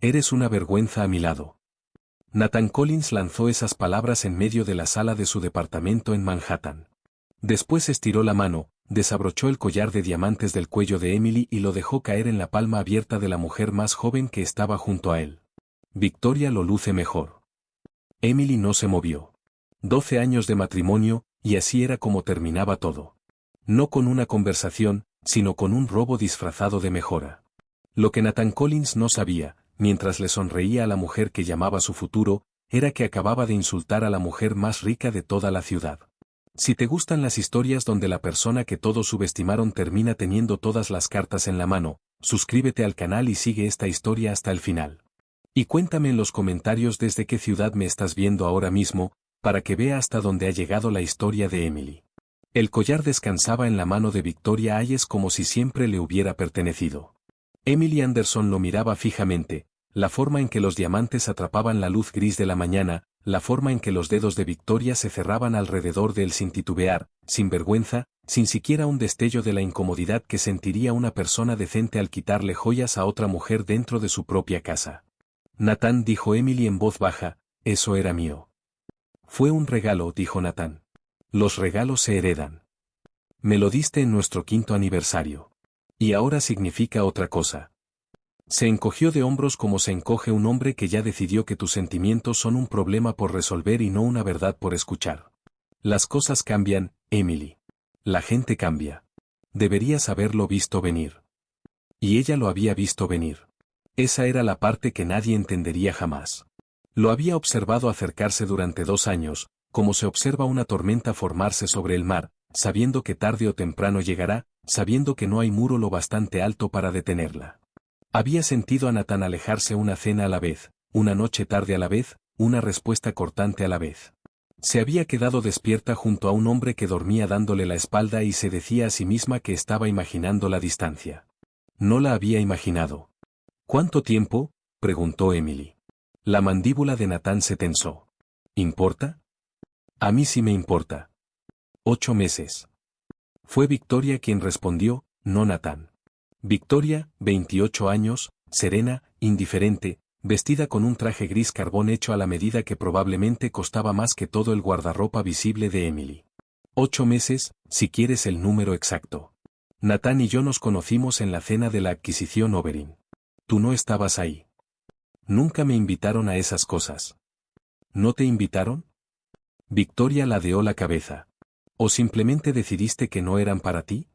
Eres una vergüenza a mi lado. Nathan Collins lanzó esas palabras en medio de la sala de su departamento en Manhattan. Después estiró la mano, desabrochó el collar de diamantes del cuello de Emily y lo dejó caer en la palma abierta de la mujer más joven que estaba junto a él. Victoria lo luce mejor. Emily no se movió. 12 años de matrimonio, y así era como terminaba todo. No con una conversación, sino con un robo disfrazado de mejora. Lo que Nathan Collins no sabía, mientras le sonreía a la mujer que llamaba su futuro, era que acababa de insultar a la mujer más rica de toda la ciudad. Si te gustan las historias donde la persona que todos subestimaron termina teniendo todas las cartas en la mano, suscríbete al canal y sigue esta historia hasta el final. Y cuéntame en los comentarios desde qué ciudad me estás viendo ahora mismo, para que vea hasta dónde ha llegado la historia de Emily. El collar descansaba en la mano de Victoria Hayes como si siempre le hubiera pertenecido. Emily Anderson lo miraba fijamente, la forma en que los diamantes atrapaban la luz gris de la mañana, la forma en que los dedos de Victoria se cerraban alrededor de él sin titubear, sin vergüenza, sin siquiera un destello de la incomodidad que sentiría una persona decente al quitarle joyas a otra mujer dentro de su propia casa. Nathan, dijo Emily en voz baja, eso era mío. Fue un regalo, dijo Nathan. Los regalos se heredan. Me lo diste en nuestro 5º aniversario. Y ahora significa otra cosa. Se encogió de hombros como se encoge un hombre que ya decidió que tus sentimientos son un problema por resolver y no una verdad por escuchar. Las cosas cambian, Emily. La gente cambia. Deberías haberlo visto venir. Y ella lo había visto venir. Esa era la parte que nadie entendería jamás. Lo había observado acercarse durante 2 años, como se observa una tormenta formarse sobre el mar, sabiendo que tarde o temprano llegará, sabiendo que no hay muro lo bastante alto para detenerla. Había sentido a Nathan alejarse una cena a la vez, una noche tarde a la vez, una respuesta cortante a la vez. Se había quedado despierta junto a un hombre que dormía dándole la espalda y se decía a sí misma que estaba imaginando la distancia. No la había imaginado. ¿Cuánto tiempo?, preguntó Emily. La mandíbula de Nathan se tensó. ¿Importa? A mí sí me importa. 8 meses. Fue Victoria quien respondió, no Nathan. Victoria, 28 años, serena, indiferente, vestida con un traje gris carbón hecho a la medida que probablemente costaba más que todo el guardarropa visible de Emily. 8 meses, si quieres el número exacto. Nathan y yo nos conocimos en la cena de la adquisición Oberyn. Tú no estabas ahí. Nunca me invitaron a esas cosas. ¿No te invitaron? Victoria ladeó la cabeza. ¿O simplemente decidiste que no eran para ti?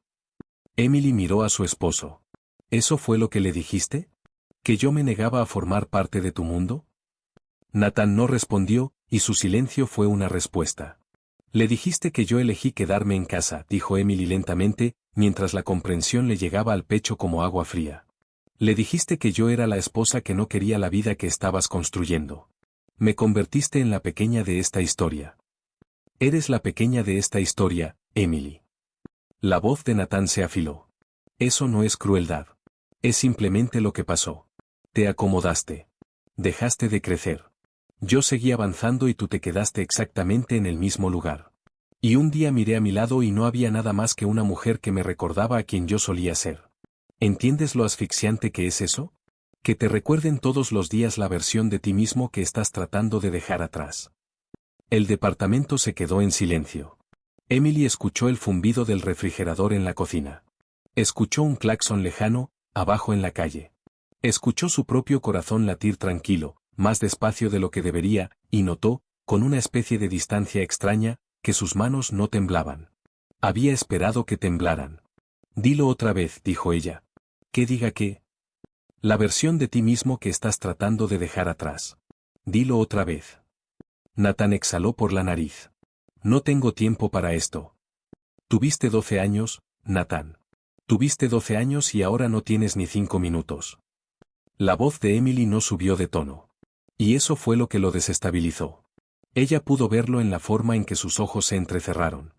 Emily miró a su esposo. ¿Eso fue lo que le dijiste? ¿Que yo me negaba a formar parte de tu mundo? Nathan no respondió, y su silencio fue una respuesta. Le dijiste que yo elegí quedarme en casa, dijo Emily lentamente, mientras la comprensión le llegaba al pecho como agua fría. Le dijiste que yo era la esposa que no quería la vida que estabas construyendo. Me convertiste en la pequeña de esta historia. Eres la pequeña de esta historia, Emily. La voz de Nathan se afiló. Eso no es crueldad. Es simplemente lo que pasó. Te acomodaste. Dejaste de crecer. Yo seguí avanzando y tú te quedaste exactamente en el mismo lugar. Y un día miré a mi lado y no había nada más que una mujer que me recordaba a quien yo solía ser. ¿Entiendes lo asfixiante que es eso? Que te recuerden todos los días la versión de ti mismo que estás tratando de dejar atrás. El departamento se quedó en silencio. Emily escuchó el zumbido del refrigerador en la cocina. Escuchó un claxon lejano, abajo en la calle. Escuchó su propio corazón latir tranquilo, más despacio de lo que debería, y notó, con una especie de distancia extraña, que sus manos no temblaban. Había esperado que temblaran. Dilo otra vez, dijo ella. ¿Qué diga qué? La versión de ti mismo que estás tratando de dejar atrás. Dilo otra vez. Nathan exhaló por la nariz. No tengo tiempo para esto. Tuviste 12 años, Nathan. Tuviste 12 años y ahora no tienes ni 5 minutos. La voz de Emily no subió de tono. Y eso fue lo que lo desestabilizó. Ella pudo verlo en la forma en que sus ojos se entrecerraron.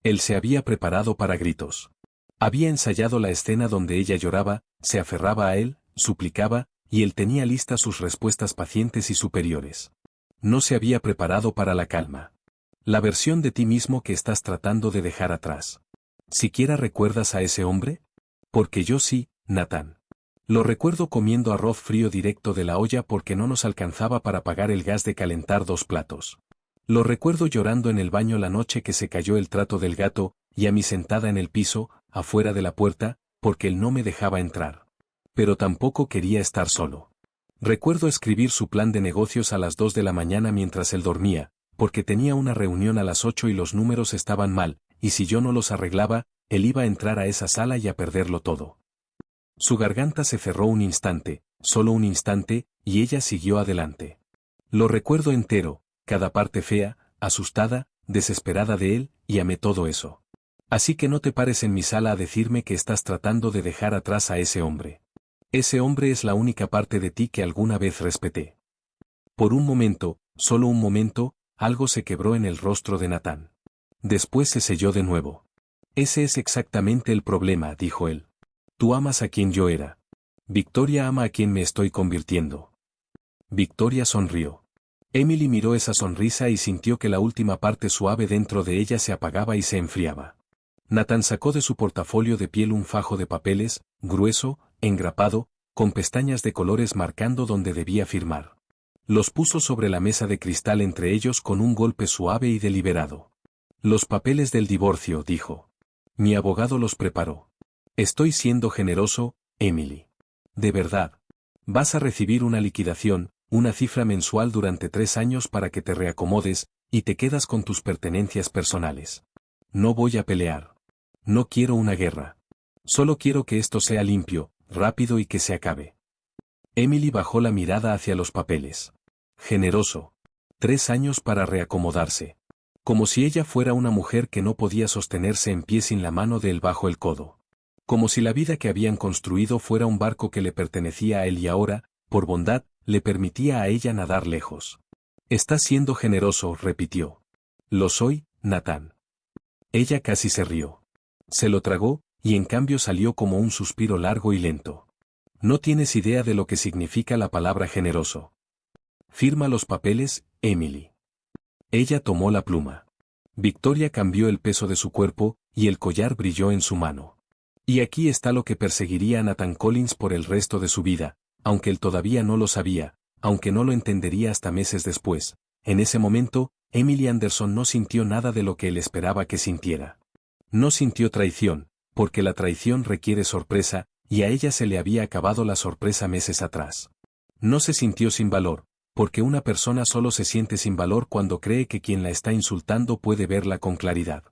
Él se había preparado para gritos. Había ensayado la escena donde ella lloraba, se aferraba a él, suplicaba, y él tenía listas sus respuestas pacientes y superiores. No se había preparado para la calma. La versión de ti mismo que estás tratando de dejar atrás. ¿Siquiera recuerdas a ese hombre? Porque yo sí, Nathan. Lo recuerdo comiendo arroz frío directo de la olla porque no nos alcanzaba para pagar el gas de calentar 2 platos. Lo recuerdo llorando en el baño la noche que se cayó el trato del gato, y a mí sentada en el piso, afuera de la puerta, porque él no me dejaba entrar. Pero tampoco quería estar solo. Recuerdo escribir su plan de negocios a las 2 de la mañana mientras él dormía, porque tenía una reunión a las 8 y los números estaban mal, y si yo no los arreglaba, él iba a entrar a esa sala y a perderlo todo. Su garganta se cerró un instante, solo un instante, y ella siguió adelante. Lo recuerdo entero, cada parte fea, asustada, desesperada de él, y amé todo eso. Así que no te pares en mi sala a decirme que estás tratando de dejar atrás a ese hombre. Ese hombre es la única parte de ti que alguna vez respeté. Por un momento, solo un momento, algo se quebró en el rostro de Natán. Después se selló de nuevo. Ese es exactamente el problema, dijo él. Tú amas a quien yo era. Victoria ama a quien me estoy convirtiendo. Victoria sonrió. Emily miró esa sonrisa y sintió que la última parte suave dentro de ella se apagaba y se enfriaba. Natán sacó de su portafolio de piel un fajo de papeles, grueso, engrapado, con pestañas de colores marcando donde debía firmar. Los puso sobre la mesa de cristal entre ellos con un golpe suave y deliberado. Los papeles del divorcio, dijo. Mi abogado los preparó. Estoy siendo generoso, Emily. De verdad. Vas a recibir una liquidación, una cifra mensual durante 3 años para que te reacomodes, y te quedas con tus pertenencias personales. No voy a pelear. No quiero una guerra. Solo quiero que esto sea limpio, rápido y que se acabe. Emily bajó la mirada hacia los papeles. Generoso. 3 años para reacomodarse. Como si ella fuera una mujer que no podía sostenerse en pie sin la mano de él bajo el codo. Como si la vida que habían construido fuera un barco que le pertenecía a él y ahora, por bondad, le permitía a ella nadar lejos. Estás siendo generoso, repitió. Lo soy, Natán. Ella casi se rió. Se lo tragó, y en cambio salió como un suspiro largo y lento. No tienes idea de lo que significa la palabra generoso. Firma los papeles, Emily. Ella tomó la pluma. Victoria cambió el peso de su cuerpo, y el collar brilló en su mano. Y aquí está lo que perseguiría a Nathan Collins por el resto de su vida, aunque él todavía no lo sabía, aunque no lo entendería hasta meses después. En ese momento, Emily Anderson no sintió nada de lo que él esperaba que sintiera. No sintió traición, porque la traición requiere sorpresa, y a ella se le había acabado la sorpresa meses atrás. No se sintió sin valor, porque una persona solo se siente sin valor cuando cree que quien la está insultando puede verla con claridad.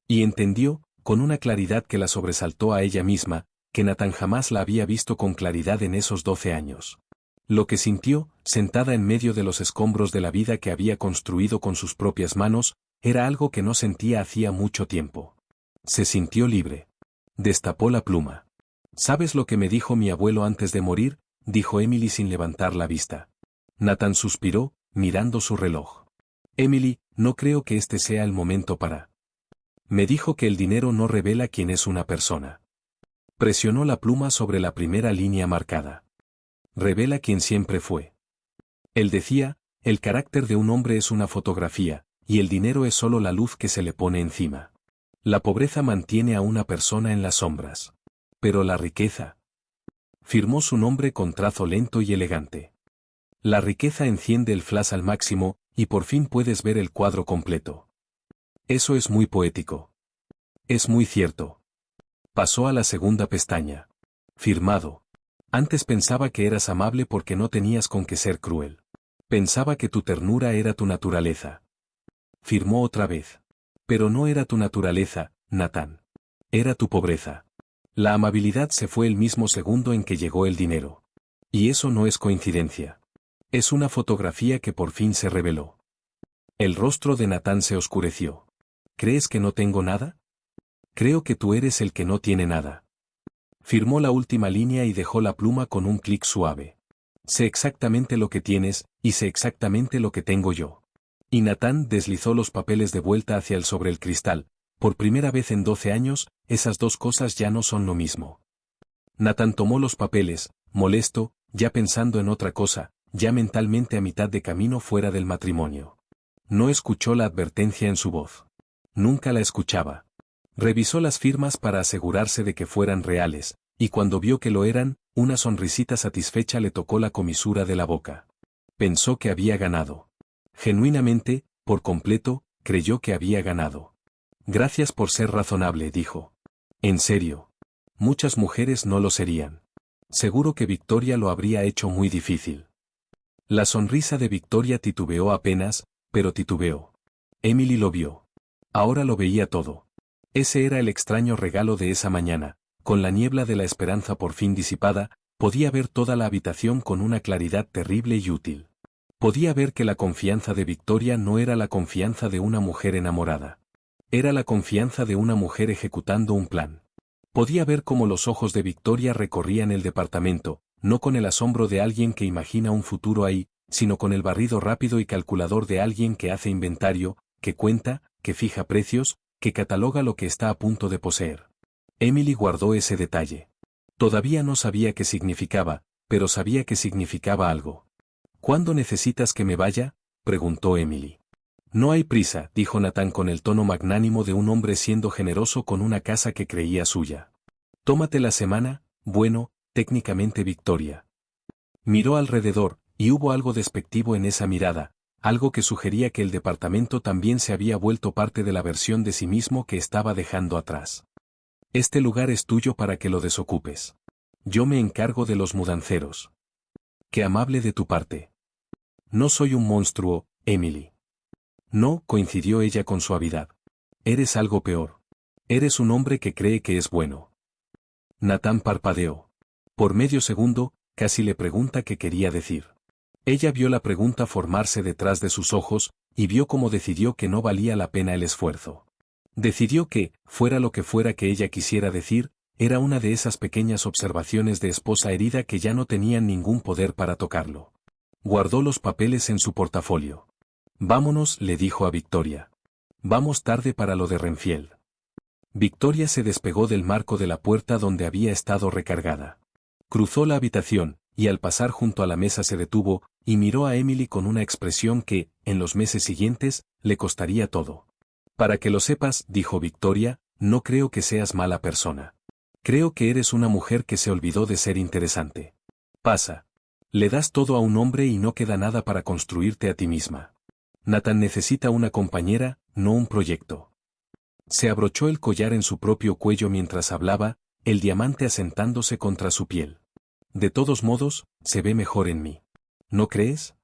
Y entendió, con una claridad que la sobresaltó a ella misma, que Nathan jamás la había visto con claridad en esos 12 años. Lo que sintió, sentada en medio de los escombros de la vida que había construido con sus propias manos, era algo que no sentía hacía mucho tiempo. Se sintió libre. Destapó la pluma. ¿Sabes lo que me dijo mi abuelo antes de morir?, dijo Emily sin levantar la vista. Nathan suspiró, mirando su reloj. Emily, no creo que este sea el momento para. Me dijo que el dinero no revela quién es una persona. Presionó la pluma sobre la primera línea marcada. Revela quién siempre fue. Él decía, el carácter de un hombre es una fotografía, y el dinero es solo la luz que se le pone encima. La pobreza mantiene a una persona en las sombras. Pero la riqueza. Firmó su nombre con trazo lento y elegante. La riqueza enciende el flash al máximo, y por fin puedes ver el cuadro completo. Eso es muy poético. Es muy cierto. Pasó a la segunda pestaña. Firmado. Antes pensaba que eras amable porque no tenías con qué ser cruel. Pensaba que tu ternura era tu naturaleza. Firmó otra vez. Pero no era tu naturaleza, Natán. Era tu pobreza. La amabilidad se fue el mismo segundo en que llegó el dinero. Y eso no es coincidencia. Es una fotografía que por fin se reveló. El rostro de Natán se oscureció. ¿Crees que no tengo nada? Creo que tú eres el que no tiene nada. Firmó la última línea y dejó la pluma con un clic suave. Sé exactamente lo que tienes, y sé exactamente lo que tengo yo. Y Natán deslizó los papeles de vuelta hacia él sobre el cristal. Por primera vez en 12 años, esas dos cosas ya no son lo mismo. Natán tomó los papeles, molesto, ya pensando en otra cosa, ya mentalmente a mitad de camino fuera del matrimonio. No escuchó la advertencia en su voz. Nunca la escuchaba. Revisó las firmas para asegurarse de que fueran reales, y cuando vio que lo eran, una sonrisita satisfecha le tocó la comisura de la boca. Pensó que había ganado. Genuinamente, por completo, creyó que había ganado. Gracias por ser razonable, dijo. En serio. Muchas mujeres no lo serían. Seguro que Victoria lo habría hecho muy difícil. La sonrisa de Victoria titubeó apenas, pero titubeó. Emily lo vio. Ahora lo veía todo. Ese era el extraño regalo de esa mañana. Con la niebla de la esperanza por fin disipada, podía ver toda la habitación con una claridad terrible y útil. Podía ver que la confianza de Victoria no era la confianza de una mujer enamorada. Era la confianza de una mujer ejecutando un plan. Podía ver cómo los ojos de Victoria recorrían el departamento, no con el asombro de alguien que imagina un futuro ahí, sino con el barrido rápido y calculador de alguien que hace inventario, que cuenta, que fija precios, que cataloga lo que está a punto de poseer. Emily guardó ese detalle. Todavía no sabía qué significaba, pero sabía que significaba algo. ¿Cuándo necesitas que me vaya?, preguntó Emily. No hay prisa, dijo Nathan con el tono magnánimo de un hombre siendo generoso con una casa que creía suya. Tómate la semana, bueno, técnicamente Victoria. Miró alrededor, y hubo algo despectivo en esa mirada, algo que sugería que el departamento también se había vuelto parte de la versión de sí mismo que estaba dejando atrás. Este lugar es tuyo para que lo desocupes. Yo me encargo de los mudanceros. Qué amable de tu parte. No soy un monstruo, Emily. No, coincidió ella con suavidad. Eres algo peor. Eres un hombre que cree que es bueno. Nathan parpadeó. Por medio segundo, casi le pregunta qué quería decir. Ella vio la pregunta formarse detrás de sus ojos, y vio cómo decidió que no valía la pena el esfuerzo. Decidió que, fuera lo que fuera que ella quisiera decir, era una de esas pequeñas observaciones de esposa herida que ya no tenían ningún poder para tocarlo. Guardó los papeles en su portafolio. Vámonos, le dijo a Victoria. Vamos tarde para lo de Renfield. Victoria se despegó del marco de la puerta donde había estado recargada. Cruzó la habitación, y al pasar junto a la mesa se detuvo, y miró a Emily con una expresión que, en los meses siguientes, le costaría todo. Para que lo sepas, dijo Victoria, no creo que seas mala persona. Creo que eres una mujer que se olvidó de ser interesante. Pasa. Le das todo a un hombre y no queda nada para construirte a ti misma. Nathan necesita una compañera, no un proyecto. Se abrochó el collar en su propio cuello mientras hablaba, el diamante asentándose contra su piel. De todos modos, se ve mejor en mí. ¿No crees?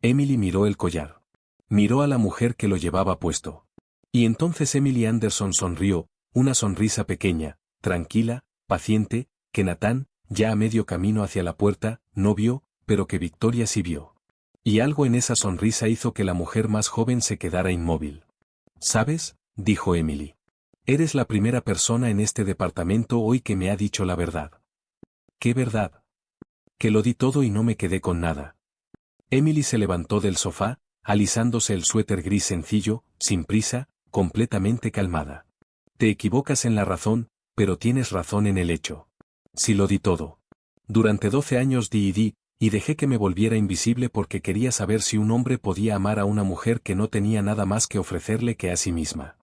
Emily miró el collar. Miró a la mujer que lo llevaba puesto. Y entonces Emily Anderson sonrió, una sonrisa pequeña, tranquila, paciente, que Nathan, ya a medio camino hacia la puerta, no vio, pero que Victoria sí vio. Y algo en esa sonrisa hizo que la mujer más joven se quedara inmóvil. ¿Sabes?, dijo Emily. Eres la primera persona en este departamento hoy que me ha dicho la verdad. ¿Qué verdad? Que lo di todo y no me quedé con nada. Emily se levantó del sofá, alisándose el suéter gris sencillo, sin prisa, completamente calmada. Te equivocas en la razón, pero tienes razón en el hecho. Sí lo di todo. Durante 12 años di, y dejé que me volviera invisible porque quería saber si un hombre podía amar a una mujer que no tenía nada más que ofrecerle que a sí misma.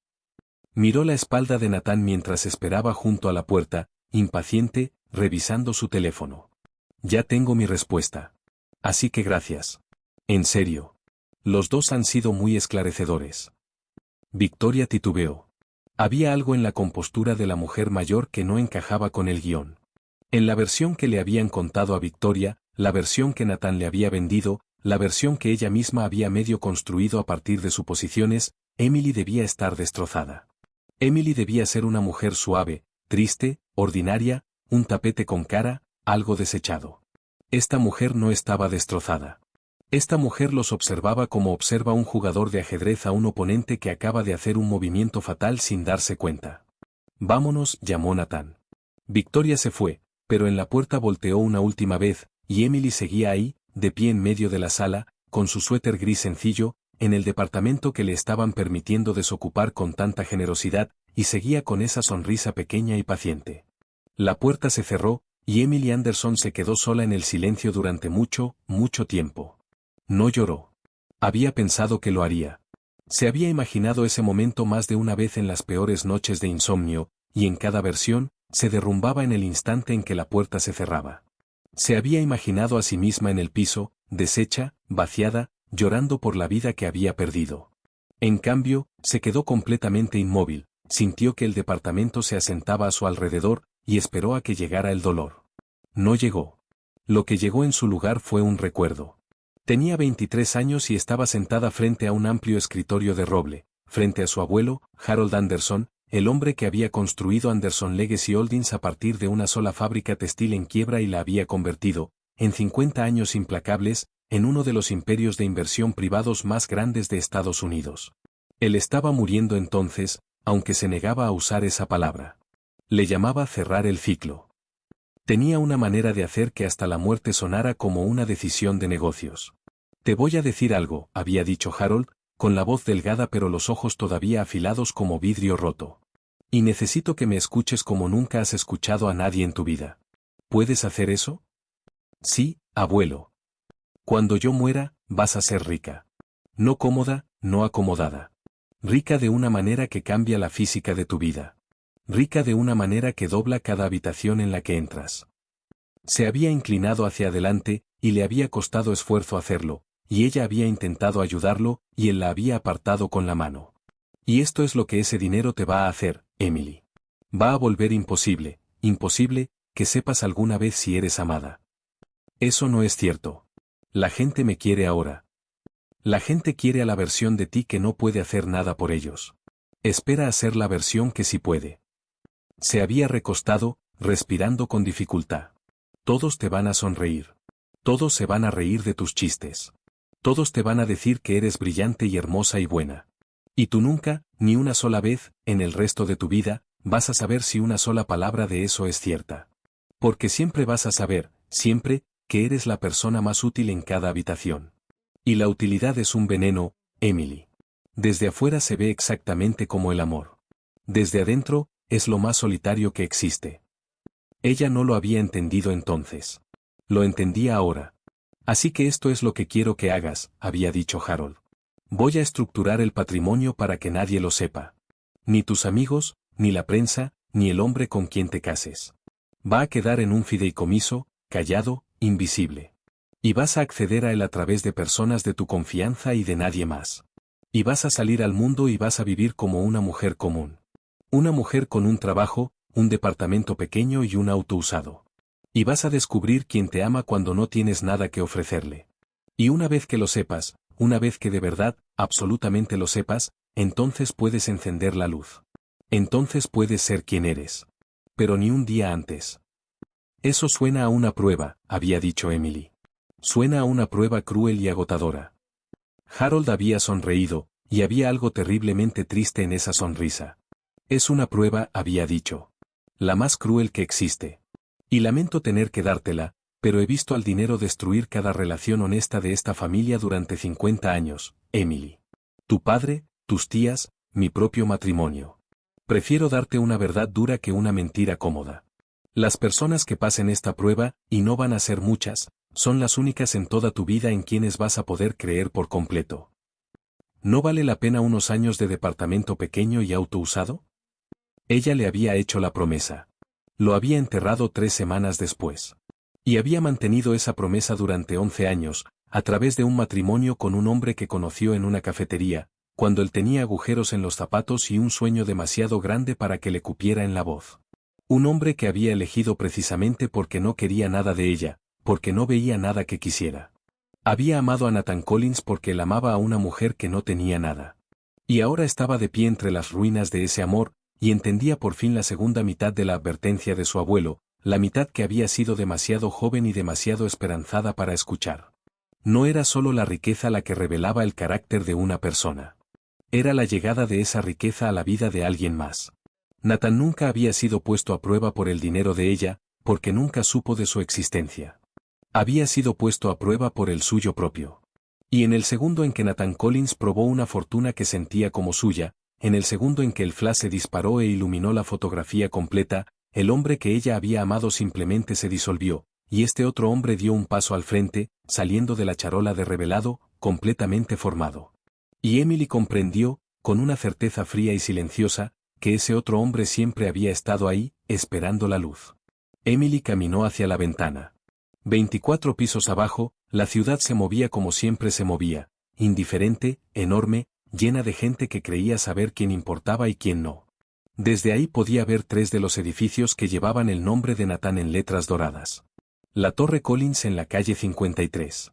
Miró la espalda de Nathan mientras esperaba junto a la puerta, impaciente, revisando su teléfono. Ya tengo mi respuesta. Así que gracias. En serio. Los dos han sido muy esclarecedores. Victoria titubeó. Había algo en la compostura de la mujer mayor que no encajaba con el guión. En la versión que le habían contado a Victoria, la versión que Nathan le había vendido, la versión que ella misma había medio construido a partir de suposiciones, Emily debía estar destrozada. Emily debía ser una mujer suave, triste, ordinaria, un tapete con cara, algo desechado. Esta mujer no estaba destrozada. Esta mujer los observaba como observa un jugador de ajedrez a un oponente que acaba de hacer un movimiento fatal sin darse cuenta. Vámonos, llamó Nathan. Victoria se fue, pero en la puerta volteó una última vez, y Emily seguía ahí, de pie en medio de la sala, con su suéter gris sencillo, en el departamento que le estaban permitiendo desocupar con tanta generosidad, y seguía con esa sonrisa pequeña y paciente. La puerta se cerró, y Emily Anderson se quedó sola en el silencio durante mucho, mucho tiempo. No lloró. Había pensado que lo haría. Se había imaginado ese momento más de una vez en las peores noches de insomnio, y en cada versión, se derrumbaba en el instante en que la puerta se cerraba. Se había imaginado a sí misma en el piso, deshecha, vaciada, llorando por la vida que había perdido. En cambio, se quedó completamente inmóvil, sintió que el departamento se asentaba a su alrededor, y esperó a que llegara el dolor. No llegó. Lo que llegó en su lugar fue un recuerdo. Tenía 23 años y estaba sentada frente a un amplio escritorio de roble, frente a su abuelo, Harold Anderson, el hombre que había construido Anderson Legacy Holdings a partir de una sola fábrica textil en quiebra y la había convertido, en 50 años implacables, en uno de los imperios de inversión privados más grandes de Estados Unidos. Él estaba muriendo entonces, aunque se negaba a usar esa palabra. Le llamaba cerrar el ciclo. Tenía una manera de hacer que hasta la muerte sonara como una decisión de negocios. Te voy a decir algo, había dicho Harold, con la voz delgada pero los ojos todavía afilados como vidrio roto. Y necesito que me escuches como nunca has escuchado a nadie en tu vida. ¿Puedes hacer eso? Sí, abuelo. Cuando yo muera, vas a ser rica. No cómoda, no acomodada. Rica de una manera que cambia la física de tu vida. Rica de una manera que dobla cada habitación en la que entras. Se había inclinado hacia adelante, y le había costado esfuerzo hacerlo, y ella había intentado ayudarlo, y él la había apartado con la mano. Y esto es lo que ese dinero te va a hacer, Emily. Va a volver imposible, imposible, que sepas alguna vez si eres amada. Eso no es cierto. La gente me quiere ahora. La gente quiere a la versión de ti que no puede hacer nada por ellos. Espera a ser la versión que sí puede. Se había recostado, respirando con dificultad. Todos te van a sonreír. Todos se van a reír de tus chistes. Todos te van a decir que eres brillante y hermosa y buena. Y tú nunca, ni una sola vez, en el resto de tu vida, vas a saber si una sola palabra de eso es cierta. Porque siempre vas a saber, siempre, que eres la persona más útil en cada habitación. Y la utilidad es un veneno, Emily. Desde afuera se ve exactamente como el amor. Desde adentro, es lo más solitario que existe. Ella no lo había entendido entonces. Lo entendía ahora. Así que esto es lo que quiero que hagas, había dicho Harold. Voy a estructurar el patrimonio para que nadie lo sepa. Ni tus amigos, ni la prensa, ni el hombre con quien te cases. Va a quedar en un fideicomiso, callado, invisible. Y vas a acceder a él a través de personas de tu confianza y de nadie más. Y vas a salir al mundo y vas a vivir como una mujer común. Una mujer con un trabajo, un departamento pequeño y un auto usado. Y vas a descubrir quién te ama cuando no tienes nada que ofrecerle. Y una vez que lo sepas, una vez que de verdad, absolutamente lo sepas, entonces puedes encender la luz. Entonces puedes ser quien eres. Pero ni un día antes. Eso suena a una prueba, había dicho Emily. Suena a una prueba cruel y agotadora. Harold había sonreído, y había algo terriblemente triste en esa sonrisa. Es una prueba, había dicho. La más cruel que existe. Y lamento tener que dártela, pero he visto al dinero destruir cada relación honesta de esta familia durante 50 años, Emily. Tu padre, tus tías, mi propio matrimonio. Prefiero darte una verdad dura que una mentira cómoda. Las personas que pasen esta prueba, y no van a ser muchas, son las únicas en toda tu vida en quienes vas a poder creer por completo. ¿No vale la pena unos años de departamento pequeño y auto usado? Ella le había hecho la promesa. Lo había enterrado 3 semanas después. Y había mantenido esa promesa durante 11 años, a través de un matrimonio con un hombre que conoció en una cafetería, cuando él tenía agujeros en los zapatos y un sueño demasiado grande para que le cupiera en la voz. Un hombre que había elegido precisamente porque no quería nada de ella, porque no veía nada que quisiera. Había amado a Nathan Collins porque él amaba a una mujer que no tenía nada. Y ahora estaba de pie entre las ruinas de ese amor, y entendía por fin la segunda mitad de la advertencia de su abuelo, la mitad que había sido demasiado joven y demasiado esperanzada para escuchar. No era solo la riqueza la que revelaba el carácter de una persona. Era la llegada de esa riqueza a la vida de alguien más. Nathan nunca había sido puesto a prueba por el dinero de ella, porque nunca supo de su existencia. Había sido puesto a prueba por el suyo propio. Y en el segundo en que Nathan Collins probó una fortuna que sentía como suya, en el segundo en que el flash se disparó e iluminó la fotografía completa, el hombre que ella había amado simplemente se disolvió, y este otro hombre dio un paso al frente, saliendo de la charola de revelado, completamente formado. Y Emily comprendió, con una certeza fría y silenciosa, que ese otro hombre siempre había estado ahí, esperando la luz. Emily caminó hacia la ventana. 24 pisos abajo, la ciudad se movía como siempre se movía, indiferente, enorme, llena de gente que creía saber quién importaba y quién no. Desde ahí podía ver 3 de los edificios que llevaban el nombre de Nathan en letras doradas. La Torre Collins en la calle 53.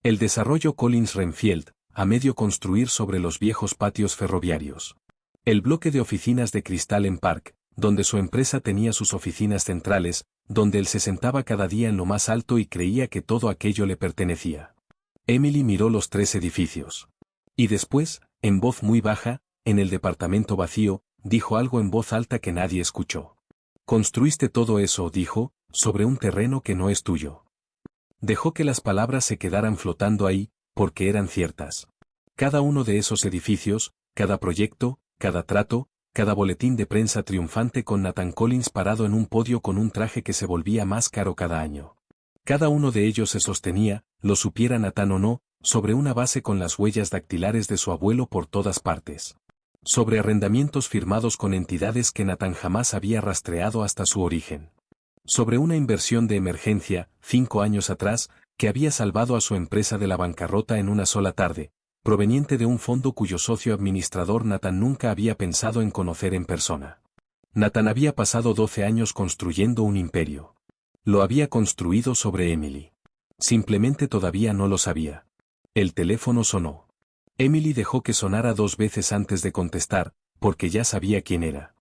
El desarrollo Collins Renfield, a medio construir sobre los viejos patios ferroviarios. El bloque de oficinas de cristal en Park, donde su empresa tenía sus oficinas centrales, donde él se sentaba cada día en lo más alto y creía que todo aquello le pertenecía. Emily miró los 3 edificios. Y después, en voz muy baja, en el departamento vacío, dijo algo en voz alta que nadie escuchó. Construiste todo eso, dijo, sobre un terreno que no es tuyo. Dejó que las palabras se quedaran flotando ahí, porque eran ciertas. Cada uno de esos edificios, cada proyecto, cada trato, cada boletín de prensa triunfante con Nathan Collins parado en un podio con un traje que se volvía más caro cada año. Cada uno de ellos se sostenía, lo supiera Nathan o no, sobre una base con las huellas dactilares de su abuelo por todas partes. Sobre arrendamientos firmados con entidades que Nathan jamás había rastreado hasta su origen. Sobre una inversión de emergencia, 5 años atrás, que había salvado a su empresa de la bancarrota en una sola tarde, proveniente de un fondo cuyo socio administrador Nathan nunca había pensado en conocer en persona. Nathan había pasado 12 años construyendo un imperio. Lo había construido sobre Emily. Simplemente todavía no lo sabía. El teléfono sonó. Emily dejó que sonara 2 veces antes de contestar, porque ya sabía quién era.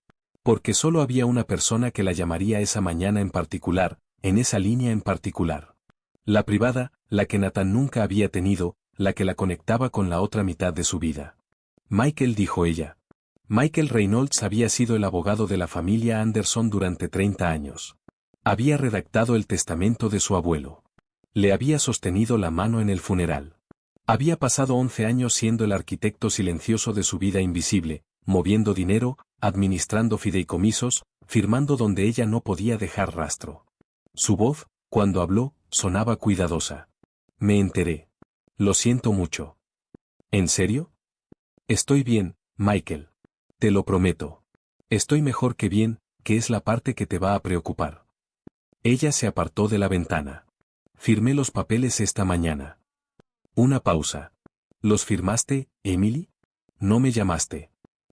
Porque solo había una persona que la llamaría esa mañana en particular, en esa línea en particular. La privada, la que Nathan nunca había tenido, la que la conectaba con la otra mitad de su vida. Michael, dijo ella. Michael Reynolds había sido el abogado de la familia Anderson durante 30 años. Había redactado el testamento de su abuelo. Le había sostenido la mano en el funeral. Había pasado 11 años siendo el arquitecto silencioso de su vida invisible, moviendo dinero, administrando fideicomisos, firmando donde ella no podía dejar rastro. Su voz, cuando habló, sonaba cuidadosa. Me enteré. Lo siento mucho. ¿En serio? Estoy bien, Michael. Te lo prometo. Estoy mejor que bien, que es la parte que te va a preocupar. Ella se apartó de la ventana. Firmé los papeles esta mañana. Una pausa. ¿Los firmaste, Emily? No me llamaste.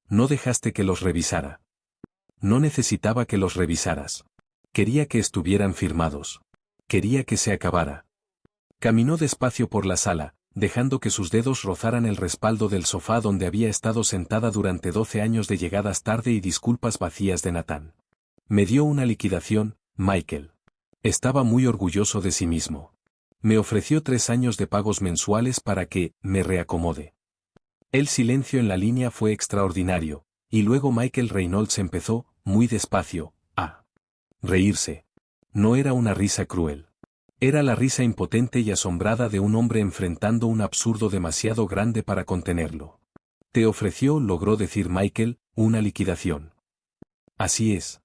No dejaste que los revisara. No necesitaba que los revisaras. Quería que estuvieran firmados. Quería que se acabara. Caminó despacio por la sala, dejando que sus dedos rozaran el respaldo del sofá donde había estado sentada durante 12 años de llegadas tarde y disculpas vacías de Nathan. Me dio una liquidación, Michael. Estaba muy orgulloso de sí mismo. Me ofreció 3 años de pagos mensuales para que me reacomode. El silencio en la línea fue extraordinario, y luego Michael Reynolds empezó, muy despacio, a reírse. No era una risa cruel. Era la risa impotente y asombrada de un hombre enfrentando un absurdo demasiado grande para contenerlo. Te ofreció, logró decir Michael, una liquidación. Así es.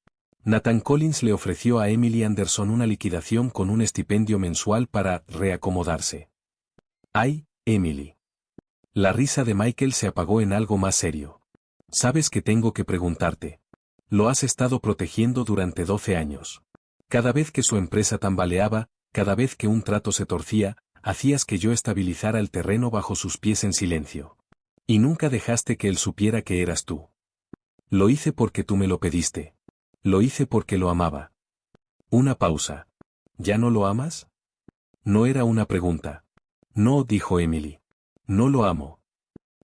Nathan Collins le ofreció a Emily Anderson una liquidación con un estipendio mensual para reacomodarse. ¡Ay, Emily! La risa de Michael se apagó en algo más serio. Sabes que tengo que preguntarte. Lo has estado protegiendo durante 12 años. Cada vez que su empresa tambaleaba, cada vez que un trato se torcía, hacías que yo estabilizara el terreno bajo sus pies en silencio. Y nunca dejaste que él supiera que eras tú. Lo hice porque tú me lo pediste. Lo hice porque lo amaba. Una pausa. ¿Ya no lo amas? No era una pregunta. No, dijo Emily. No lo amo.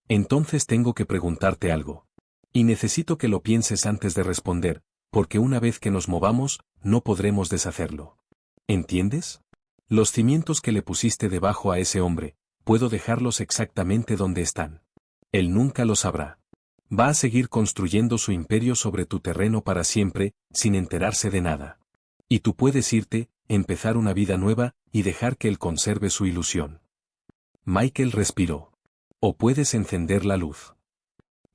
Entonces tengo que preguntarte algo. Y necesito que lo pienses antes de responder, porque una vez que nos movamos, no podremos deshacerlo. ¿Entiendes? Los cimientos que le pusiste debajo a ese hombre, puedo dejarlos exactamente donde están. Él nunca lo sabrá. Va a seguir construyendo su imperio sobre tu terreno para siempre, sin enterarse de nada. Y tú puedes irte, empezar una vida nueva, y dejar que él conserve su ilusión. Michael respiró. O puedes encender la luz.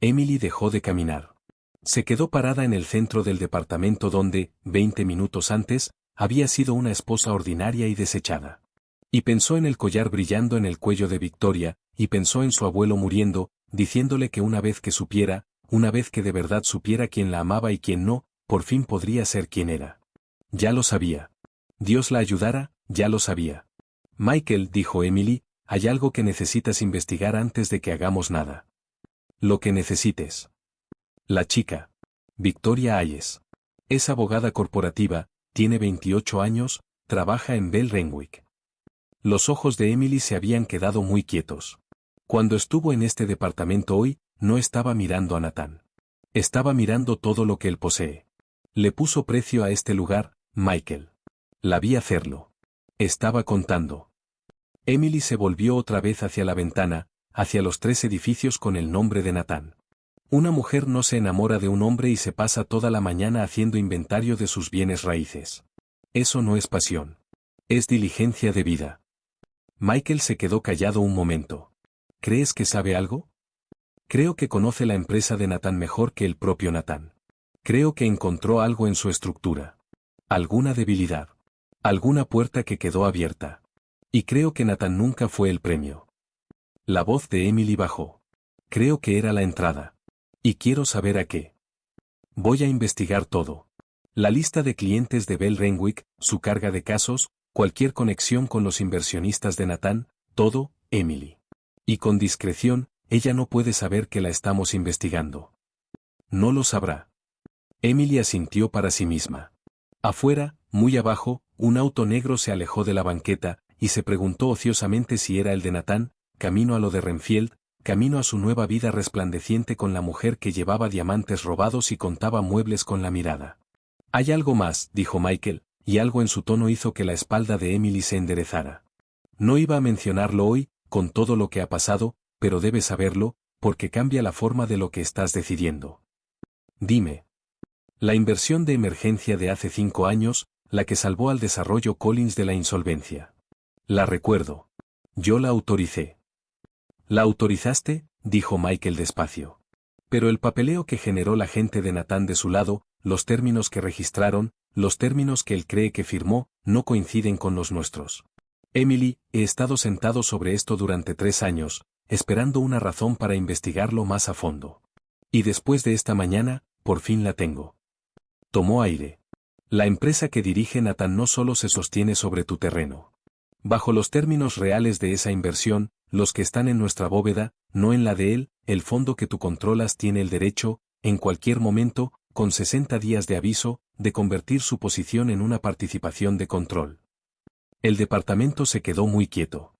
Emily dejó de caminar. Se quedó parada en el centro del departamento donde, 20 minutos antes, había sido una esposa ordinaria y desechada. Y pensó en el collar brillando en el cuello de Victoria, y pensó en su abuelo muriendo, diciéndole que una vez que supiera, una vez que de verdad supiera quién la amaba y quién no, por fin podría ser quien era. Ya lo sabía. Dios la ayudara, Ya lo sabía. Michael, dijo Emily, hay algo que necesitas investigar antes de que hagamos nada. Lo que necesites. La chica. Victoria Hayes. Es abogada corporativa, tiene 28 años, trabaja en Bell Renwick. Los ojos de Emily se habían quedado muy quietos. Cuando estuvo en este departamento hoy, no estaba mirando a Nathan. Estaba mirando todo lo que él posee. Le puso precio a este lugar, Michael. La vi hacerlo. Estaba contando. Emily se volvió otra vez hacia la ventana, hacia los 3 edificios con el nombre de Nathan. Una mujer no se enamora de un hombre y se pasa toda la mañana haciendo inventario de sus bienes raíces. Eso no es pasión. Es diligencia de vida. Michael se quedó callado un momento. ¿Crees que sabe algo? Creo que conoce la empresa de Nathan mejor que el propio Nathan. Creo que encontró algo en su estructura. Alguna debilidad. Alguna puerta que quedó abierta. Y creo que Nathan nunca fue el premio. La voz de Emily bajó. Creo que era la entrada. Y quiero saber a qué. Voy a investigar todo. La lista de clientes de Bell Renwick, su carga de casos, cualquier conexión con los inversionistas de Nathan, todo, Emily. Y con discreción, ella no puede saber que la estamos investigando. No lo sabrá. Emily asintió para sí misma. Afuera, muy abajo, un auto negro se alejó de la banqueta, y se preguntó ociosamente si era el de Nathan, camino a lo de Renfield, camino a su nueva vida resplandeciente con la mujer que llevaba diamantes robados y contaba muebles con la mirada. Hay algo más, dijo Michael, y algo en su tono hizo que la espalda de Emily se enderezara. No iba a mencionarlo hoy, con todo lo que ha pasado, pero debes saberlo, porque cambia la forma de lo que estás decidiendo. Dime. La inversión de emergencia de hace 5 años, la que salvó al desarrollo Collins de la insolvencia. La recuerdo. Yo la autoricé. ¿La autorizaste?, dijo Michael despacio. Pero el papeleo que generó la gente de Nathan de su lado, los términos que registraron, los términos que él cree que firmó, no coinciden con los nuestros. Emily, he estado sentado sobre esto durante 3 años, esperando una razón para investigarlo más a fondo. Y después de esta mañana, por fin la tengo. Tomó aire. La empresa que dirige Nathan no solo se sostiene sobre tu terreno. Bajo los términos reales de esa inversión, los que están en nuestra bóveda, no en la de él, el fondo que tú controlas tiene el derecho, en cualquier momento, con 60 días de aviso, de convertir su posición en una participación de control. El departamento se quedó muy quieto.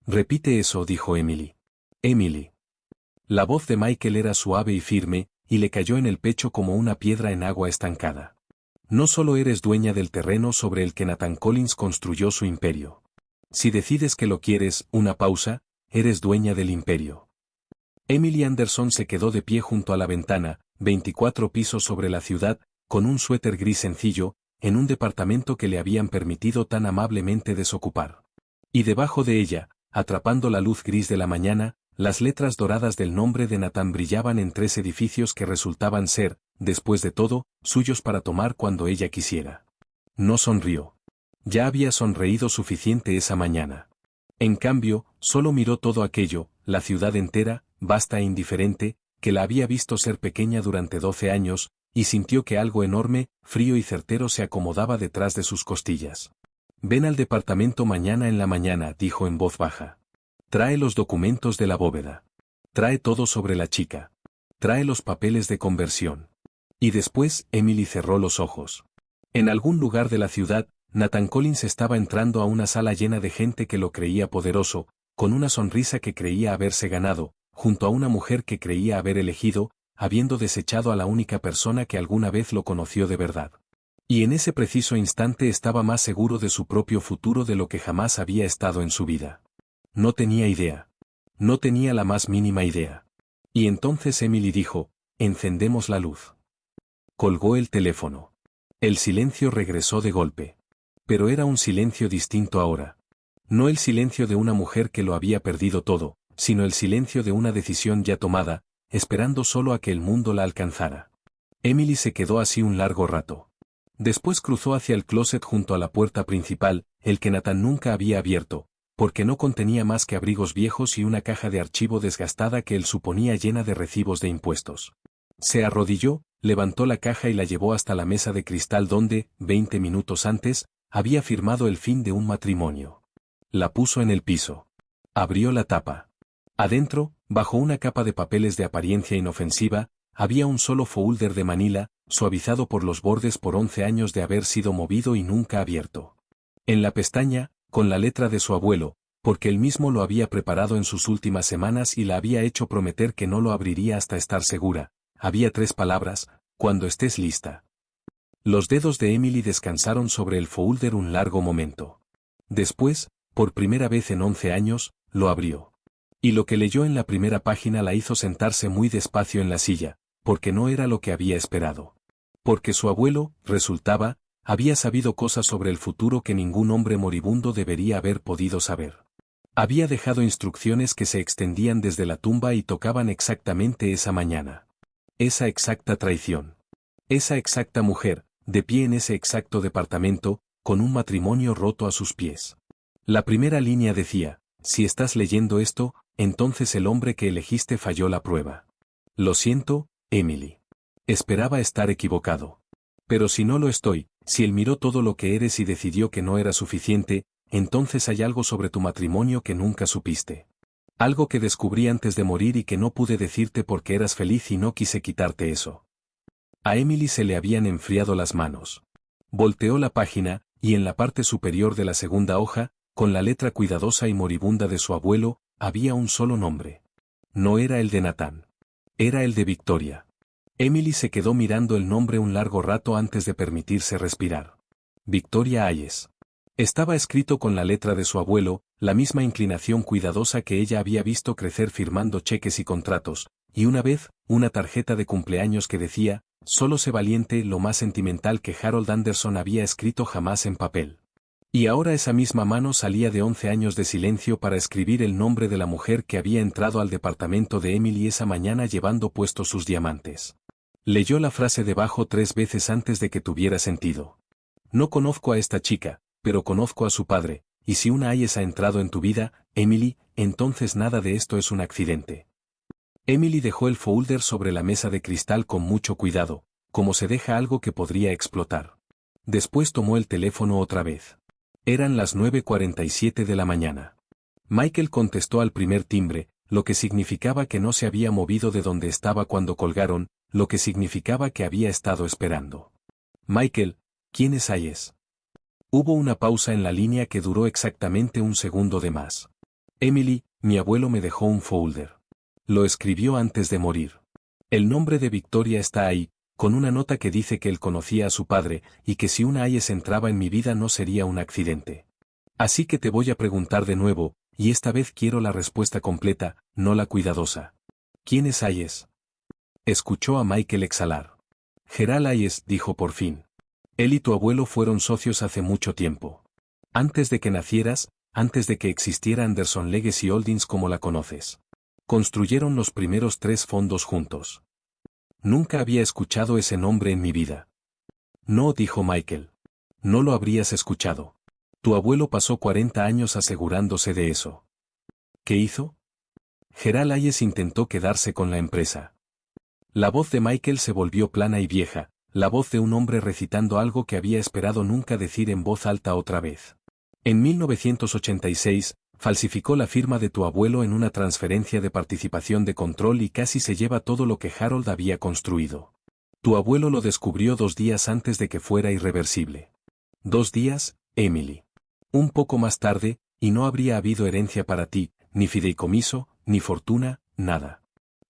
Repite eso, dijo Emily. Emily. La voz de Michael era suave y firme, y le cayó en el pecho como una piedra en agua estancada. No solo eres dueña del terreno sobre el que Nathan Collins construyó su imperio. Si decides que lo quieres, una pausa, eres dueña del imperio. Emily Anderson se quedó de pie junto a la ventana, 24 pisos sobre la ciudad, con un suéter gris sencillo, en un departamento que le habían permitido tan amablemente desocupar. Y debajo de ella, atrapando la luz gris de la mañana, las letras doradas del nombre de Nathan brillaban en 3 edificios que resultaban ser, después de todo, suyos para tomar cuando ella quisiera. No sonrió. Ya había sonreído suficiente esa mañana. En cambio, solo miró todo aquello, la ciudad entera, vasta e indiferente, que la había visto ser pequeña durante 12 años, y sintió que algo enorme, frío y certero se acomodaba detrás de sus costillas. Ven al departamento mañana en la mañana, dijo en voz baja. Trae los documentos de la bóveda. Trae todo sobre la chica. Trae los papeles de conversión. Y después, Emily cerró los ojos. En algún lugar de la ciudad, Nathan Collins estaba entrando a una sala llena de gente que lo creía poderoso, con una sonrisa que creía haberse ganado, junto a una mujer que creía haber elegido, habiendo desechado a la única persona que alguna vez lo conoció de verdad. Y en ese preciso instante estaba más seguro de su propio futuro de lo que jamás había estado en su vida. No tenía idea. No tenía la más mínima idea. Y entonces Emily dijo, encendemos la luz. Colgó el teléfono. El silencio regresó de golpe. Pero era un silencio distinto ahora. No el silencio de una mujer que lo había perdido todo, sino el silencio de una decisión ya tomada, esperando solo a que el mundo la alcanzara. Emily se quedó así un largo rato. Después cruzó hacia el closet junto a la puerta principal, el que Nathan nunca había abierto, porque no contenía más que abrigos viejos y una caja de archivo desgastada que él suponía llena de recibos de impuestos. Se arrodilló, levantó la caja y la llevó hasta la mesa de cristal donde, 20 minutos antes, había firmado el fin de un matrimonio. La puso en el piso. Abrió la tapa. Adentro, bajo una capa de papeles de apariencia inofensiva, había un solo folder de Manila, suavizado por los bordes por 11 años de haber sido movido y nunca abierto. En la pestaña, con la letra de su abuelo, porque él mismo lo había preparado en sus últimas semanas y la había hecho prometer que no lo abriría hasta estar segura, había 3 palabras: cuando estés lista. Los dedos de Emily descansaron sobre el folder un largo momento. Después, por primera vez en 11 años, lo abrió. Y lo que leyó en la primera página la hizo sentarse muy despacio en la silla, porque no era lo que había esperado. Porque su abuelo, resultaba, había sabido cosas sobre el futuro que ningún hombre moribundo debería haber podido saber. Había dejado instrucciones que se extendían desde la tumba y tocaban exactamente esa mañana. Esa exacta traición. Esa exacta mujer, de pie en ese exacto departamento, con un matrimonio roto a sus pies. La primera línea decía: si estás leyendo esto, entonces el hombre que elegiste falló la prueba. Lo siento, Emily. Esperaba estar equivocado. Pero si no lo estoy, si él miró todo lo que eres y decidió que no era suficiente, entonces hay algo sobre tu matrimonio que nunca supiste. Algo que descubrí antes de morir y que no pude decirte porque eras feliz y no quise quitarte eso. A Emily se le habían enfriado las manos. Volteó la página, y en la parte superior de la segunda hoja, con la letra cuidadosa y moribunda de su abuelo, había un solo nombre. No era el de Nathan. Era el de Victoria. Emily se quedó mirando el nombre un largo rato antes de permitirse respirar. Victoria Hayes. Estaba escrito con la letra de su abuelo, la misma inclinación cuidadosa que ella había visto crecer firmando cheques y contratos, y una vez, una tarjeta de cumpleaños que decía: solo sé valiente, lo más sentimental que Harold Anderson había escrito jamás en papel. Y ahora esa misma mano salía de 11 años de silencio para escribir el nombre de la mujer que había entrado al departamento de Emily esa mañana llevando puestos sus diamantes. Leyó la frase debajo 3 veces antes de que tuviera sentido. No conozco a esta chica, pero conozco a su padre, y si una Hayes ha entrado en tu vida, Emily, entonces nada de esto es un accidente. Emily dejó el folder sobre la mesa de cristal con mucho cuidado, como se deja algo que podría explotar. Después tomó el teléfono otra vez. Eran las 9:47 de la mañana. Michael contestó al primer timbre, lo que significaba que no se había movido de donde estaba cuando colgaron, lo que significaba que había estado esperando. Michael, ¿quién es Hayes? Hubo una pausa en la línea que duró exactamente un segundo de más. Emily, mi abuelo me dejó un folder. Lo escribió antes de morir. El nombre de Victoria está ahí, con una nota que dice que él conocía a su padre, y que si una Hayes entraba en mi vida no sería un accidente. Así que te voy a preguntar de nuevo, y esta vez quiero la respuesta completa, no la cuidadosa. ¿Quién es Hayes? Escuchó a Michael exhalar. Gerald Hayes, dijo por fin. Él y tu abuelo fueron socios hace mucho tiempo. Antes de que nacieras, antes de que existiera Anderson Legacy Holdings como la conoces. Construyeron los primeros 3 fondos juntos. Nunca había escuchado ese nombre en mi vida. No, dijo Michael. No lo habrías escuchado. Tu abuelo pasó 40 años asegurándose de eso. ¿Qué hizo? Gerald Hayes intentó quedarse con la empresa. La voz de Michael se volvió plana y vieja, la voz de un hombre recitando algo que había esperado nunca decir en voz alta otra vez. En 1986, falsificó la firma de tu abuelo en una transferencia de participación de control y casi se lleva todo lo que Harold había construido. Tu abuelo lo descubrió 2 días antes de que fuera irreversible. 2 días, Emily. Un poco más tarde, y no habría habido herencia para ti, ni fideicomiso, ni fortuna, nada.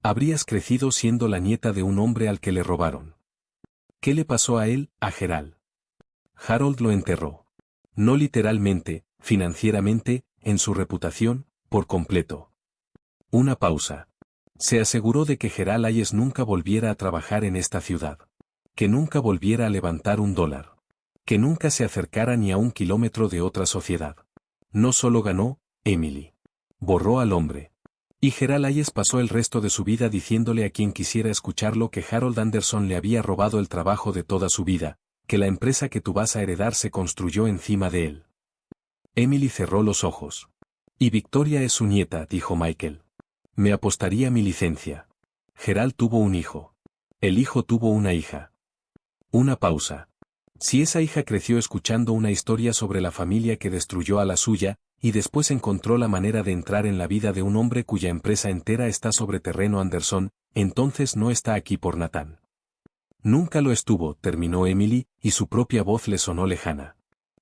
Habrías crecido siendo la nieta de un hombre al que le robaron. ¿Qué le pasó a él, a Gerald? Harold lo enterró. No literalmente, financieramente, en su reputación, por completo. Una pausa. Se aseguró de que Gerald Hayes nunca volviera a trabajar en esta ciudad. Que nunca volviera a levantar $1. Que nunca se acercara ni a 1 kilómetro de otra sociedad. No solo ganó, Emily. Borró al hombre. Y Gerald Hayes pasó el resto de su vida diciéndole a quien quisiera escucharlo que Harold Anderson le había robado el trabajo de toda su vida, que la empresa que tú vas a heredar se construyó encima de él. Emily cerró los ojos. Y Victoria es su nieta, dijo Michael. Me apostaría mi licencia. Gerald tuvo un hijo. El hijo tuvo una hija. Una pausa. Si esa hija creció escuchando una historia sobre la familia que destruyó a la suya, y después encontró la manera de entrar en la vida de un hombre cuya empresa entera está sobre terreno Anderson, entonces no está aquí por Nathan. Nunca lo estuvo, terminó Emily, y su propia voz le sonó lejana.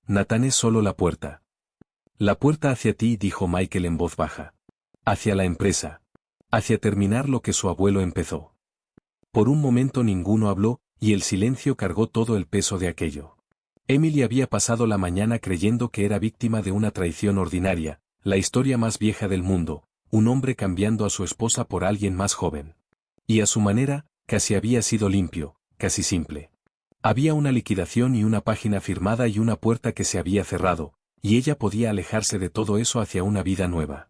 Nathan es solo la puerta. La puerta hacia ti, dijo Michael en voz baja. Hacia la empresa. Hacia terminar lo que su abuelo empezó. Por un momento ninguno habló, y el silencio cargó todo el peso de aquello. Emily había pasado la mañana creyendo que era víctima de una traición ordinaria, la historia más vieja del mundo, un hombre cambiando a su esposa por alguien más joven. Y a su manera, casi había sido limpio, casi simple. Había una liquidación y una página firmada y una puerta que se había cerrado, y ella podía alejarse de todo eso hacia una vida nueva.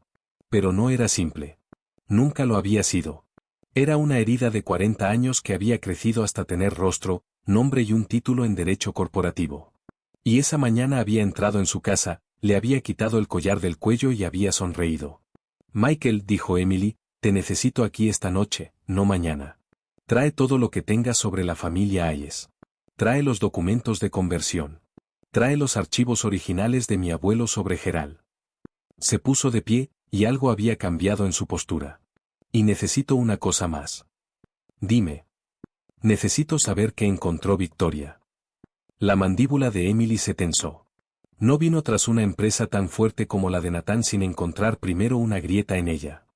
Pero no era simple. Nunca lo había sido. Era una herida de 40 años que había crecido hasta tener rostro, nombre y un título en derecho corporativo. Y esa mañana había entrado en su casa, le había quitado el collar del cuello y había sonreído. Michael, dijo Emily, te necesito aquí esta noche, no mañana. Trae todo lo que tengas sobre la familia Hayes. Trae los documentos de conversión. Trae los archivos originales de mi abuelo sobre Gerald. Se puso de pie, y algo había cambiado en su postura. Y necesito una cosa más. Dime. Necesito saber qué encontró Victoria. La mandíbula de Emily se tensó. No vino tras una empresa tan fuerte como la de Nathan sin encontrar primero una grieta en ella.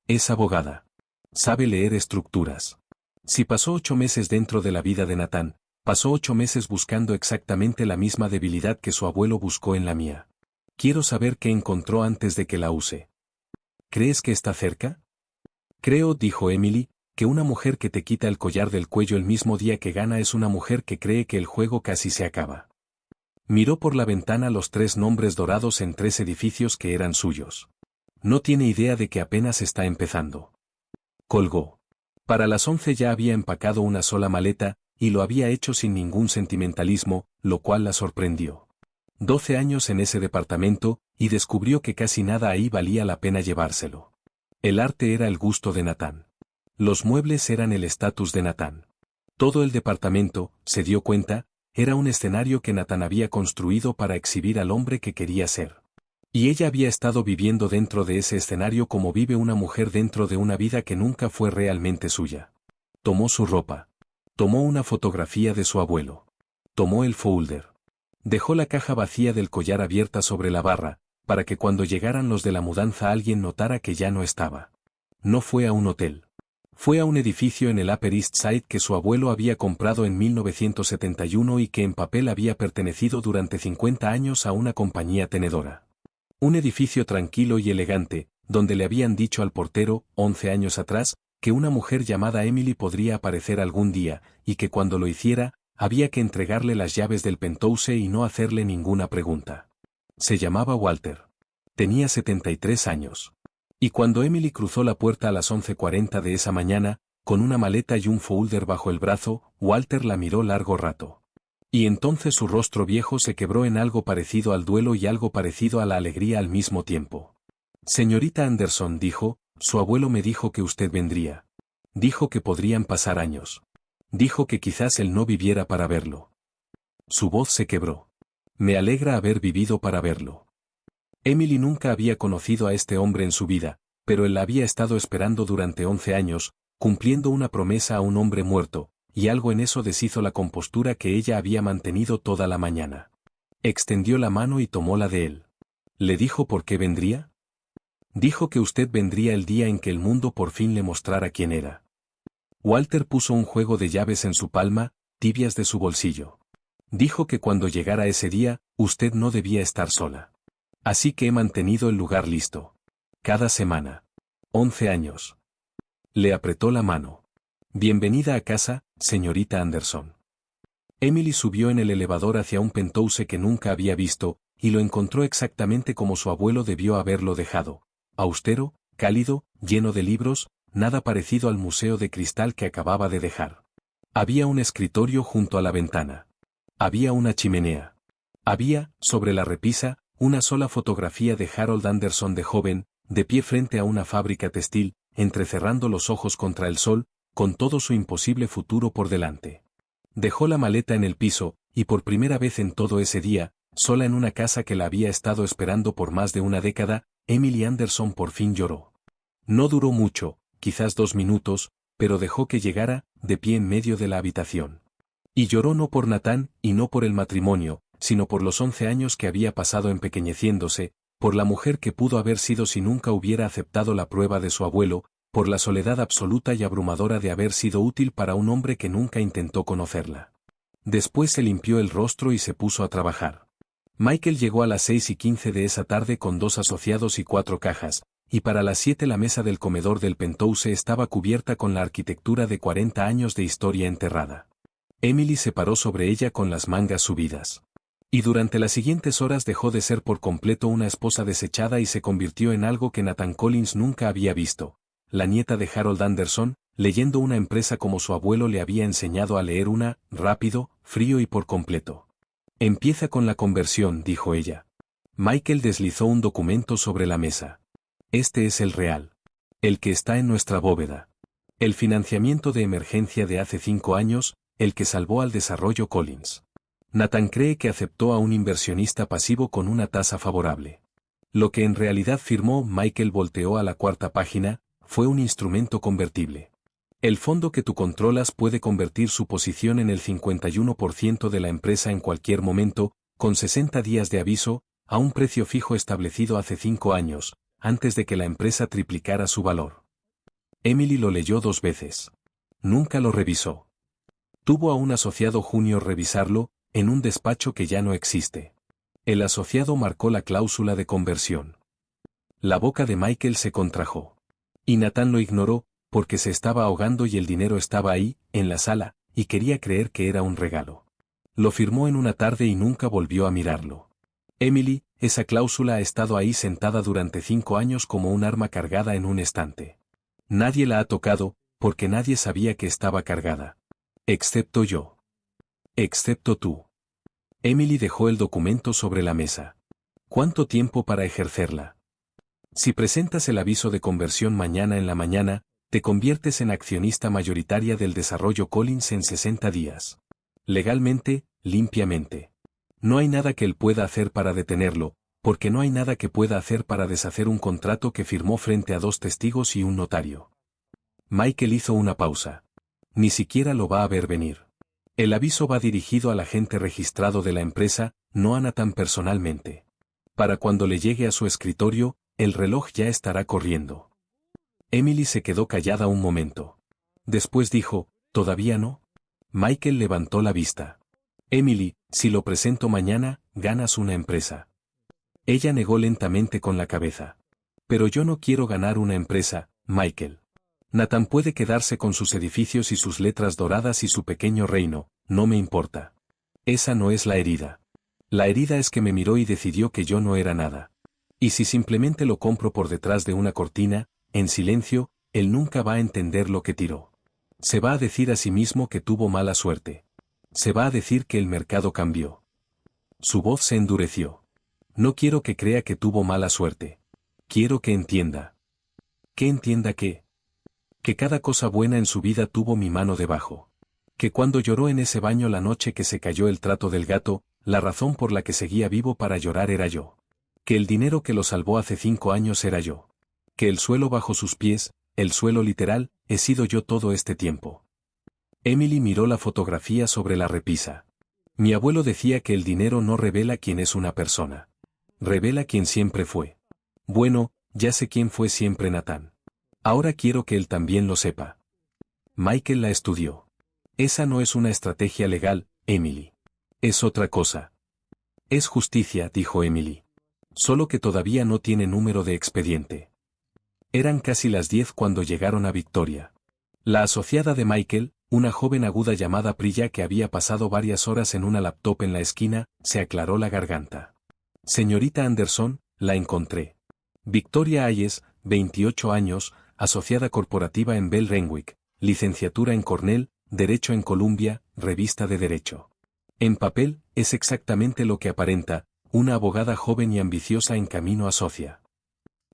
Es abogada. Sabe leer estructuras. Si pasó 8 meses dentro de la vida de Nathan, pasó 8 meses buscando exactamente la misma debilidad que su abuelo buscó en la mía. Quiero saber qué encontró antes de que la use. ¿Crees que está cerca? Creo, dijo Emily, que una mujer que te quita el collar del cuello el mismo día que gana es una mujer que cree que el juego casi se acaba. Miró por la ventana los 3 nombres dorados en 3 edificios que eran suyos. No tiene idea de que apenas está empezando. Colgó. Para las 11 ya había empacado una sola maleta, y lo había hecho sin ningún sentimentalismo, lo cual la sorprendió. 12 años en ese departamento, y descubrió que casi nada ahí valía la pena llevárselo. El arte era el gusto de Nathan. Los muebles eran el estatus de Nathan. Todo el departamento, se dio cuenta, era un escenario que Nathan había construido para exhibir al hombre que quería ser. Y ella había estado viviendo dentro de ese escenario como vive una mujer dentro de una vida que nunca fue realmente suya. Tomó su ropa. Tomó una fotografía de su abuelo. Tomó el folder. Dejó la caja vacía del collar abierta sobre la barra, para que cuando llegaran los de la mudanza alguien notara que ya no estaba. No fue a un hotel. Fue a un edificio en el Upper East Side que su abuelo había comprado en 1971 y que en papel había pertenecido durante 50 años a una compañía tenedora. Un edificio tranquilo y elegante, donde le habían dicho al portero, 11 años atrás, que una mujer llamada Emily podría aparecer algún día, y que cuando lo hiciera, había que entregarle las llaves del penthouse y no hacerle ninguna pregunta. Se llamaba Walter. Tenía 73 años. Y cuando Emily cruzó la puerta a las 11:40 de esa mañana, con una maleta y un folder bajo el brazo, Walter la miró largo rato. Y entonces su rostro viejo se quebró en algo parecido al duelo y algo parecido a la alegría al mismo tiempo. Señorita Anderson, dijo, su abuelo me dijo que usted vendría. Dijo que podrían pasar años. Dijo que quizás él no viviera para verlo. Su voz se quebró. Me alegra haber vivido para verlo. Emily nunca había conocido a este hombre en su vida, pero él la había estado esperando durante 11 años, cumpliendo una promesa a un hombre muerto, y algo en eso deshizo la compostura que ella había mantenido toda la mañana. Extendió la mano y tomó la de él. ¿Le dijo por qué vendría? Dijo que usted vendría el día en que el mundo por fin le mostrara quién era. Walter puso un juego de llaves en su palma, tibias de su bolsillo. Dijo que cuando llegara ese día, usted no debía estar sola. Así que he mantenido el lugar listo. Cada semana. 11 años. Le apretó la mano. Bienvenida a casa, señorita Anderson. Emily subió en el elevador hacia un penthouse que nunca había visto, y lo encontró exactamente como su abuelo debió haberlo dejado. Austero, cálido, lleno de libros, nada parecido al museo de cristal que acababa de dejar. Había un escritorio junto a la ventana. Había una chimenea. Había, sobre la repisa, una sola fotografía de Harold Anderson de joven, de pie frente a una fábrica textil, entrecerrando los ojos contra el sol, con todo su imposible futuro por delante. Dejó la maleta en el piso, y por primera vez en todo ese día, sola en una casa que la había estado esperando por más de una década, Emily Anderson por fin lloró. No duró mucho, quizás 2 minutos, pero dejó que llegara, de pie en medio de la habitación. Y lloró no por Nathan, y no por el matrimonio, sino por los 11 años que había pasado empequeñeciéndose, por la mujer que pudo haber sido si nunca hubiera aceptado la prueba de su abuelo, por la soledad absoluta y abrumadora de haber sido útil para un hombre que nunca intentó conocerla. Después se limpió el rostro y se puso a trabajar. Michael llegó a las 6:15 de esa tarde con 2 asociados y 4 cajas, y para las 7 la mesa del comedor del penthouse estaba cubierta con la arquitectura de 40 años de historia enterrada. Emily se paró sobre ella con las mangas subidas. Y durante las siguientes horas dejó de ser por completo una esposa desechada y se convirtió en algo que Nathan Collins nunca había visto, la nieta de Harold Anderson, leyendo una empresa como su abuelo le había enseñado a leer una, rápido, frío y por completo. Empieza con la conversión, dijo ella. Michael deslizó un documento sobre la mesa. Este es el real. El que está en nuestra bóveda. El financiamiento de emergencia de hace 5 años, el que salvó al desarrollo Collins. Nathan cree que aceptó a un inversionista pasivo con una tasa favorable. Lo que en realidad firmó, Michael volteó a la 4ª página, fue un instrumento convertible. El fondo que tú controlas puede convertir su posición en el 51% de la empresa en cualquier momento, con 60 días de aviso, a un precio fijo establecido hace 5 años, antes de que la empresa triplicara su valor. Emily lo leyó 2 veces. Nunca lo revisó. Tuvo a un asociado junior revisarlo, en un despacho que ya no existe. El asociado marcó la cláusula de conversión. La boca de Michael se contrajo. Y Nathan lo ignoró, porque se estaba ahogando y el dinero estaba ahí, en la sala, y quería creer que era un regalo. Lo firmó en una tarde y nunca volvió a mirarlo. Emily, esa cláusula ha estado ahí sentada durante 5 años como un arma cargada en un estante. Nadie la ha tocado, porque nadie sabía que estaba cargada. Excepto yo. Excepto tú. Emily dejó el documento sobre la mesa. ¿Cuánto tiempo para ejercerla? Si presentas el aviso de conversión mañana en la mañana, te conviertes en accionista mayoritaria del desarrollo Collins en 60 días. Legalmente, limpiamente. No hay nada que él pueda hacer para detenerlo, porque no hay nada que pueda hacer para deshacer un contrato que firmó frente a 2 testigos y un notario. Michael hizo una pausa. Ni siquiera lo va a ver venir. El aviso va dirigido al agente registrado de la empresa, no a Nathan personalmente. Para cuando le llegue a su escritorio, el reloj ya estará corriendo. Emily se quedó callada un momento. Después dijo, ¿todavía no? Michael levantó la vista. Emily, si lo presento mañana, ganas una empresa. Ella negó lentamente con la cabeza. Pero yo no quiero ganar una empresa, Michael. Nathan puede quedarse con sus edificios y sus letras doradas y su pequeño reino, no me importa. Esa no es la herida. La herida es que me miró y decidió que yo no era nada. Y si simplemente lo compro por detrás de una cortina, en silencio, él nunca va a entender lo que tiró. Se va a decir a sí mismo que tuvo mala suerte. Se va a decir que el mercado cambió. Su voz se endureció. No quiero que crea que tuvo mala suerte. Quiero que entienda. Que entienda que cada cosa buena en su vida tuvo mi mano debajo. Que cuando lloró en ese baño la noche que se cayó el trato del gato, la razón por la que seguía vivo para llorar era yo. Que el dinero que lo salvó hace 5 años era yo. Que el suelo bajo sus pies, el suelo literal, he sido yo todo este tiempo. Emily miró la fotografía sobre la repisa. Mi abuelo decía que el dinero no revela quién es una persona. Revela quién siempre fue. Bueno, ya sé quién fue siempre Nathan. Ahora quiero que él también lo sepa. Michael la estudió. Esa no es una estrategia legal, Emily. Es otra cosa. Es justicia, dijo Emily. Solo que todavía no tiene número de expediente. Eran casi las 10 cuando llegaron a Victoria. La asociada de Michael, una joven aguda llamada Priya que había pasado varias horas en una laptop en la esquina, se aclaró la garganta. Señorita Anderson, la encontré. Victoria Hayes, 28 años, asociada corporativa en Bell Renwick, licenciatura en Cornell, Derecho en Columbia, revista de Derecho. En papel, es exactamente lo que aparenta, una abogada joven y ambiciosa en camino a socia.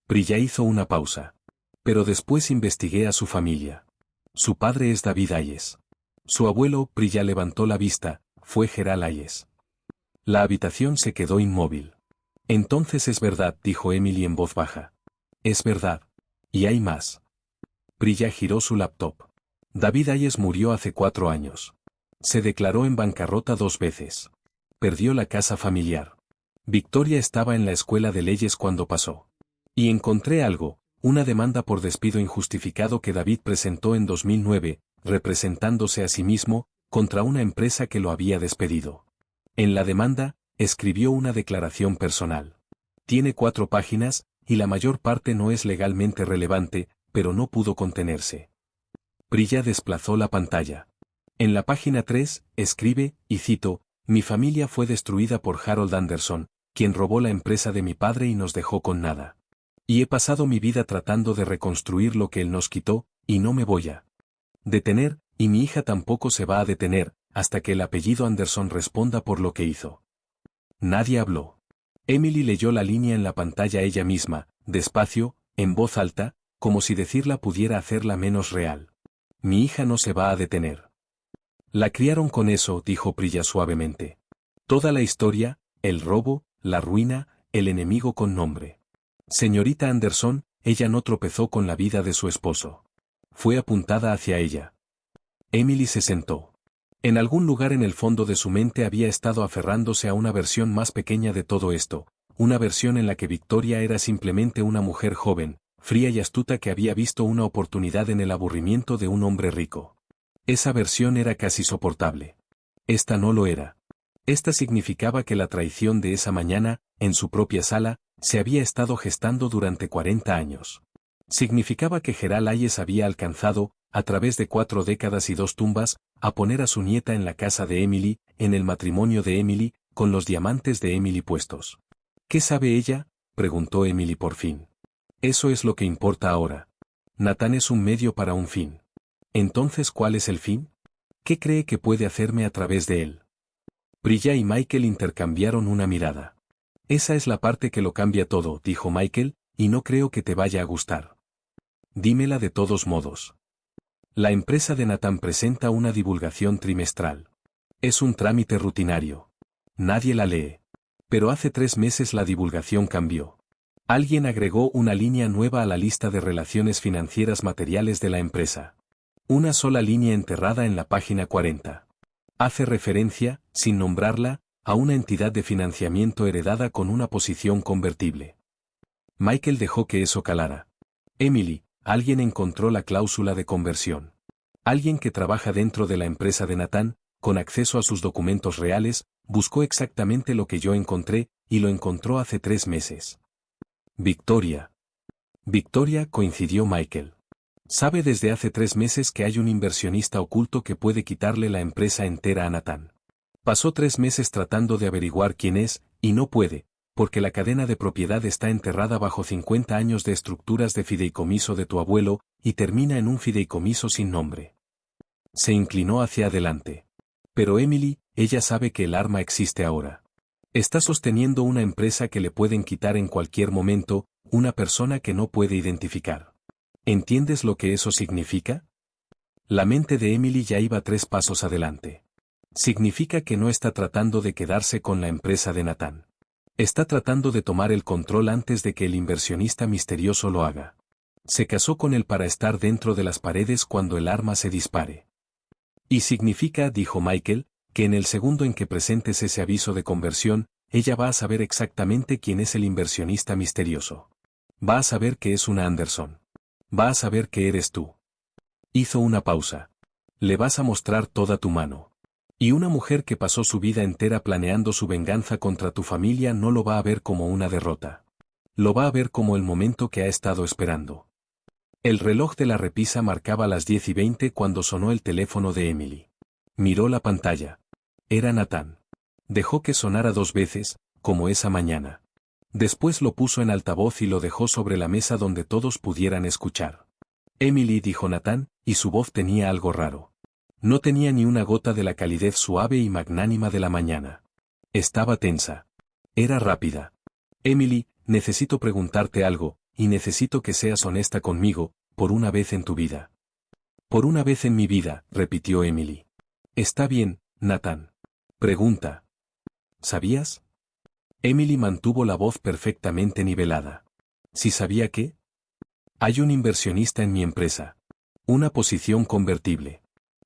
Priya hizo una pausa. Pero después investigué a su familia. Su padre es David Hayes. Su abuelo, Priya levantó la vista, fue Gerald Hayes. La habitación se quedó inmóvil. Entonces es verdad, dijo Emily en voz baja. Es verdad. Y hay más. Priya giró su laptop. David Hayes murió hace 4 años. Se declaró en bancarrota 2 veces. Perdió la casa familiar. Victoria estaba en la escuela de leyes cuando pasó. Y encontré algo, una demanda por despido injustificado que David presentó en 2009, representándose a sí mismo, contra una empresa que lo había despedido. En la demanda, escribió una declaración personal. Tiene 4 páginas, y la mayor parte no es legalmente relevante, pero no pudo contenerse. Priya desplazó la pantalla. En la página 3, escribe, y cito, mi familia fue destruida por Harold Anderson, quien robó la empresa de mi padre y nos dejó con nada. Y he pasado mi vida tratando de reconstruir lo que él nos quitó, y no me voy a detener, y mi hija tampoco se va a detener, hasta que el apellido Anderson responda por lo que hizo. Nadie habló. Emily leyó la línea en la pantalla ella misma, despacio, en voz alta, como si decirla pudiera hacerla menos real. Mi hija no se va a detener. La criaron con eso, dijo Priya suavemente. Toda la historia, el robo, la ruina, el enemigo con nombre. Señorita Anderson, ella no tropezó con la vida de su esposo. Fue apuntada hacia ella. Emily se sentó. En algún lugar en el fondo de su mente había estado aferrándose a una versión más pequeña de todo esto, una versión en la que Victoria era simplemente una mujer joven, fría y astuta que había visto una oportunidad en el aburrimiento de un hombre rico. Esa versión era casi soportable. Esta no lo era. Esta significaba que la traición de esa mañana, en su propia sala, se había estado gestando durante 40 años. Significaba que Gerald Hayes había alcanzado, a través de 4 décadas y 2 tumbas, a poner a su nieta en la casa de Emily, en el matrimonio de Emily, con los diamantes de Emily puestos. ¿Qué sabe ella?, preguntó Emily por fin. Eso es lo que importa ahora. Nathan es un medio para un fin. Entonces, ¿cuál es el fin? ¿Qué cree que puede hacerme a través de él? Priya y Michael intercambiaron una mirada. Esa es la parte que lo cambia todo, dijo Michael, y no creo que te vaya a gustar. Dímela de todos modos. La empresa de Nathan presenta una divulgación trimestral. Es un trámite rutinario. Nadie la lee. Pero hace 3 meses la divulgación cambió. Alguien agregó una línea nueva a la lista de relaciones financieras materiales de la empresa. Una sola línea enterrada en la página 40. Hace referencia, sin nombrarla, a una entidad de financiamiento heredada con una posición convertible. Michael dejó que eso calara. Emily, alguien encontró la cláusula de conversión. Alguien que trabaja dentro de la empresa de Nathan, con acceso a sus documentos reales, buscó exactamente lo que yo encontré, y lo encontró hace 3 meses. Victoria. Victoria, coincidió Michael. Sabe desde hace 3 meses que hay un inversionista oculto que puede quitarle la empresa entera a Nathan. Pasó 3 meses tratando de averiguar quién es, y no puede, porque la cadena de propiedad está enterrada bajo 50 años de estructuras de fideicomiso de tu abuelo, y termina en un fideicomiso sin nombre. Se inclinó hacia adelante. Pero Emily, ella sabe que el arma existe ahora. Está sosteniendo una empresa que le pueden quitar en cualquier momento, una persona que no puede identificar. ¿Entiendes lo que eso significa? La mente de Emily ya iba 3 pasos adelante. Significa que no está tratando de quedarse con la empresa de Nathan. Está tratando de tomar el control antes de que el inversionista misterioso lo haga. Se casó con él para estar dentro de las paredes cuando el arma se dispare. Y significa, dijo Michael, que en el segundo en que presentes ese aviso de conversión, ella va a saber exactamente quién es el inversionista misterioso. Va a saber que es una Anderson. Va a saber que eres tú. Hizo una pausa. Le vas a mostrar toda tu mano. Y una mujer que pasó su vida entera planeando su venganza contra tu familia no lo va a ver como una derrota. Lo va a ver como el momento que ha estado esperando. El reloj de la repisa marcaba las 10:20 cuando sonó el teléfono de Emily. Miró la pantalla. Era Nathan. Dejó que sonara 2 veces, como esa mañana. Después lo puso en altavoz y lo dejó sobre la mesa donde todos pudieran escuchar. Emily, dijo Nathan, y su voz tenía algo raro. No tenía ni una gota de la calidez suave y magnánima de la mañana. Estaba tensa. Era rápida. Emily, necesito preguntarte algo, y necesito que seas honesta conmigo, por una vez en tu vida. Por una vez en mi vida, repitió Emily. Está bien, Nathan. Pregunta. ¿Sabías? Emily mantuvo la voz perfectamente nivelada. ¿Sí sabía qué? Hay un inversionista en mi empresa. Una posición convertible.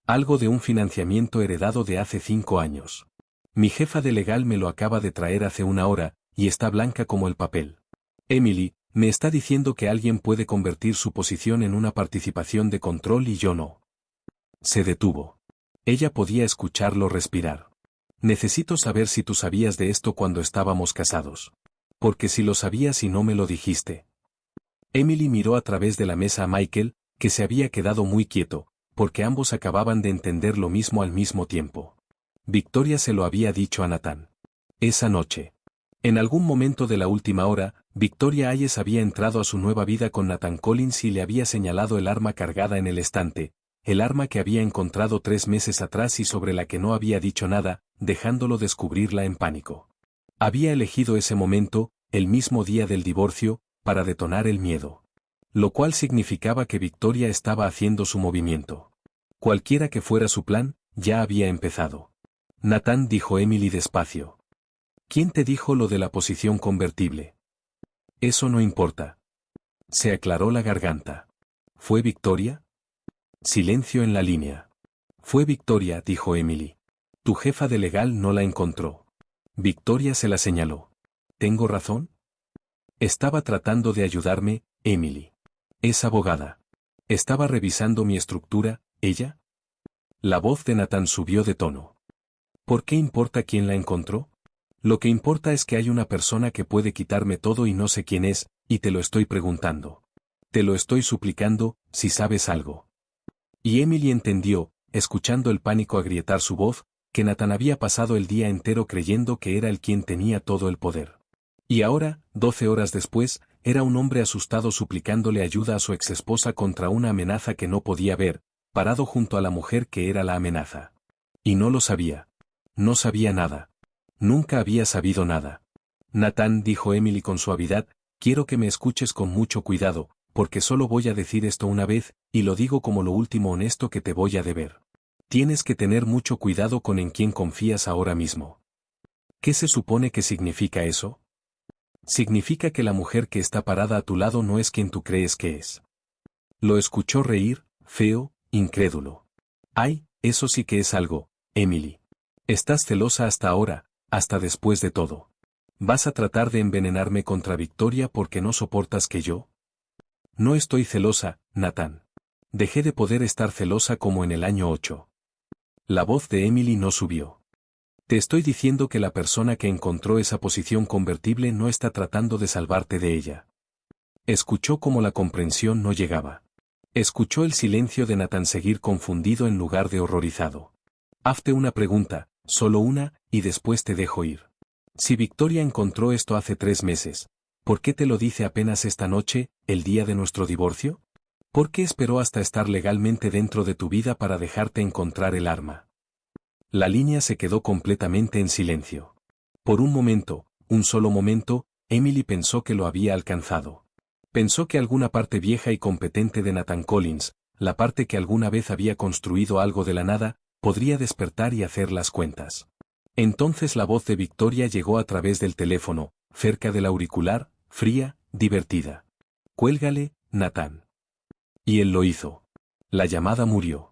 Algo de un financiamiento heredado de hace 5 años. Mi jefa de legal me lo acaba de traer hace una hora, y está blanca como el papel. Emily, me está diciendo que alguien puede convertir su posición en una participación de control y yo no. Se detuvo. Ella podía escucharlo respirar. Necesito saber si tú sabías de esto cuando estábamos casados. Porque si lo sabías y no me lo dijiste. Emily miró a través de la mesa a Michael, que se había quedado muy quieto, porque ambos acababan de entender lo mismo al mismo tiempo. Victoria se lo había dicho a Nathan. Esa noche. En algún momento de la última hora, Victoria Hayes había entrado a su nueva vida con Nathan Collins y le había señalado el arma cargada en el estante, el arma que había encontrado 3 meses atrás y sobre la que no había dicho nada, dejándolo descubrirla en pánico. Había elegido ese momento, el mismo día del divorcio, para detonar el miedo. Lo cual significaba que Victoria estaba haciendo su movimiento. Cualquiera que fuera su plan, ya había empezado. Nathan, dijo Emily despacio. ¿Quién te dijo lo de la posición convertible? Eso no importa. Se aclaró la garganta. ¿Fue Victoria? Silencio en la línea. Fue Victoria, dijo Emily. Tu jefa de legal no la encontró. Victoria se la señaló. ¿Tengo razón? Estaba tratando de ayudarme, Emily. Es abogada. Estaba revisando mi estructura, ¿ella? La voz de Nathan subió de tono. ¿Por qué importa quién la encontró? Lo que importa es que hay una persona que puede quitarme todo y no sé quién es, y te lo estoy preguntando. Te lo estoy suplicando, si sabes algo. Y Emily entendió, escuchando el pánico agrietar su voz, que Nathan había pasado el día entero creyendo que era él quien tenía todo el poder. Y ahora, 12 horas después, era un hombre asustado suplicándole ayuda a su exesposa contra una amenaza que no podía ver, parado junto a la mujer que era la amenaza. Y no lo sabía. No sabía nada. Nunca había sabido nada. Nathan, dijo Emily con suavidad, quiero que me escuches con mucho cuidado, porque solo voy a decir esto una vez, y lo digo como lo último honesto que te voy a deber. Tienes que tener mucho cuidado con en quién confías ahora mismo. ¿Qué se supone que significa eso? Significa que la mujer que está parada a tu lado no es quien tú crees que es. Lo escuchó reír, feo, incrédulo. Ay, eso sí que es algo, Emily. Estás celosa hasta ahora, hasta después de todo. ¿Vas a tratar de envenenarme contra Victoria porque no soportas que yo? No estoy celosa, Nathan. Dejé de poder estar celosa como en el año 8. La voz de Emily no subió. Te estoy diciendo que la persona que encontró esa posición convertible no está tratando de salvarte de ella. Escuchó como la comprensión no llegaba. Escuchó el silencio de Nathan seguir confundido en lugar de horrorizado. Hazte una pregunta, solo una, y después te dejo ir. Si Victoria encontró esto hace 3 meses, ¿por qué te lo dice apenas esta noche, el día de nuestro divorcio? ¿Por qué esperó hasta estar legalmente dentro de tu vida para dejarte encontrar el arma? La línea se quedó completamente en silencio. Por un momento, un solo momento, Emily pensó que lo había alcanzado. Pensó que alguna parte vieja y competente de Nathan Collins, la parte que alguna vez había construido algo de la nada, podría despertar y hacer las cuentas. Entonces la voz de Victoria llegó a través del teléfono, cerca del auricular, fría, divertida. Cuélgale, Nathan. Y él lo hizo. La llamada murió.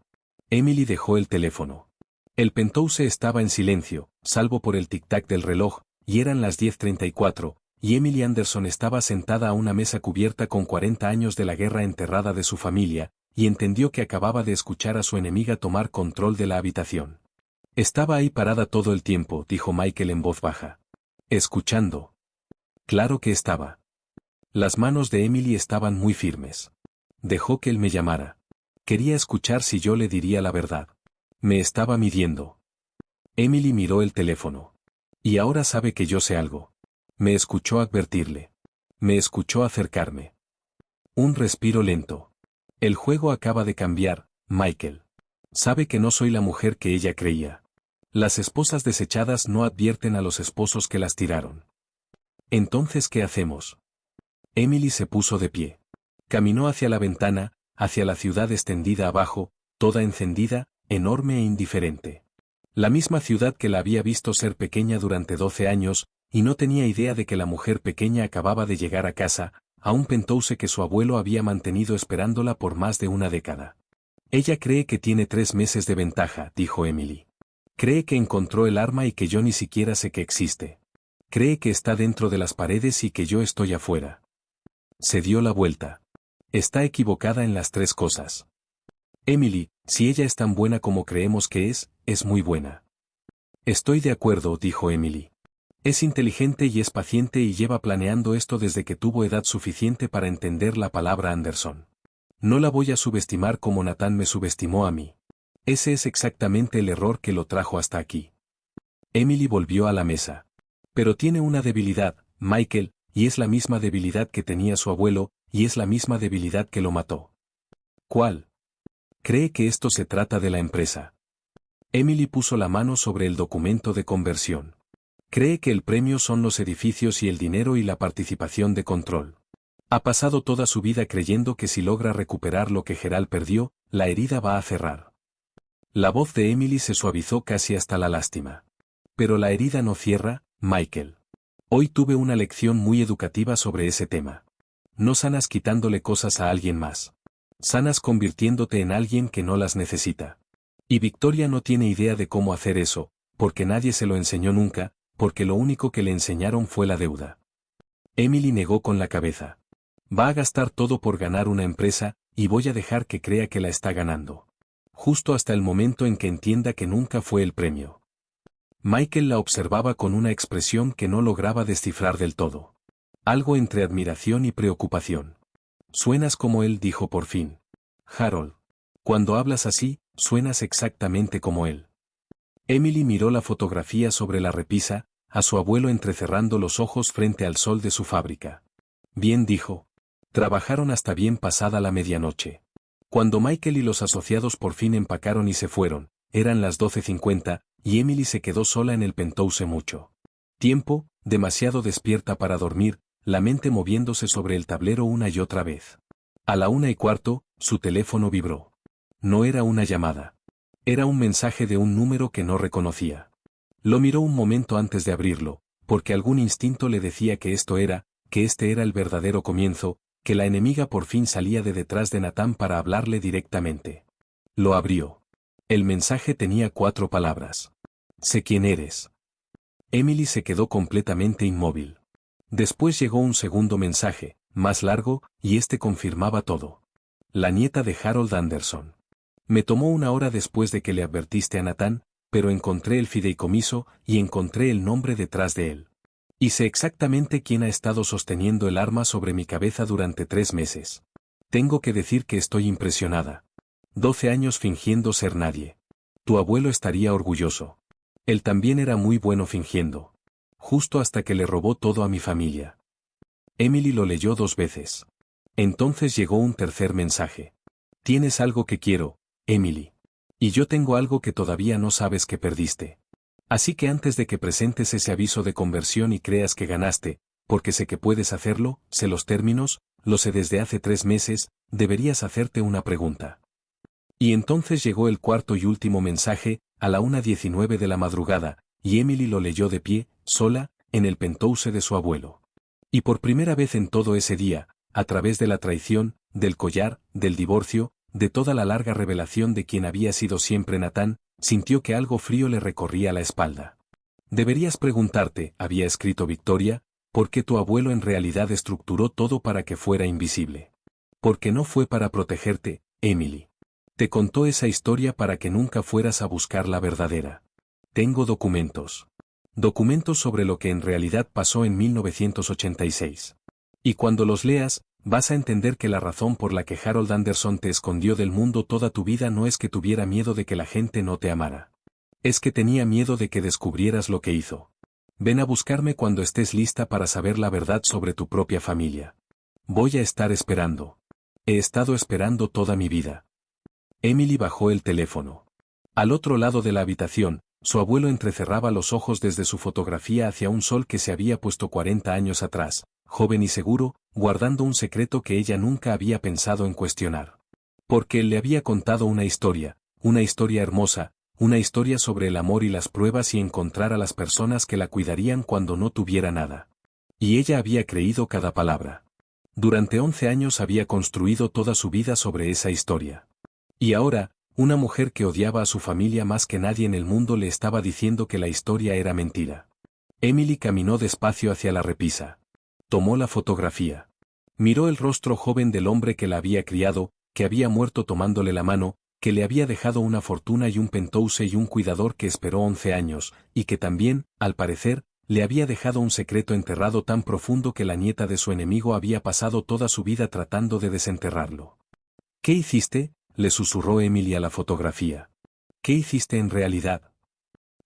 Emily dejó el teléfono. El penthouse estaba en silencio, salvo por el tic-tac del reloj, y eran las 10:34, y Emily Anderson estaba sentada a una mesa cubierta con 40 años de la guerra enterrada de su familia, y entendió que acababa de escuchar a su enemiga tomar control de la habitación. Estaba ahí parada todo el tiempo, dijo Michael en voz baja. Escuchando. Claro que estaba. Las manos de Emily estaban muy firmes. Dejó que él me llamara. Quería escuchar si yo le diría la verdad. Me estaba midiendo. Emily miró el teléfono. Y ahora sabe que yo sé algo. Me escuchó advertirle. Me escuchó acercarme. Un respiro lento. El juego acaba de cambiar, Michael. Sabe que no soy la mujer que ella creía. Las esposas desechadas no advierten a los esposos que las tiraron. Entonces, ¿qué hacemos? Emily se puso de pie. Caminó hacia la ventana, hacia la ciudad extendida abajo, toda encendida, enorme e indiferente. La misma ciudad que la había visto ser pequeña durante 12 años, y no tenía idea de que la mujer pequeña acababa de llegar a casa, a un penthouse que su abuelo había mantenido esperándola por más de una década. Ella cree que tiene 3 meses de ventaja, dijo Emily. Cree que encontró el arma y que yo ni siquiera sé que existe. Cree que está dentro de las paredes y que yo estoy afuera. Se dio la vuelta. Está equivocada en las 3 cosas. Emily, si ella es tan buena como creemos que es muy buena. Estoy de acuerdo, dijo Emily. Es inteligente y es paciente y lleva planeando esto desde que tuvo edad suficiente para entender la palabra Anderson. No la voy a subestimar como Nathan me subestimó a mí. Ese es exactamente el error que lo trajo hasta aquí. Emily volvió a la mesa. Pero tiene una debilidad, Michael, y es la misma debilidad que tenía su abuelo, y es la misma debilidad que lo mató. ¿Cuál? Cree que esto se trata de la empresa. Emily puso la mano sobre el documento de conversión. Cree que el premio son los edificios y el dinero y la participación de control. Ha pasado toda su vida creyendo que si logra recuperar lo que Gerald perdió, la herida va a cerrar. La voz de Emily se suavizó casi hasta la lástima. Pero la herida no cierra, Michael. Hoy tuve una lección muy educativa sobre ese tema. No sanas quitándole cosas a alguien más. Sanas convirtiéndote en alguien que no las necesita. Y Victoria no tiene idea de cómo hacer eso, porque nadie se lo enseñó nunca, porque lo único que le enseñaron fue la deuda. Emily negó con la cabeza. Va a gastar todo por ganar una empresa, y voy a dejar que crea que la está ganando. Justo hasta el momento en que entienda que nunca fue el premio. Michael la observaba con una expresión que no lograba descifrar del todo. Algo entre admiración y preocupación. Suenas como él, dijo por fin. Harold. Cuando hablas así, suenas exactamente como él. Emily miró la fotografía sobre la repisa, a su abuelo entrecerrando los ojos frente al sol de su fábrica. Bien, dijo. Trabajaron hasta bien pasada la medianoche. Cuando Michael y los asociados por fin empacaron y se fueron, eran las 12:50, y Emily se quedó sola en el penthouse mucho tiempo, demasiado despierta para dormir, la mente moviéndose sobre el tablero una y otra vez. A la 1:15, su teléfono vibró. No era una llamada. Era un mensaje de un número que no reconocía. Lo miró un momento antes de abrirlo, porque algún instinto le decía que este era el verdadero comienzo, que la enemiga por fin salía de detrás de Nathan para hablarle directamente. Lo abrió. El mensaje tenía 4 palabras. Sé quién eres. Emily se quedó completamente inmóvil. Después llegó un segundo mensaje, más largo, y este confirmaba todo. La nieta de Harold Anderson. Me tomó 1 hora después de que le advertiste a Nathan, pero encontré el fideicomiso y encontré el nombre detrás de él. Y sé exactamente quién ha estado sosteniendo el arma sobre mi cabeza durante 3 meses. Tengo que decir que estoy impresionada. 12 años fingiendo ser nadie. Tu abuelo estaría orgulloso. Él también era muy bueno fingiendo. Justo hasta que le robó todo a mi familia. Emily lo leyó 2 veces. Entonces llegó un tercer mensaje. Tienes algo que quiero, Emily. Y yo tengo algo que todavía no sabes que perdiste. Así que antes de que presentes ese aviso de conversión y creas que ganaste, porque sé que puedes hacerlo, sé los términos, lo sé desde hace 3 meses, deberías hacerte una pregunta. Y entonces llegó el cuarto y último mensaje, a la 1:19 de la madrugada, y Emily lo leyó de pie, sola, en el penthouse de su abuelo. Y por primera vez en todo ese día, a través de la traición, del collar, del divorcio, de toda la larga revelación de quien había sido siempre Nathan, sintió que algo frío le recorría la espalda. Deberías preguntarte, había escrito Victoria, por qué tu abuelo en realidad estructuró todo para que fuera invisible. Porque no fue para protegerte, Emily. Te contó esa historia para que nunca fueras a buscar la verdadera. Tengo documentos. Documentos sobre lo que en realidad pasó en 1986. Y cuando los leas, vas a entender que la razón por la que Harold Anderson te escondió del mundo toda tu vida no es que tuviera miedo de que la gente no te amara. Es que tenía miedo de que descubrieras lo que hizo. Ven a buscarme cuando estés lista para saber la verdad sobre tu propia familia. Voy a estar esperando. He estado esperando toda mi vida. Emily bajó el teléfono. Al otro lado de la habitación, su abuelo entrecerraba los ojos desde su fotografía hacia un sol que se había puesto 40 años atrás, joven y seguro, guardando un secreto que ella nunca había pensado en cuestionar. Porque él le había contado una historia hermosa, una historia sobre el amor y las pruebas y encontrar a las personas que la cuidarían cuando no tuviera nada. Y ella había creído cada palabra. Durante 11 años había construido toda su vida sobre esa historia. Y ahora, una mujer que odiaba a su familia más que nadie en el mundo le estaba diciendo que la historia era mentira. Emily caminó despacio hacia la repisa. Tomó la fotografía. Miró el rostro joven del hombre que la había criado, que había muerto tomándole la mano, que le había dejado una fortuna y un penthouse y un cuidador que esperó 11 años, y que también, al parecer, le había dejado un secreto enterrado tan profundo que la nieta de su enemigo había pasado toda su vida tratando de desenterrarlo. ¿Qué hiciste?, le susurró Emily a la fotografía. ¿Qué hiciste en realidad?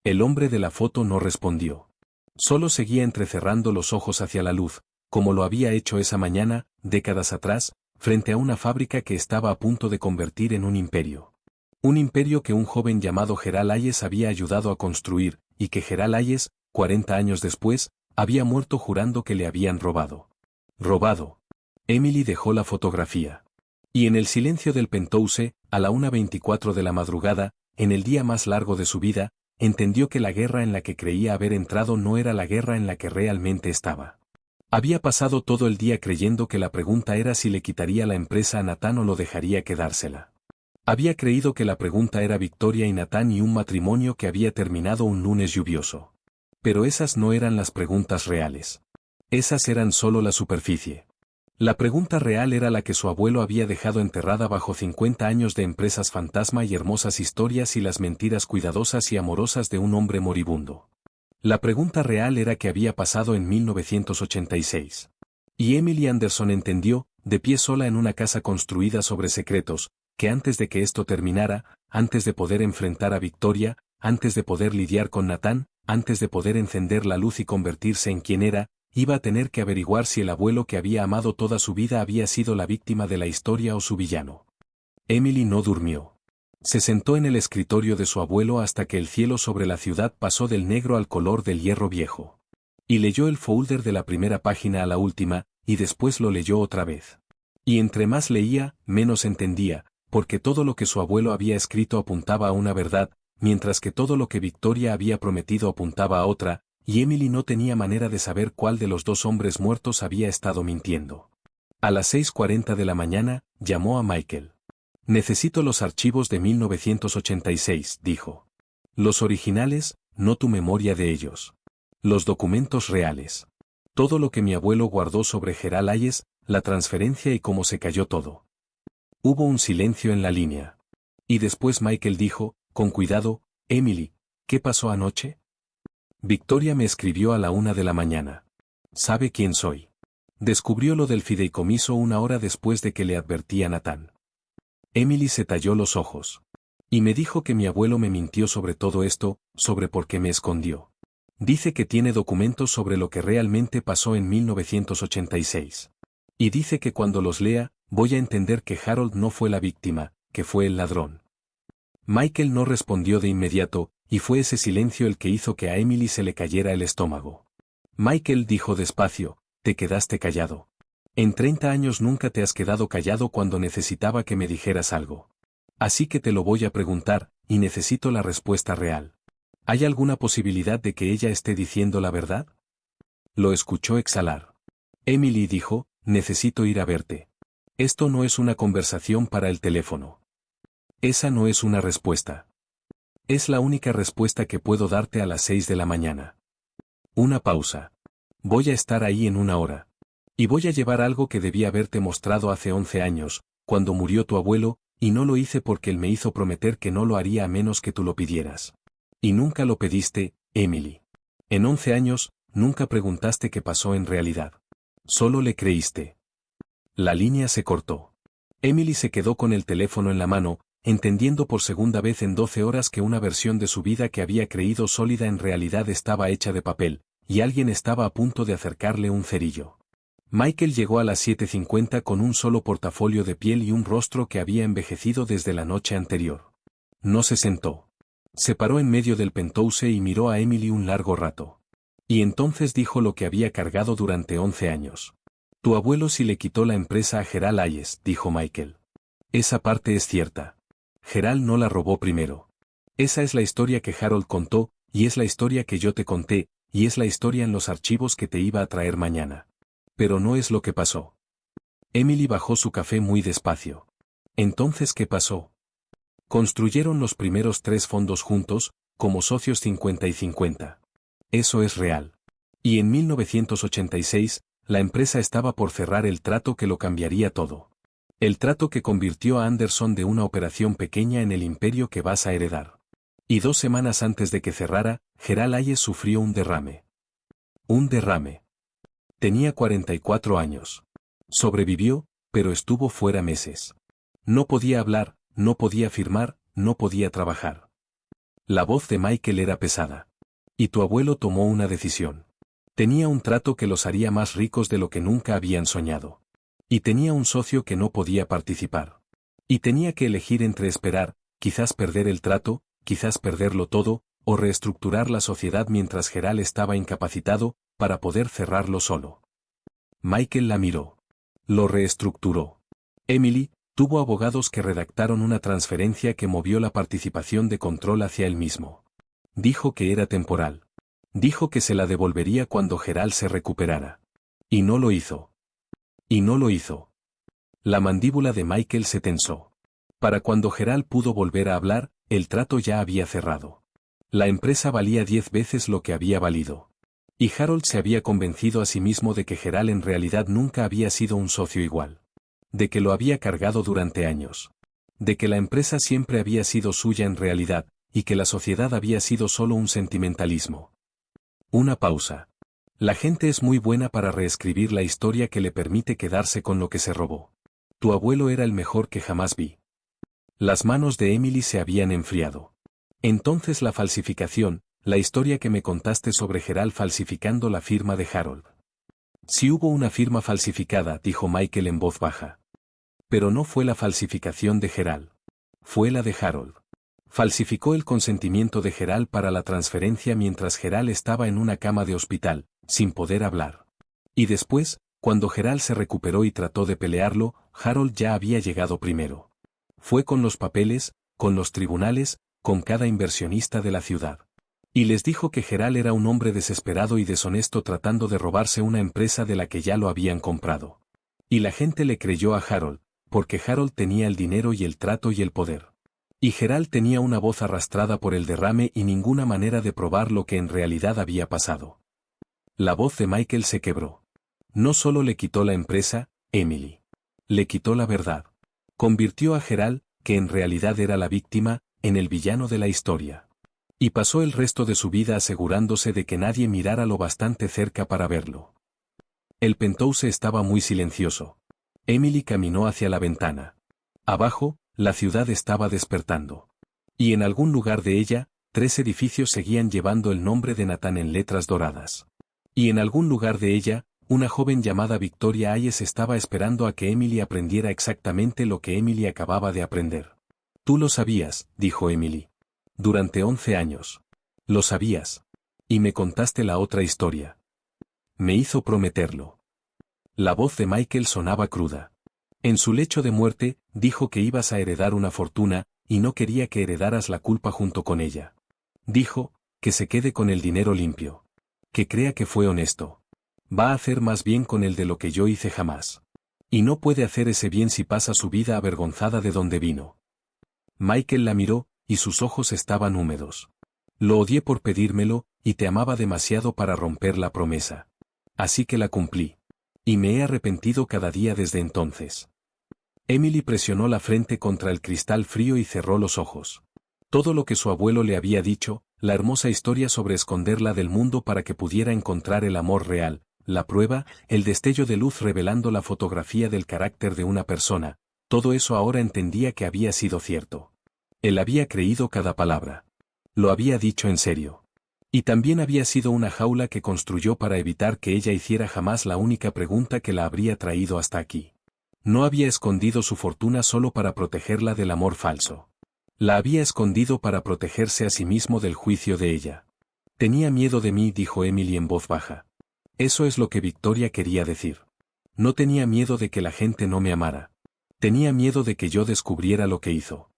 El hombre de la foto no respondió. Solo seguía entrecerrando los ojos hacia la luz, como lo había hecho esa mañana, décadas atrás, frente a una fábrica que estaba a punto de convertir en un imperio. Un imperio que un joven llamado Gerald Hayes había ayudado a construir, y que Gerald Hayes, 40 años después, había muerto jurando que le habían robado. ¿Robado? Emily dejó la fotografía. Y en el silencio del penthouse, a la 1:24 de la madrugada, en el día más largo de su vida, entendió que la guerra en la que creía haber entrado no era la guerra en la que realmente estaba. Había pasado todo el día creyendo que la pregunta era si le quitaría la empresa a Nathan o lo dejaría quedársela. Había creído que la pregunta era Victoria y Nathan y un matrimonio que había terminado un lunes lluvioso. Pero esas no eran las preguntas reales. Esas eran solo la superficie. La pregunta real era la que su abuelo había dejado enterrada bajo 50 años de empresas fantasma y hermosas historias y las mentiras cuidadosas y amorosas de un hombre moribundo. La pregunta real era qué había pasado en 1986. Y Emily Anderson entendió, de pie sola en una casa construida sobre secretos, que antes de que esto terminara, antes de poder enfrentar a Victoria, antes de poder lidiar con Nathan, antes de poder encender la luz y convertirse en quien era, iba a tener que averiguar si el abuelo que había amado toda su vida había sido la víctima de la historia o su villano. Emily no durmió. Se sentó en el escritorio de su abuelo hasta que el cielo sobre la ciudad pasó del negro al color del hierro viejo. Y leyó el folder de la primera página a la última, y después lo leyó otra vez. Y entre más leía, menos entendía, porque todo lo que su abuelo había escrito apuntaba a una verdad, mientras que todo lo que Victoria había prometido apuntaba a otra, y Emily no tenía manera de saber cuál de los dos hombres muertos había estado mintiendo. A las 6:40 de la mañana, llamó a Michael. Necesito los archivos de 1986, dijo. Los originales, no tu memoria de ellos. Los documentos reales. Todo lo que mi abuelo guardó sobre Gerald Hayes, la transferencia y cómo se cayó todo. Hubo un silencio en la línea. Y después Michael dijo, con cuidado, Emily, ¿qué pasó anoche? Victoria me escribió a la 1 de la mañana. ¿Sabe quién soy? Descubrió lo del fideicomiso una hora después de que le advertí a Nathan. Emily se talló los ojos. Y me dijo que mi abuelo me mintió sobre todo esto, sobre por qué me escondió. Dice que tiene documentos sobre lo que realmente pasó en 1986. Y dice que cuando los lea, voy a entender que Harold no fue la víctima, que fue el ladrón. Michael no respondió de inmediato, y fue ese silencio el que hizo que a Emily se le cayera el estómago. Michael dijo despacio, te quedaste callado. En 30 años nunca te has quedado callado cuando necesitaba que me dijeras algo. Así que te lo voy a preguntar, y necesito la respuesta real. ¿Hay alguna posibilidad de que ella esté diciendo la verdad? Lo escuchó exhalar. Emily dijo, necesito ir a verte. Esto no es una conversación para el teléfono. Esa no es una respuesta. Es la única respuesta que puedo darte a las 6 de la mañana. Una pausa. Voy a estar ahí en 1 hora. Y voy a llevar algo que debí haberte mostrado hace 11 años, cuando murió tu abuelo, y no lo hice porque él me hizo prometer que no lo haría a menos que tú lo pidieras. Y nunca lo pediste, Emily. En 11 años, nunca preguntaste qué pasó en realidad. Solo le creíste. La línea se cortó. Emily se quedó con el teléfono en la mano, entendiendo por segunda vez en 12 horas que una versión de su vida que había creído sólida en realidad estaba hecha de papel, y alguien estaba a punto de acercarle un cerillo. Michael llegó a las 7:50 con un solo portafolio de piel y un rostro que había envejecido desde la noche anterior. No se sentó. Se paró en medio del penthouse y miró a Emily un largo rato. Y entonces dijo lo que había cargado durante 11 años. Tu abuelo sí le quitó la empresa a Gerald Hayes, dijo Michael. Esa parte es cierta. Gerald no la robó primero. Esa es la historia que Harold contó, y es la historia que yo te conté, y es la historia en los archivos que te iba a traer mañana. Pero no es lo que pasó. Emily bajó su café muy despacio. Entonces, ¿qué pasó? Construyeron los primeros 3 fondos juntos, como socios 50 y 50. Eso es real. Y en 1986, la empresa estaba por cerrar el trato que lo cambiaría todo. El trato que convirtió a Anderson de una operación pequeña en el imperio que vas a heredar. Y 2 semanas antes de que cerrara, Gerald Hayes sufrió un derrame. Un derrame. Tenía 44 años. Sobrevivió, pero estuvo fuera meses. No podía hablar, no podía firmar, no podía trabajar. La voz de Michael era pesada. Y tu abuelo tomó una decisión. Tenía un trato que los haría más ricos de lo que nunca habían soñado. Y tenía un socio que no podía participar. Y tenía que elegir entre esperar, quizás perder el trato, quizás perderlo todo, o reestructurar la sociedad mientras Gerald estaba incapacitado, para poder cerrarlo solo. Michael la miró. Lo reestructuró. Emily tuvo abogados que redactaron una transferencia que movió la participación de control hacia él mismo. Dijo que era temporal. Dijo que se la devolvería cuando Gerald se recuperara. Y no lo hizo. Y no lo hizo. La mandíbula de Michael se tensó. Para cuando Gerald pudo volver a hablar, el trato ya había cerrado. La empresa valía 10 veces lo que había valido. Y Harold se había convencido a sí mismo de que Gerald en realidad nunca había sido un socio igual. De que lo había cargado durante años. De que la empresa siempre había sido suya en realidad, y que la sociedad había sido solo un sentimentalismo. Una pausa. La gente es muy buena para reescribir la historia que le permite quedarse con lo que se robó. Tu abuelo era el mejor que jamás vi. Las manos de Emily se habían enfriado. Entonces la falsificación, la historia que me contaste sobre Gerald falsificando la firma de Harold. Sí hubo una firma falsificada, dijo Michael en voz baja. Pero no fue la falsificación de Gerald. Fue la de Harold. Falsificó el consentimiento de Gerald para la transferencia mientras Gerald estaba en una cama de hospital, sin poder hablar. Y después, cuando Gerald se recuperó y trató de pelearlo, Harold ya había llegado primero. Fue con los papeles, con los tribunales, con cada inversionista de la ciudad. Y les dijo que Gerald era un hombre desesperado y deshonesto tratando de robarse una empresa de la que ya lo habían comprado. Y la gente le creyó a Harold, porque Harold tenía el dinero y el trato y el poder. Y Gerald tenía una voz arrastrada por el derrame y ninguna manera de probar lo que en realidad había pasado. La voz de Michael se quebró. No solo le quitó la empresa, Emily. Le quitó la verdad. Convirtió a Gerald, que en realidad era la víctima, en el villano de la historia. Y pasó el resto de su vida asegurándose de que nadie mirara lo bastante cerca para verlo. El penthouse estaba muy silencioso. Emily caminó hacia la ventana. Abajo, la ciudad estaba despertando. Y en algún lugar de ella, 3 edificios seguían llevando el nombre de Nathan en letras doradas. Y en algún lugar de ella, una joven llamada Victoria Hayes estaba esperando a que Emily aprendiera exactamente lo que Emily acababa de aprender. Tú lo sabías, dijo Emily. Durante 11 años. Lo sabías. Y me contaste la otra historia. Me hizo prometerlo. La voz de Michael sonaba cruda. En su lecho de muerte, dijo que ibas a heredar una fortuna, y no quería que heredaras la culpa junto con ella. Dijo, que se quede con el dinero limpio. Que crea que fue honesto. Va a hacer más bien con él de lo que yo hice jamás. Y no puede hacer ese bien si pasa su vida avergonzada de donde vino. Michael la miró, y sus ojos estaban húmedos. Lo odié por pedírmelo, y te amaba demasiado para romper la promesa. Así que la cumplí. Y me he arrepentido cada día desde entonces. Emily presionó la frente contra el cristal frío y cerró los ojos. Todo lo que su abuelo le había dicho, la hermosa historia sobre esconderla del mundo para que pudiera encontrar el amor real, la prueba, el destello de luz revelando la fotografía del carácter de una persona, todo eso ahora entendía que había sido cierto. Él había creído cada palabra. Lo había dicho en serio. Y también había sido una jaula que construyó para evitar que ella hiciera jamás la única pregunta que la habría traído hasta aquí. No había escondido su fortuna solo para protegerla del amor falso. La había escondido para protegerse a sí mismo del juicio de ella. Tenía miedo de mí, dijo Emily en voz baja. Eso es lo que Victoria quería decir. No tenía miedo de que la gente no me amara. Tenía miedo de que yo descubriera lo que hizo.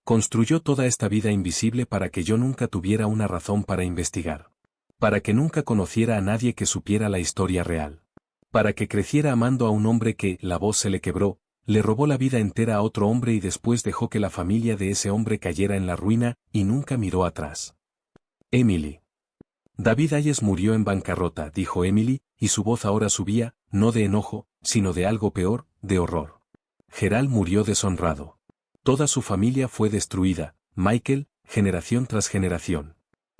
Construyó toda esta vida invisible para que yo nunca tuviera una razón para investigar. Para que nunca conociera a nadie que supiera la historia real. Para que creciera amando a un hombre que, la voz se le quebró, le robó la vida entera a otro hombre y después dejó que la familia de ese hombre cayera en la ruina, y nunca miró atrás. Emily. David Hayes murió en bancarrota, dijo Emily, y su voz ahora subía, no de enojo, sino de algo peor, de horror. Gerald murió deshonrado. Toda su familia fue destruida, Michael, generación tras generación.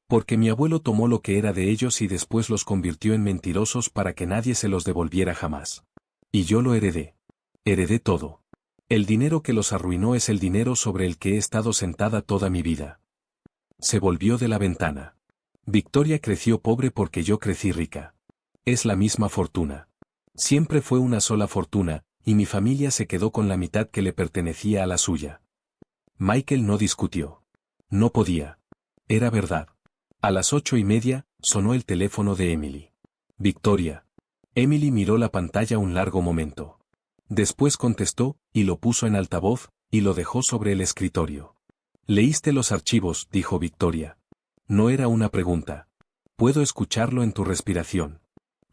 Porque mi abuelo tomó lo que era de ellos y después los convirtió en mentirosos para que nadie se los devolviera jamás. Y yo lo heredé. Heredé todo. El dinero que los arruinó es el dinero sobre el que he estado sentada toda mi vida. Se volvió de la ventana. Victoria creció pobre porque yo crecí rica. Es la misma fortuna. Siempre fue una sola fortuna, y mi familia se quedó con la mitad que le pertenecía a la suya. Michael no discutió. No podía. Era verdad. A las 8:30, sonó el teléfono de Emily. Victoria. Emily miró la pantalla un largo momento. Después contestó, y lo puso en altavoz, y lo dejó sobre el escritorio. «¿Leíste los archivos?», dijo Victoria. No era una pregunta. «Puedo escucharlo en tu respiración.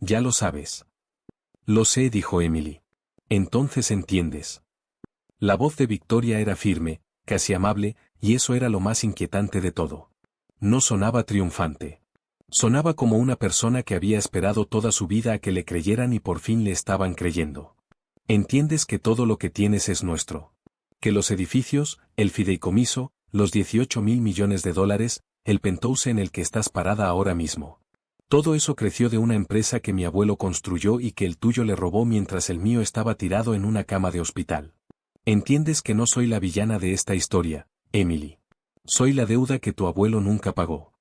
Ya lo sabes». «Lo sé», dijo Emily. «Entonces entiendes». La voz de Victoria era firme, casi amable, y eso era lo más inquietante de todo. No sonaba triunfante. Sonaba como una persona que había esperado toda su vida a que le creyeran y por fin le estaban creyendo. «¿Entiendes que todo lo que tienes es nuestro? Que los edificios, el fideicomiso, los 18.000 millones de dólares, el penthouse en el que estás parada ahora mismo. Todo eso creció de una empresa que mi abuelo construyó y que el tuyo le robó mientras el mío estaba tirado en una cama de hospital. ¿Entiendes que no soy la villana de esta historia, Emily? Soy la deuda que tu abuelo nunca pagó».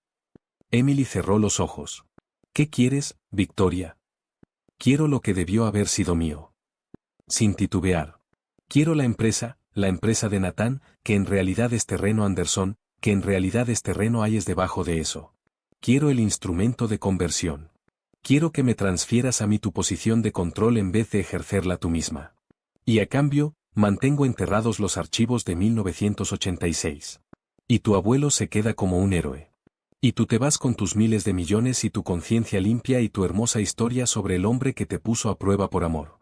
Emily cerró los ojos. «¿Qué quieres, Victoria?» «Quiero lo que debió haber sido mío». Sin titubear. «Quiero la empresa de Nathan, que en realidad es terreno Anderson, que en realidad es terreno Hayes debajo de eso. Quiero el instrumento de conversión. Quiero que me transfieras a mí tu posición de control en vez de ejercerla tú misma. Y a cambio, mantengo enterrados los archivos de 1986. Y tu abuelo se queda como un héroe. Y tú te vas con tus miles de millones y tu conciencia limpia y tu hermosa historia sobre el hombre que te puso a prueba por amor».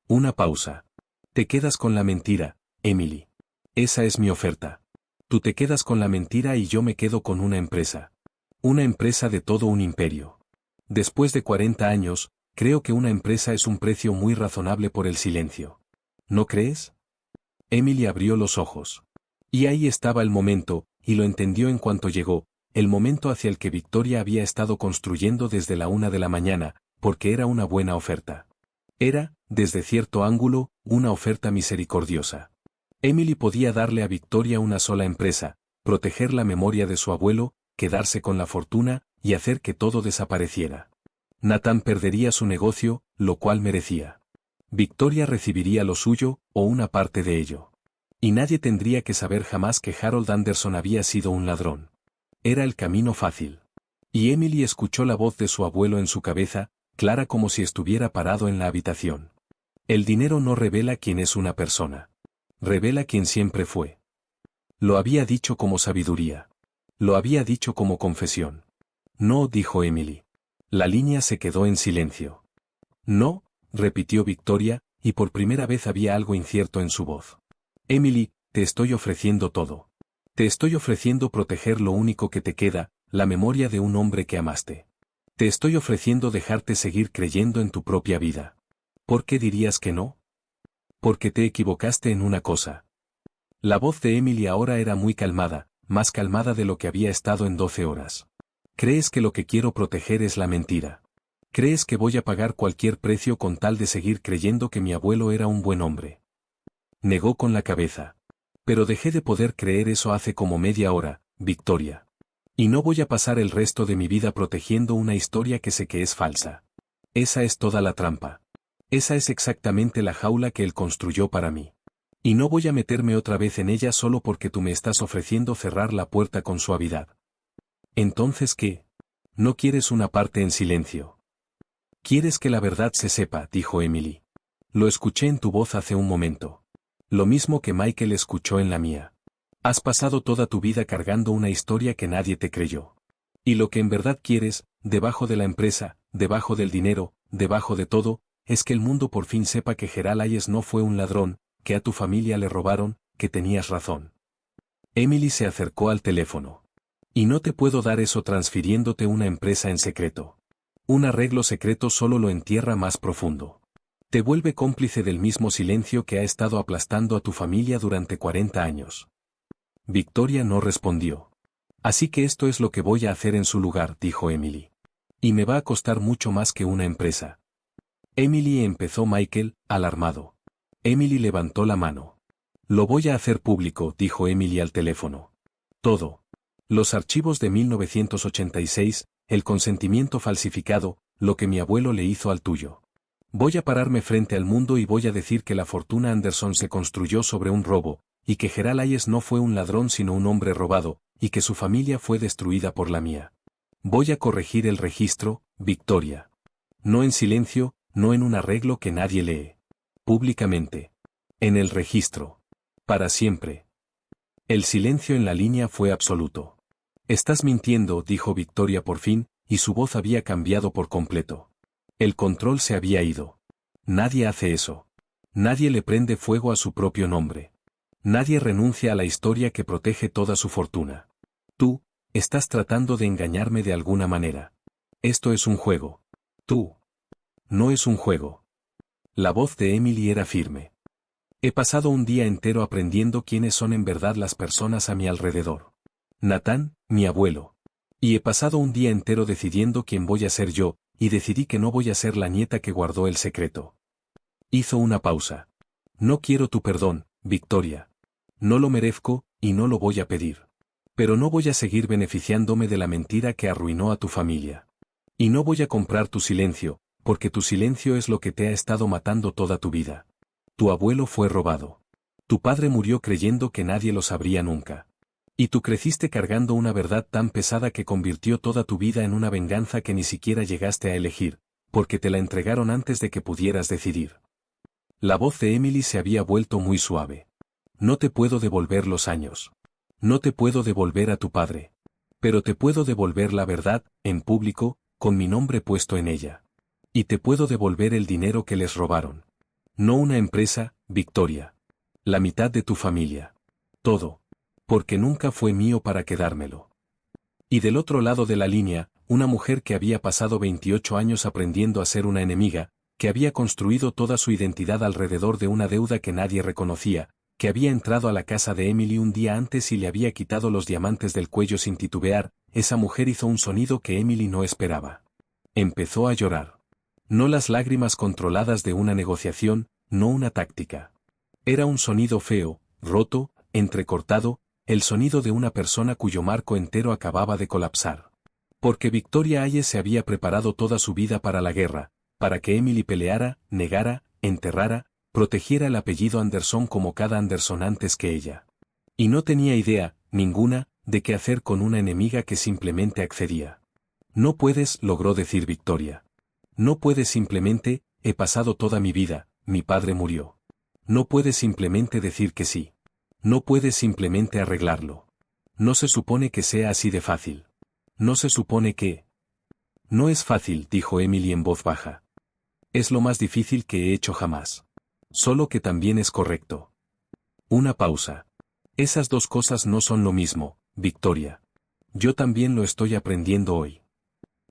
Una pausa. «Te quedas con la mentira, Emily. Esa es mi oferta. Tú te quedas con la mentira y yo me quedo con una empresa. Una empresa de todo un imperio. Después de 40 años, creo que una empresa es un precio muy razonable por el silencio. ¿No crees?» Emily abrió los ojos. Y ahí estaba el momento, y lo entendió en cuanto llegó, el momento hacia el que Victoria había estado construyendo desde la 1 de la mañana, porque era una buena oferta. Era, desde cierto ángulo, una oferta misericordiosa. Emily podía darle a Victoria una sola empresa, proteger la memoria de su abuelo, quedarse con la fortuna, y hacer que todo desapareciera. Nathan perdería su negocio, lo cual merecía. Victoria recibiría lo suyo, o una parte de ello. Y nadie tendría que saber jamás que Harold Anderson había sido un ladrón. Era el camino fácil. Y Emily escuchó la voz de su abuelo en su cabeza, clara como si estuviera parado en la habitación. El dinero no revela quién es una persona. Revela quién siempre fue. Lo había dicho como sabiduría. Lo había dicho como confesión. «No», dijo Emily. La línea se quedó en silencio. «No», repitió Victoria, y por primera vez había algo incierto en su voz. «Emily, te estoy ofreciendo todo. Te estoy ofreciendo proteger lo único que te queda, la memoria de un hombre que amaste. Te estoy ofreciendo dejarte seguir creyendo en tu propia vida. ¿Por qué dirías que no? Porque te equivocaste en una cosa». La voz de Emily ahora era muy calmada, más calmada de lo que había estado en 12 horas. «¿Crees que lo que quiero proteger es la mentira? ¿Crees que voy a pagar cualquier precio con tal de seguir creyendo que mi abuelo era un buen hombre?» Negó con la cabeza. «Pero dejé de poder creer eso hace como media hora, Victoria. Y no voy a pasar el resto de mi vida protegiendo una historia que sé que es falsa. Esa es toda la trampa. Esa es exactamente la jaula que él construyó para mí. Y no voy a meterme otra vez en ella solo porque tú me estás ofreciendo cerrar la puerta con suavidad». «¿Entonces qué? ¿No quieres una parte en silencio?» «Quieres que la verdad se sepa», dijo Emily. «Lo escuché en tu voz hace un momento. Lo mismo que Michael escuchó en la mía. Has pasado toda tu vida cargando una historia que nadie te creyó. Y lo que en verdad quieres, debajo de la empresa, debajo del dinero, debajo de todo, es que el mundo por fin sepa que Gerald Hayes no fue un ladrón, que a tu familia le robaron, que tenías razón. Emily se acercó al teléfono. Y no te puedo dar eso transfiriéndote una empresa en secreto. Un arreglo secreto solo lo entierra más profundo. Te vuelve cómplice del mismo silencio que ha estado aplastando a tu familia durante 40 años. Victoria no respondió. Así que esto es lo que voy a hacer en su lugar, dijo Emily. Y me va a costar mucho más que una empresa. Emily, empezó Michael, alarmado. Emily levantó la mano. Lo voy a hacer público, dijo Emily al teléfono. Todo. Los archivos de 1986, el consentimiento falsificado, lo que mi abuelo le hizo al tuyo. Voy a pararme frente al mundo y voy a decir que la fortuna Anderson se construyó sobre un robo, y que Gerald Hayes no fue un ladrón sino un hombre robado, y que su familia fue destruida por la mía. Voy a corregir el registro, Victoria. No en silencio, no en un arreglo que nadie lee. Públicamente. En el registro. Para siempre. El silencio en la línea fue absoluto. Estás mintiendo, dijo Victoria por fin, y su voz había cambiado por completo. El control se había ido. Nadie hace eso. Nadie le prende fuego a su propio nombre. Nadie renuncia a la historia que protege toda su fortuna. Tú, estás tratando de engañarme de alguna manera. Esto es un juego. Tú. No es un juego. La voz de Emily era firme. He pasado un día entero aprendiendo quiénes son en verdad las personas a mi alrededor. Nathan, mi abuelo. Y he pasado un día entero decidiendo quién voy a ser yo, y decidí que no voy a ser la nieta que guardó el secreto. Hizo una pausa. No quiero tu perdón, Victoria. No lo merezco, y no lo voy a pedir. Pero no voy a seguir beneficiándome de la mentira que arruinó a tu familia. Y no voy a comprar tu silencio, porque tu silencio es lo que te ha estado matando toda tu vida. Tu abuelo fue robado. Tu padre murió creyendo que nadie lo sabría nunca. Y tú creciste cargando una verdad tan pesada que convirtió toda tu vida en una venganza que ni siquiera llegaste a elegir, porque te la entregaron antes de que pudieras decidir. La voz de Emily se había vuelto muy suave. No te puedo devolver los años. No te puedo devolver a tu padre. Pero te puedo devolver la verdad, en público, con mi nombre puesto en ella. Y te puedo devolver el dinero que les robaron. No una empresa, Victoria. La mitad de tu familia. Todo. Porque nunca fue mío para quedármelo. Y del otro lado de la línea, una mujer que había pasado 28 años aprendiendo a ser una enemiga, que había construido toda su identidad alrededor de una deuda que nadie reconocía, que había entrado a la casa de Emily un día antes y le había quitado los diamantes del cuello sin titubear, esa mujer hizo un sonido que Emily no esperaba. Empezó a llorar. No las lágrimas controladas de una negociación, no una táctica. Era un sonido feo, roto, entrecortado, el sonido de una persona cuyo marco entero acababa de colapsar. Porque Victoria Hayes se había preparado toda su vida para la guerra, para que Emily peleara, negara, enterrara, protegiera el apellido Anderson como cada Anderson antes que ella. Y no tenía idea, ninguna, de qué hacer con una enemiga que simplemente accedía. No puedes, logró decir Victoria. No puedes simplemente, he pasado toda mi vida, mi padre murió. No puedes simplemente decir que sí. No puedes simplemente arreglarlo. No se supone que sea así de fácil. No se supone que... No es fácil, dijo Emily en voz baja. Es lo más difícil que he hecho jamás. Solo que también es correcto. Una pausa. Esas dos cosas no son lo mismo, Victoria. Yo también lo estoy aprendiendo hoy.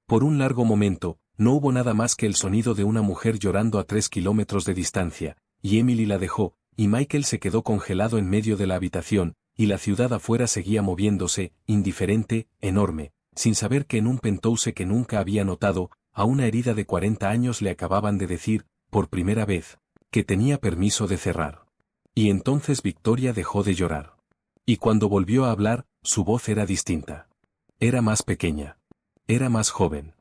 Por un largo momento, no hubo nada más que el sonido de una mujer llorando a 3 kilómetros de distancia, y Emily la dejó, y Michael se quedó congelado en medio de la habitación, y la ciudad afuera seguía moviéndose, indiferente, enorme, sin saber que en un penthouse que nunca había notado, a una herida de 40 años le acababan de decir, por primera vez, que tenía permiso de cerrar. Y entonces Victoria dejó de llorar. Y cuando volvió a hablar, su voz era distinta. Era más pequeña. Era más joven.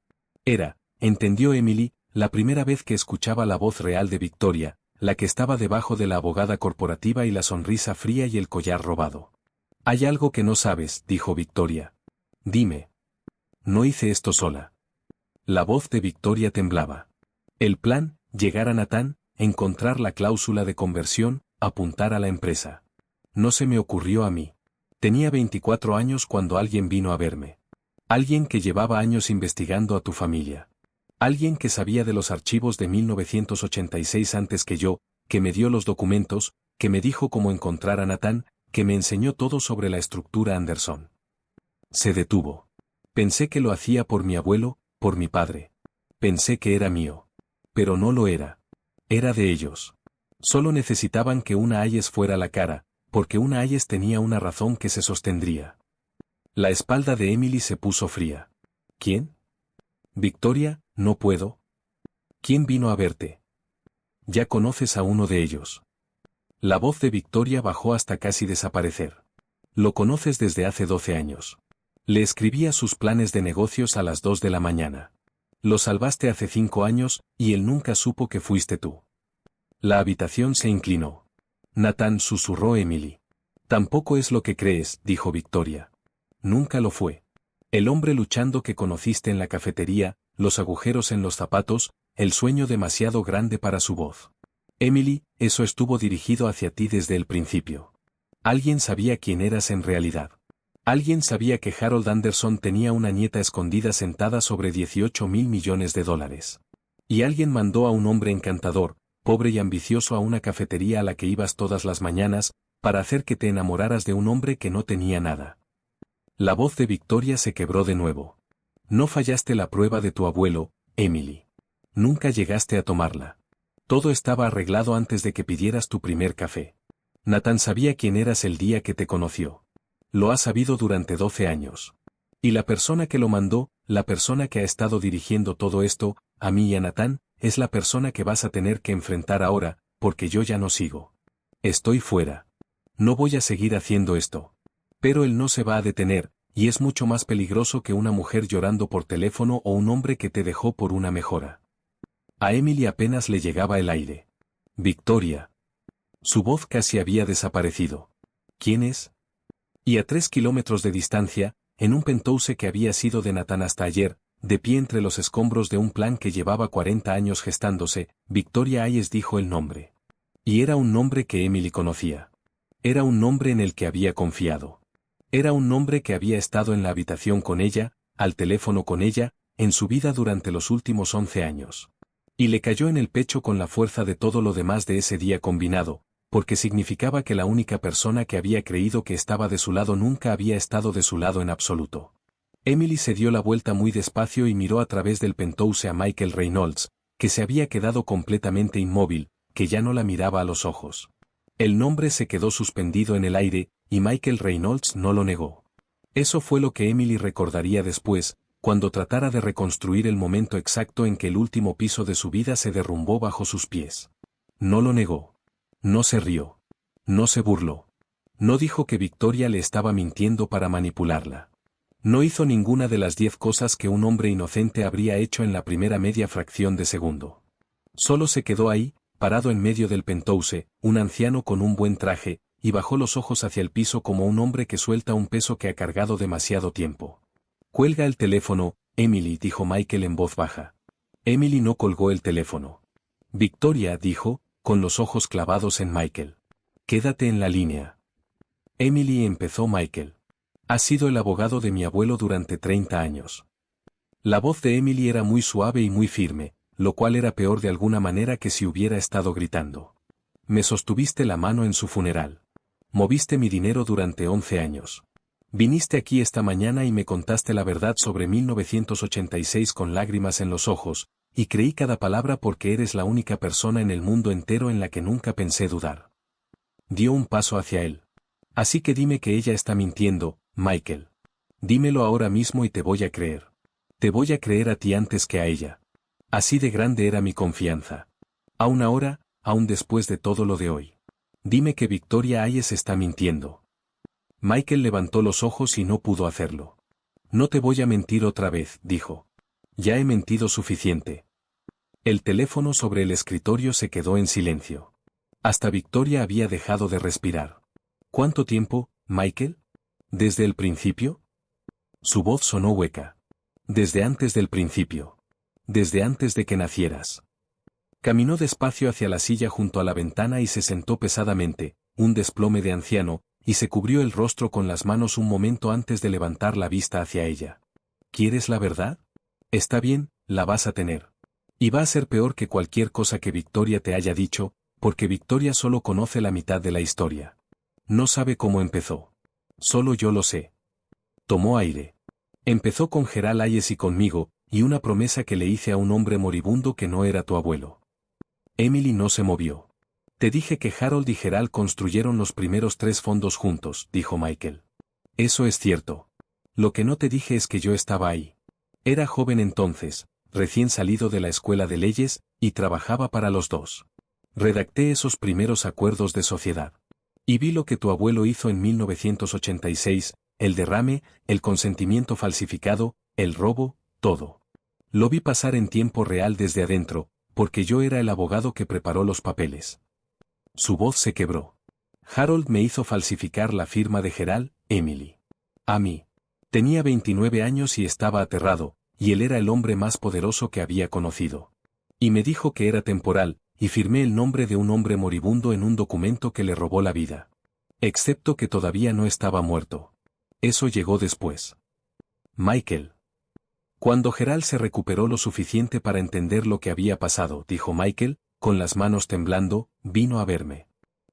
Era, entendió Emily, la primera vez que escuchaba la voz real de Victoria, la que estaba debajo de la abogada corporativa y la sonrisa fría y el collar robado. Hay algo que no sabes, dijo Victoria. Dime. No hice esto sola. La voz de Victoria temblaba. El plan, llegar a Nathan, encontrar la cláusula de conversión, apuntar a la empresa. No se me ocurrió a mí. Tenía 24 años cuando alguien vino a verme. Alguien que llevaba años investigando a tu familia. Alguien que sabía de los archivos de 1986 antes que yo, que me dio los documentos, que me dijo cómo encontrar a Nathan, que me enseñó todo sobre la estructura Anderson. Se detuvo. Pensé que lo hacía por mi abuelo, por mi padre. Pensé que era mío. Pero no lo era. Era de ellos. Solo necesitaban que una Hayes fuera la cara, porque una Hayes tenía una razón que se sostendría. La espalda de Emily se puso fría. ¿Quién? Victoria, no puedo. ¿Quién vino a verte? Ya conoces a uno de ellos. La voz de Victoria bajó hasta casi desaparecer. Lo conoces desde hace 12 años. Le escribía sus planes de negocios a las 2 de la mañana. Lo salvaste hace 5 años, y él nunca supo que fuiste tú. La habitación se inclinó. Nathan, susurró Emily. Tampoco es lo que crees, dijo Victoria. Nunca lo fue. El hombre luchando que conociste en la cafetería, los agujeros en los zapatos, el sueño demasiado grande para su voz. Emily, eso estuvo dirigido hacia ti desde el principio. Alguien sabía quién eras en realidad. Alguien sabía que Harold Anderson tenía una nieta escondida sentada sobre 18.000 millones de dólares. Y alguien mandó a un hombre encantador, pobre y ambicioso a una cafetería a la que ibas todas las mañanas, para hacer que te enamoraras de un hombre que no tenía nada. La voz de Victoria se quebró de nuevo. No fallaste la prueba de tu abuelo, Emily. Nunca llegaste a tomarla. Todo estaba arreglado antes de que pidieras tu primer café. Nathan sabía quién eras el día que te conoció. Lo ha sabido durante 12 años. Y la persona que lo mandó, la persona que ha estado dirigiendo todo esto, a mí y a Nathan, es la persona que vas a tener que enfrentar ahora, porque yo ya no sigo. Estoy fuera. No voy a seguir haciendo esto. Pero él no se va a detener, y es mucho más peligroso que una mujer llorando por teléfono o un hombre que te dejó por una mejora. A Emily apenas le llegaba el aire. Victoria. Su voz casi había desaparecido. ¿Quién es? Y a 3 kilómetros de distancia, en un penthouse que había sido de Nathan hasta ayer, de pie entre los escombros de un plan que llevaba 40 años gestándose, Victoria Hayes dijo el nombre. Y era un nombre que Emily conocía. Era un nombre en el que había confiado. Era un nombre que había estado en la habitación con ella, al teléfono con ella, en su vida durante los últimos 11 años. Y le cayó en el pecho con la fuerza de todo lo demás de ese día combinado, porque significaba que la única persona que había creído que estaba de su lado nunca había estado de su lado en absoluto. Emily se dio la vuelta muy despacio y miró a través del penthouse a Michael Reynolds, que se había quedado completamente inmóvil, que ya no la miraba a los ojos. El nombre se quedó suspendido en el aire, y Michael Reynolds no lo negó. Eso fue lo que Emily recordaría después, cuando tratara de reconstruir el momento exacto en que el último piso de su vida se derrumbó bajo sus pies. No lo negó. No se rió. No se burló. No dijo que Victoria le estaba mintiendo para manipularla. No hizo ninguna de las 10 cosas que un hombre inocente habría hecho en la primera media fracción de segundo. Solo se quedó ahí, parado en medio del penthouse, un anciano con un buen traje, y bajó los ojos hacia el piso como un hombre que suelta un peso que ha cargado demasiado tiempo. Cuelga el teléfono, Emily, dijo Michael en voz baja. Emily no colgó el teléfono. Victoria, dijo, con los ojos clavados en Michael. Quédate en la línea. Emily, empezó Michael. Has sido el abogado de mi abuelo durante 30 años. La voz de Emily era muy suave y muy firme, lo cual era peor de alguna manera que si hubiera estado gritando. Me sostuviste la mano en su funeral. Moviste mi dinero durante 11 años. Viniste aquí esta mañana y me contaste la verdad sobre 1986 con lágrimas en los ojos, y creí cada palabra porque eres la única persona en el mundo entero en la que nunca pensé dudar. Dio un paso hacia él. Así que dime que ella está mintiendo, Michael. Dímelo ahora mismo y te voy a creer. Te voy a creer a ti antes que a ella. Así de grande era mi confianza. Aún ahora, aún después de todo lo de hoy. Dime que Victoria Hayes está mintiendo. Michael levantó los ojos y no pudo hacerlo. No te voy a mentir otra vez, dijo. Ya he mentido suficiente. El teléfono sobre el escritorio se quedó en silencio. Hasta Victoria había dejado de respirar. ¿Cuánto tiempo, Michael? ¿Desde el principio? Su voz sonó hueca. Desde antes del principio. Desde antes de que nacieras. Caminó despacio hacia la silla junto a la ventana y se sentó pesadamente, un desplome de anciano, y se cubrió el rostro con las manos un momento antes de levantar la vista hacia ella. ¿Quieres la verdad? Está bien, la vas a tener. Y va a ser peor que cualquier cosa que Victoria te haya dicho, porque Victoria solo conoce la mitad de la historia. No sabe cómo empezó. Solo yo lo sé. Tomó aire. Empezó con Gerald Hayes y conmigo, y una promesa que le hice a un hombre moribundo que no era tu abuelo. Emily no se movió. Te dije que Harold y Gerald construyeron los primeros 3 fondos juntos, dijo Michael. Eso es cierto. Lo que no te dije es que yo estaba ahí. Era joven entonces, recién salido de la escuela de leyes, y trabajaba para los dos. Redacté esos primeros acuerdos de sociedad. Y vi lo que tu abuelo hizo en 1986, el derrame, el consentimiento falsificado, el robo, todo. Lo vi pasar en tiempo real desde adentro, porque yo era el abogado que preparó los papeles. Su voz se quebró. Harold me hizo falsificar la firma de Gerald, Emily. A mí. Tenía 29 años y estaba aterrado, y él era el hombre más poderoso que había conocido. Y me dijo que era temporal, y firmé el nombre de un hombre moribundo en un documento que le robó la vida. Excepto que todavía no estaba muerto. Eso llegó después. Michael. Cuando Gerald se recuperó lo suficiente para entender lo que había pasado, dijo Michael, con las manos temblando, vino a verme.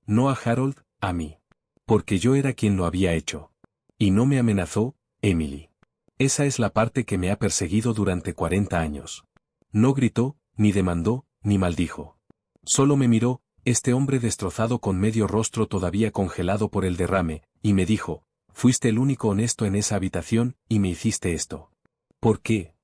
No a Harold, a mí. Porque yo era quien lo había hecho. Y no me amenazó, Emily. Esa es la parte que me ha perseguido durante 40 años. No gritó, ni demandó, ni maldijo. Solo me miró, este hombre destrozado con medio rostro todavía congelado por el derrame, y me dijo, fuiste el único honesto en esa habitación, y me hiciste esto. ¿Por qué?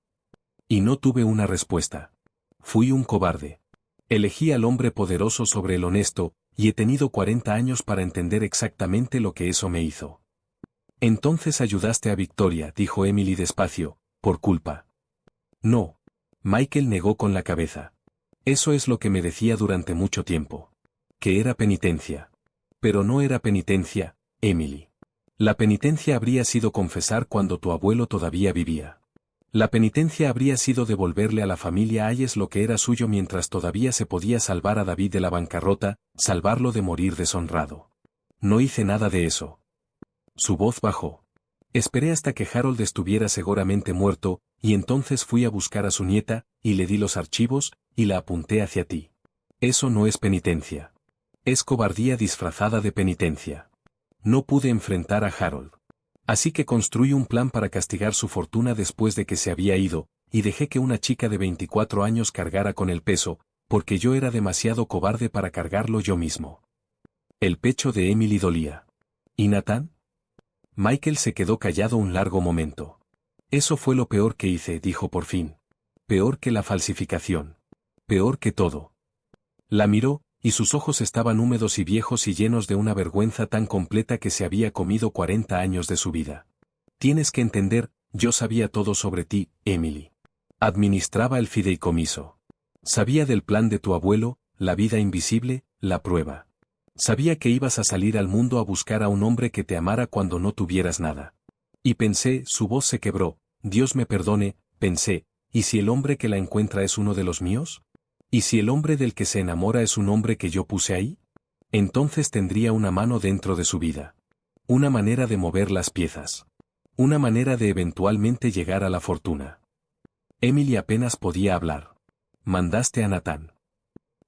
Y no tuve una respuesta. Fui un cobarde. Elegí al hombre poderoso sobre el honesto, y he tenido 40 años para entender exactamente lo que eso me hizo. Entonces ayudaste a Victoria, dijo Emily despacio, por culpa. No. Michael negó con la cabeza. Eso es lo que me decía durante mucho tiempo. Que era penitencia. Pero no era penitencia, Emily. La penitencia habría sido confesar cuando tu abuelo todavía vivía. La penitencia habría sido devolverle a la familia Hayes lo que era suyo mientras todavía se podía salvar a David de la bancarrota, salvarlo de morir deshonrado. No hice nada de eso. Su voz bajó. Esperé hasta que Harold estuviera seguramente muerto, y entonces fui a buscar a su nieta, y le di los archivos, y la apunté hacia ti. Eso no es penitencia. Es cobardía disfrazada de penitencia. No pude enfrentar a Harold. Así que construí un plan para castigar su fortuna después de que se había ido, y dejé que una chica de 24 años cargara con el peso, porque yo era demasiado cobarde para cargarlo yo mismo. El pecho de Emily dolía. ¿Y Nathan? Michael se quedó callado un largo momento. Eso fue lo peor que hice, dijo por fin. Peor que la falsificación. Peor que todo. La miró, y sus ojos estaban húmedos y viejos y llenos de una vergüenza tan completa que se había comido 40 años de su vida. Tienes que entender, yo sabía todo sobre ti, Emily. Administraba el fideicomiso. Sabía del plan de tu abuelo, la vida invisible, la prueba. Sabía que ibas a salir al mundo a buscar a un hombre que te amara cuando no tuvieras nada. Y pensé, su voz se quebró, Dios me perdone, pensé, ¿y si el hombre que la encuentra es uno de los míos? ¿Y si el hombre del que se enamora es un hombre que yo puse ahí? Entonces tendría una mano dentro de su vida. Una manera de mover las piezas. Una manera de eventualmente llegar a la fortuna. Emily apenas podía hablar. Mandaste a Nathan.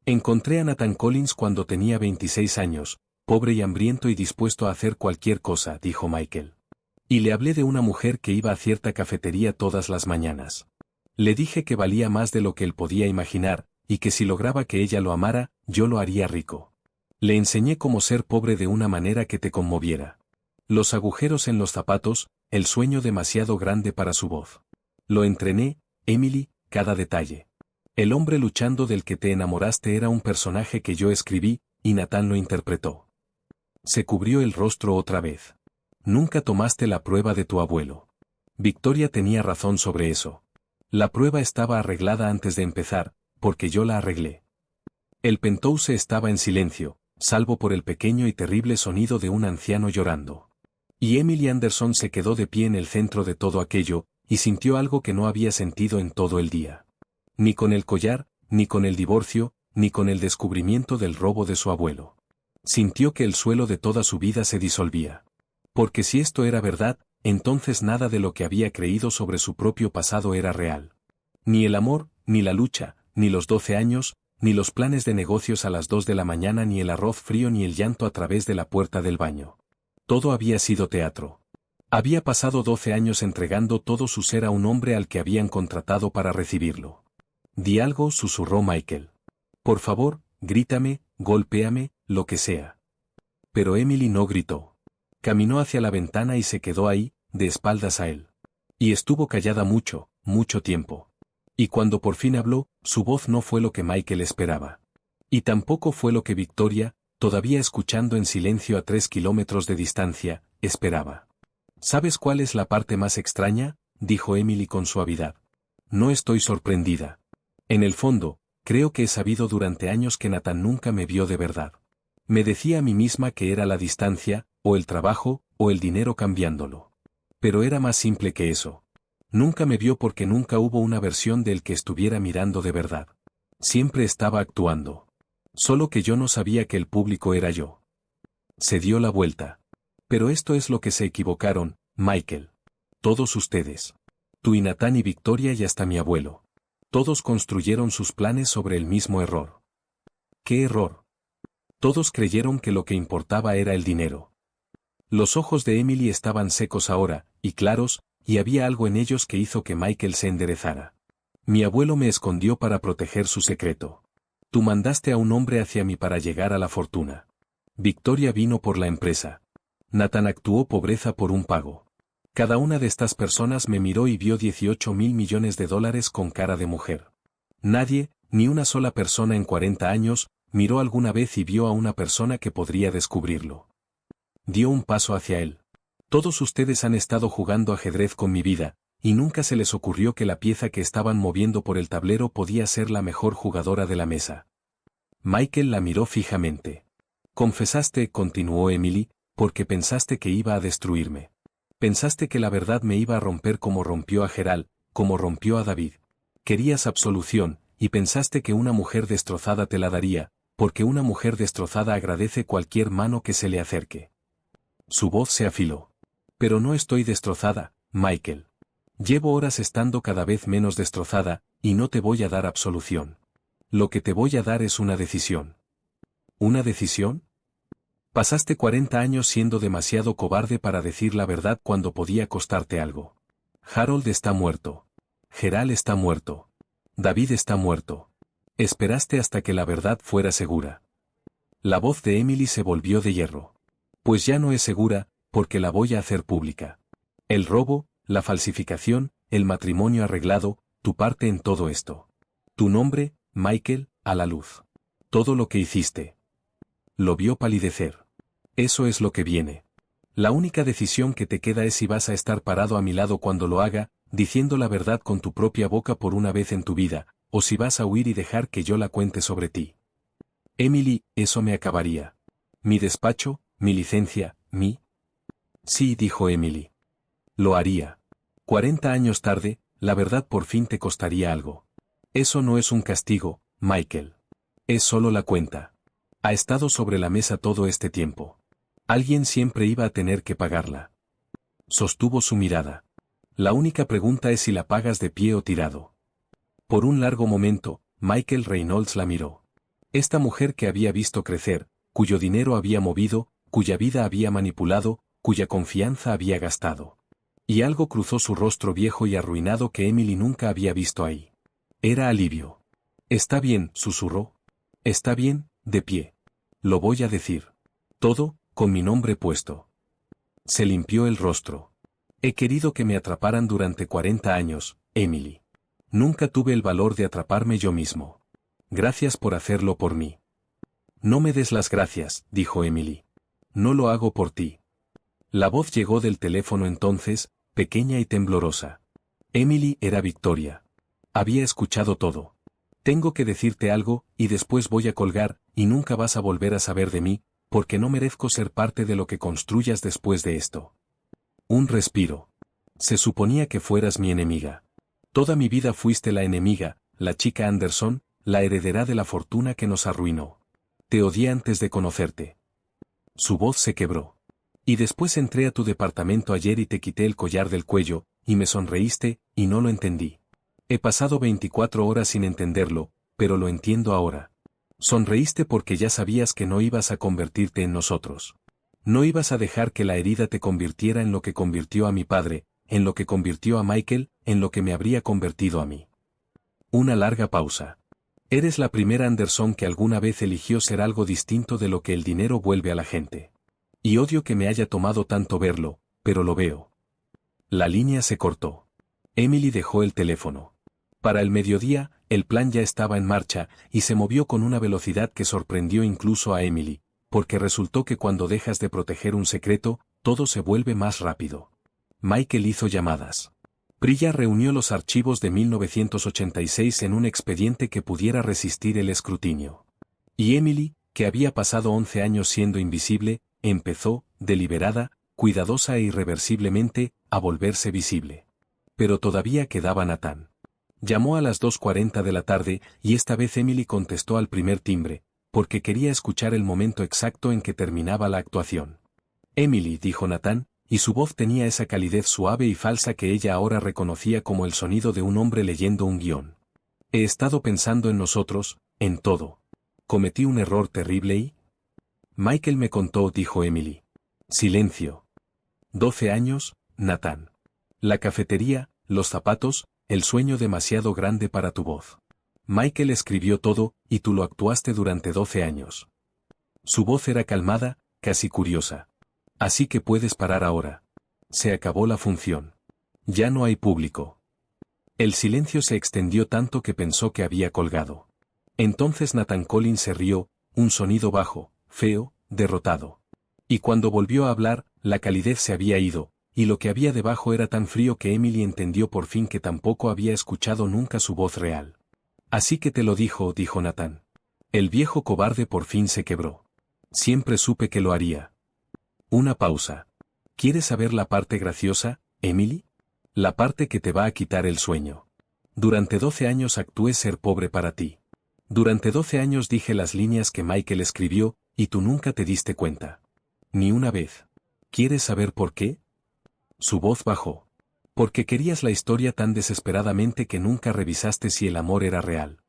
Encontré a Nathan Collins cuando tenía 26 años, pobre y hambriento y dispuesto a hacer cualquier cosa, dijo Michael. Y le hablé de una mujer que iba a cierta cafetería todas las mañanas. Le dije que valía más de lo que él podía imaginar, y que si lograba que ella lo amara, yo lo haría rico. Le enseñé cómo ser pobre de una manera que te conmoviera. Los agujeros en los zapatos, el sueño demasiado grande para su voz. Lo entrené, Emily, cada detalle. El hombre luchando del que te enamoraste era un personaje que yo escribí, y Nathan lo interpretó. Se cubrió el rostro otra vez. Nunca tomaste la prueba de tu abuelo. Victoria tenía razón sobre eso. La prueba estaba arreglada antes de empezar, porque yo la arreglé. El penthouse estaba en silencio, salvo por el pequeño y terrible sonido de un anciano llorando. Y Emily Anderson se quedó de pie en el centro de todo aquello, y sintió algo que no había sentido en todo el día. Ni con el collar, ni con el divorcio, ni con el descubrimiento del robo de su abuelo. Sintió que el suelo de toda su vida se disolvía. Porque si esto era verdad, entonces nada de lo que había creído sobre su propio pasado era real. Ni el amor, ni la lucha, ni los 12 años, ni los planes de negocios a las 2 de la mañana, ni el arroz frío, ni el llanto a través de la puerta del baño. Todo había sido teatro. Había pasado 12 años entregando todo su ser a un hombre al que habían contratado para recibirlo. Di algo, susurró Michael. Por favor, grítame, golpéame, lo que sea. Pero Emily no gritó. Caminó hacia la ventana y se quedó ahí, de espaldas a él. Y estuvo callada mucho, mucho tiempo. Y cuando por fin habló, su voz no fue lo que Michael esperaba. Y tampoco fue lo que Victoria, todavía escuchando en silencio a 3 kilómetros de distancia, esperaba. ¿Sabes cuál es la parte más extraña?, dijo Emily con suavidad. No estoy sorprendida. En el fondo, creo que he sabido durante años que Nathan nunca me vio de verdad. Me decía a mí misma que era la distancia, o el trabajo, o el dinero cambiándolo. Pero era más simple que eso. Nunca me vio porque nunca hubo una versión del que estuviera mirando de verdad. Siempre estaba actuando. Solo que yo no sabía que el público era yo. Se dio la vuelta. Pero esto es lo que se equivocaron, Michael. Todos ustedes. Tú y Nathan y Victoria y hasta mi abuelo. Todos construyeron sus planes sobre el mismo error. ¿Qué error? Todos creyeron que lo que importaba era el dinero. Los ojos de Emily estaban secos ahora, y claros, y había algo en ellos que hizo que Michael se enderezara. Mi abuelo me escondió para proteger su secreto. Tú mandaste a un hombre hacia mí para llegar a la fortuna. Victoria vino por la empresa. Nathan actuó pobreza por un pago. Cada una de estas personas me miró y vio 18.000 millones de dólares con cara de mujer. Nadie, ni una sola persona en 40 años, miró alguna vez y vio a una persona que podría descubrirlo. Dio un paso hacia él. Todos ustedes han estado jugando ajedrez con mi vida, y nunca se les ocurrió que la pieza que estaban moviendo por el tablero podía ser la mejor jugadora de la mesa. Michael la miró fijamente. Confesaste, continuó Emily, porque pensaste que iba a destruirme. Pensaste que la verdad me iba a romper como rompió a Gerald, como rompió a David. Querías absolución, y pensaste que una mujer destrozada te la daría, porque una mujer destrozada agradece cualquier mano que se le acerque. Su voz se afiló. Pero no estoy destrozada, Michael. Llevo horas estando cada vez menos destrozada, y no te voy a dar absolución. Lo que te voy a dar es una decisión. ¿Una decisión? Pasaste 40 años siendo demasiado cobarde para decir la verdad cuando podía costarte algo. Harold está muerto. Gerald está muerto. David está muerto. Esperaste hasta que la verdad fuera segura. La voz de Emily se volvió de hierro. Pues ya no es segura, porque la voy a hacer pública. El robo, la falsificación, el matrimonio arreglado, tu parte en todo esto. Tu nombre, Michael, a la luz. Todo lo que hiciste. Lo vio palidecer. Eso es lo que viene. La única decisión que te queda es si vas a estar parado a mi lado cuando lo haga, diciendo la verdad con tu propia boca por una vez en tu vida, o si vas a huir y dejar que yo la cuente sobre ti. Emily, eso me acabaría. Mi despacho, mi licencia, mi... Sí, dijo Emily. Lo haría. 40 años tarde, la verdad por fin te costaría algo. Eso no es un castigo, Michael. Es solo la cuenta. Ha estado sobre la mesa todo este tiempo. Alguien siempre iba a tener que pagarla. Sostuvo su mirada. La única pregunta es si la pagas de pie o tirado. Por un largo momento, Michael Reynolds la miró. Esta mujer que había visto crecer, cuyo dinero había movido, cuya vida había manipulado, cuya confianza había gastado. Y algo cruzó su rostro viejo y arruinado que Emily nunca había visto ahí. Era alivio. Está bien, susurró. Está bien, de pie. Lo voy a decir. Todo, con mi nombre puesto. Se limpió el rostro. He querido que me atraparan durante 40 años, Emily. Nunca tuve el valor de atraparme yo mismo. Gracias por hacerlo por mí. No me des las gracias, dijo Emily. No lo hago por ti. La voz llegó del teléfono entonces, pequeña y temblorosa. Emily era Victoria. Había escuchado todo. Tengo que decirte algo, y después voy a colgar, y nunca vas a volver a saber de mí, porque no merezco ser parte de lo que construyas después de esto. Un respiro. Se suponía que fueras mi enemiga. Toda mi vida fuiste la enemiga, la chica Anderson, la heredera de la fortuna que nos arruinó. Te odié antes de conocerte. Su voz se quebró. Y después entré a tu departamento ayer y te quité el collar del cuello, y me sonreíste, y no lo entendí. He pasado 24 horas sin entenderlo, pero lo entiendo ahora. Sonreíste porque ya sabías que no ibas a convertirte en nosotros. No ibas a dejar que la herida te convirtiera en lo que convirtió a mi padre, en lo que convirtió a Michael, en lo que me habría convertido a mí. Una larga pausa. Eres la primera Anderson que alguna vez eligió ser algo distinto de lo que el dinero vuelve a la gente. Y odio que me haya tomado tanto verlo, pero lo veo. La línea se cortó. Emily dejó el teléfono. Para el mediodía, el plan ya estaba en marcha, y se movió con una velocidad que sorprendió incluso a Emily, porque resultó que cuando dejas de proteger un secreto, todo se vuelve más rápido. Michael hizo llamadas. Priya reunió los archivos de 1986 en un expediente que pudiera resistir el escrutinio. Y Emily, que había pasado 11 años siendo invisible, empezó, deliberada, cuidadosa e irreversiblemente, a volverse visible. Pero todavía quedaba Nathan. Llamó a las 2:40 de la tarde, y esta vez Emily contestó al primer timbre, porque quería escuchar el momento exacto en que terminaba la actuación. Emily, dijo Nathan, y su voz tenía esa calidez suave y falsa que ella ahora reconocía como el sonido de un hombre leyendo un guión. He estado pensando en nosotros, en todo. ¿Cometí un error terrible y? Michael me contó, dijo Emily. Silencio. 12 años, Nathan. La cafetería, los zapatos, el sueño demasiado grande para tu voz. Michael escribió todo, y tú lo actuaste durante 12 años. Su voz era calmada, casi curiosa. Así que puedes parar ahora. Se acabó la función. Ya no hay público. El silencio se extendió tanto que pensó que había colgado. Entonces Nathan Collins se rió, un sonido bajo, feo, derrotado. Y cuando volvió a hablar, la calidez se había ido, y lo que había debajo era tan frío que Emily entendió por fin que tampoco había escuchado nunca su voz real. Así que te lo dijo Nathan. El viejo cobarde por fin se quebró. Siempre supe que lo haría. Una pausa. ¿Quieres saber la parte graciosa, Emily? La parte que te va a quitar el sueño. Durante 12 años actué ser pobre para ti. Durante 12 años dije las líneas que Michael escribió, y tú nunca te diste cuenta. Ni una vez. ¿Quieres saber por qué? Su voz bajó. Porque querías la historia tan desesperadamente que nunca revisaste si el amor era real.